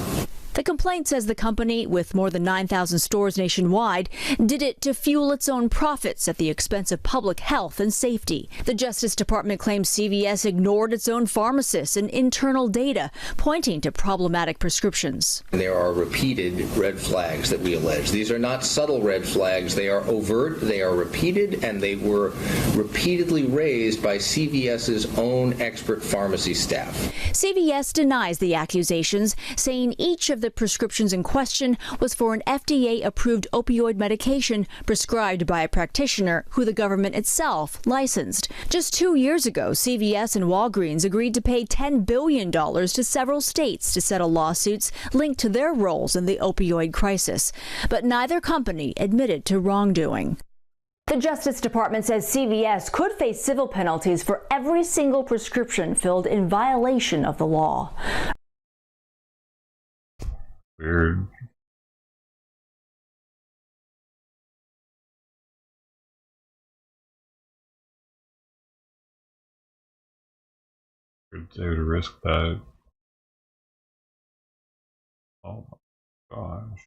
The complaint says the company, with more than 9,000 stores nationwide, did it to fuel its own profits at the expense of public health and safety. The Justice Department claims CVS ignored its own pharmacists and internal data, pointing to problematic prescriptions. There are repeated red flags that we allege. These are not subtle red flags. They are overt, they are repeated, and they were repeatedly raised by CVS's own expert pharmacy staff. CVS denies the accusations, saying each of the prescriptions in question was for an FDA-approved opioid medication prescribed by a practitioner who the government itself licensed. Just 2 years ago, CVS and Walgreens agreed to pay $10 billion to several states to settle lawsuits linked to their roles in the opioid crisis. But neither company admitted to wrongdoing. The Justice Department says CVS could face civil penalties for every single prescription filled in violation of the law. Weird. They would risk that. Oh my gosh.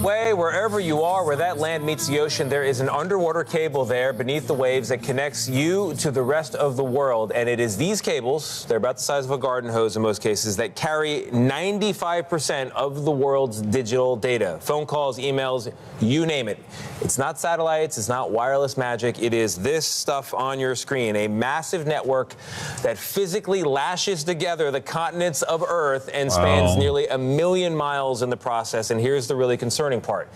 Way, wherever you are, where that land meets the ocean, there is an underwater cable there beneath the waves that connects you to the rest of the world. And it is these cables, they're about the size of a garden hose in most cases, that carry 95% of the world's digital data. Phone calls, emails, you name it. It's not satellites, it's not wireless magic. It is this stuff on your screen, a massive network that physically lashes together the continents of Earth and spans nearly 1 million miles in the process. And here's the really concerning part.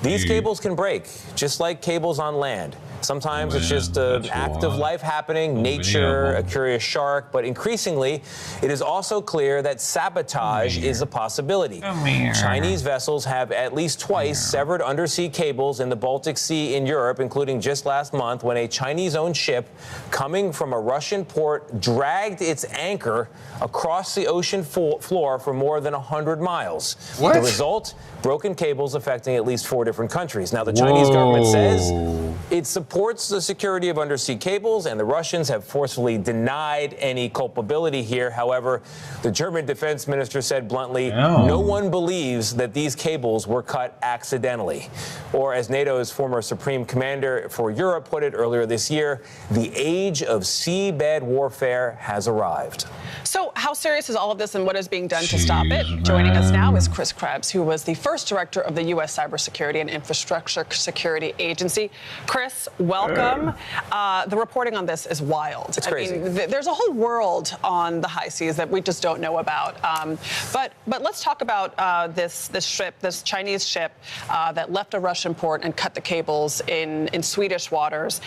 These cables can break, just like cables on land. Sometimes it's just an act of life happening, nature, a curious shark, but increasingly, it is also clear that sabotage is a possibility. Chinese vessels have at least twice severed undersea cables in the Baltic Sea in Europe, including just last month when a Chinese-owned ship coming from a Russian port dragged its anchor across the ocean floor for more than 100 miles. What? The result? Broken cables affecting at least 4 different countries. Now, the Chinese government says it supports the security of undersea cables, and the Russians have forcefully denied any culpability here. However, the German defense minister said bluntly, no one believes that these cables were cut accidentally. Or as NATO's former supreme commander for Europe put it earlier this year, the age of seabed warfare has arrived. So how serious is all of this and what is being done to stop it? Joining us now is Chris Krebs, who was the first director of the U.S. Cybersecurity and Infrastructure Security Agency. Chris, welcome. The reporting on this is wild. It's crazy. I mean, there's a whole world on the high seas that we just don't know about. But let's talk about this Chinese ship that left a Russian port and cut the cables in Swedish waters.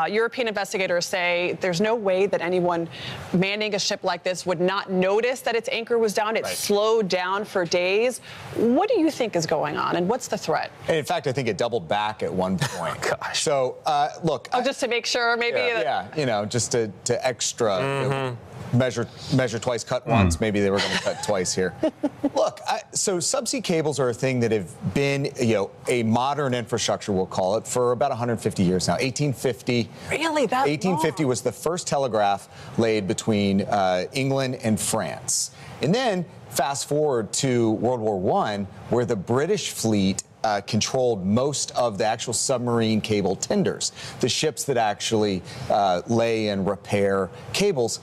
European investigators say there's no way that anyone manning a ship like this would not notice that its anchor was down. It slowed down for days. What do you think is going on, and what's the threat? And in fact, I think it doubled back at one point. So, look. Just to make sure, maybe. Yeah, you know, just to extra. measure twice, cut once. Maybe they were going to cut twice here. Look, so subsea cables are a thing that have been, a modern infrastructure, we'll call it, for about 150 years now. 1850. Really? That 1850 was the first telegraph laid between England and France. And then fast forward to World War I, where the British fleet controlled most of the actual submarine cable tenders, the ships that actually lay and repair cables.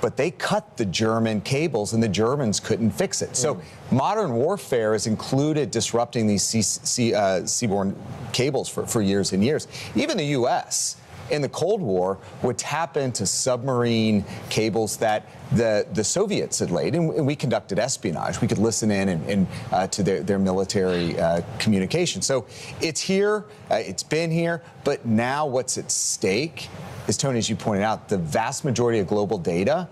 But they cut the German cables, and the Germans couldn't fix it. So modern warfare has included disrupting these seaborne cables for years and years. Even the U.S. in the Cold War would tap into submarine cables that the Soviets had laid, and we conducted espionage. We could listen in and to their military communication. So it's here, it's been here, but now what's at stake is, Tony, as you pointed out, the vast majority of global data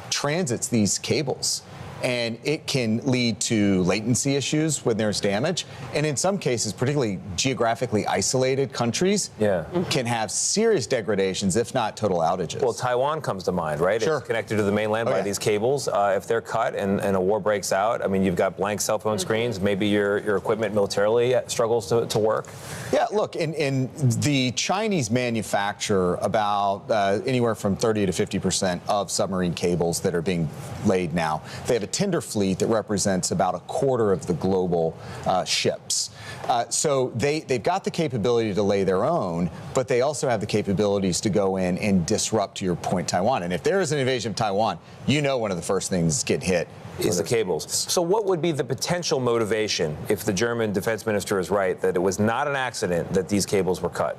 transits these cables. And it can lead to latency issues when there's damage. And in some cases, particularly geographically isolated countries, can have serious degradations, if not total outages. Well, Taiwan comes to mind, right? Sure. It's connected to the mainland by these cables. If they're cut and a war breaks out, I mean, you've got blank cell phone screens. Maybe your equipment militarily struggles to work. Yeah, look, in the Chinese manufacture about anywhere from 30 to 50% of submarine cables that are being laid now. They have a tender fleet that represents about a quarter of the global ships. So they've got the capability to lay their own, but they also have the capabilities to go in and disrupt, to your point, Taiwan. And if there is an invasion of Taiwan, one of the first things get hit is the cables. So what would be the potential motivation if the German defense minister is right that it was not an accident that these cables were cut?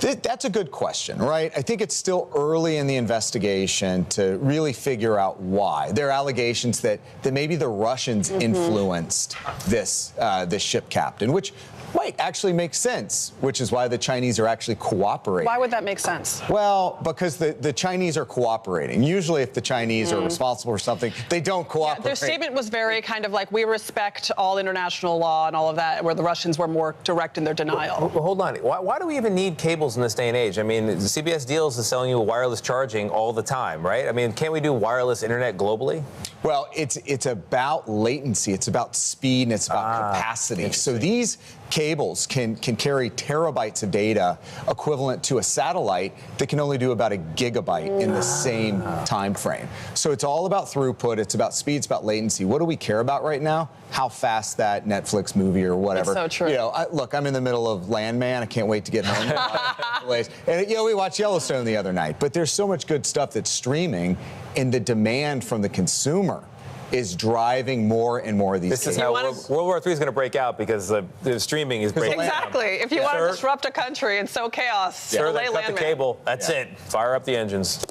That's a good question, right? I think it's still early in the investigation to really figure out why. There are allegations that maybe the Russians influenced this ship captain, which might actually make sense, which is why the Chinese are actually cooperating. Why would that make sense? Well, because the Chinese are cooperating. Usually if the Chinese are responsible for something, they don't cooperate. Their statement was very kind of like, we respect all international law and all of that, where the Russians were more direct in their denial. Well, hold on. Why do we even need cables in this day and age? I mean, CBS Deals is selling you wireless charging all the time, right? I mean, can't we do wireless internet globally? Well, it's about latency, it's about speed, and it's about capacity. So these cables can carry terabytes of data equivalent to a satellite that can only do about a gigabyte in the same time frame. So it's all about throughput, it's about speed, it's about latency. What do we care about right now? How fast that Netflix movie or whatever. It's so true. Look, I'm in the middle of Landman. I can't wait to get home. And we watched Yellowstone the other night, but there's so much good stuff that's streaming, and the demand from the consumer is driving more and more of these. This is how World War III is going to break out, because the streaming is breaking Exactly. If you want to disrupt a country and sow chaos, Sir, they cut the cable. That's it. Fire up the engines.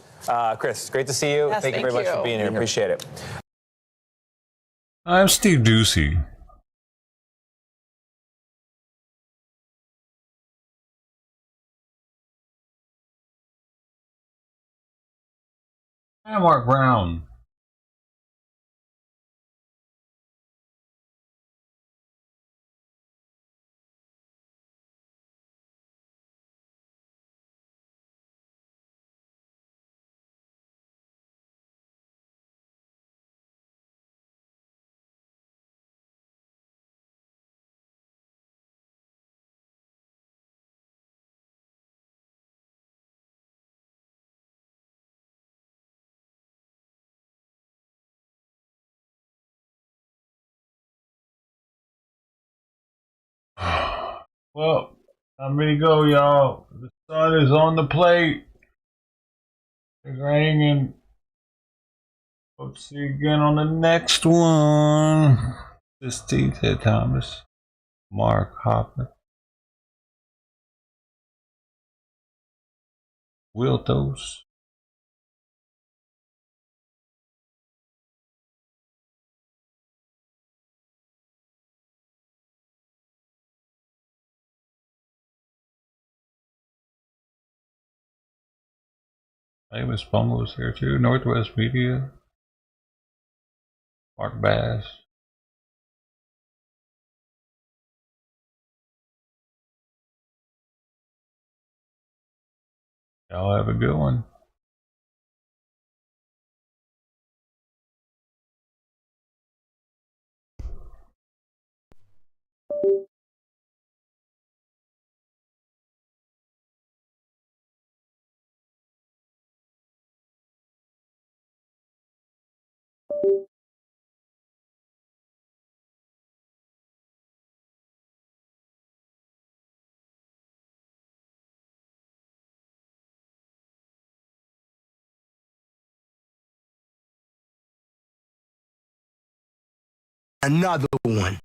Chris, great to see you. Yes, thank you very much for being here. Appreciate it. I'm Steve Ducey. I'm Mark Brown. Well, I'm ready to go, y'all. The sun is on the plate. It's raining. Hope to see you again on the next one. This is T. Ted Thomas, Mark Hoffman, Wiltos. Amos Bumble is here too. Northwest Media. Mark Bass. Y'all have a good one. another one.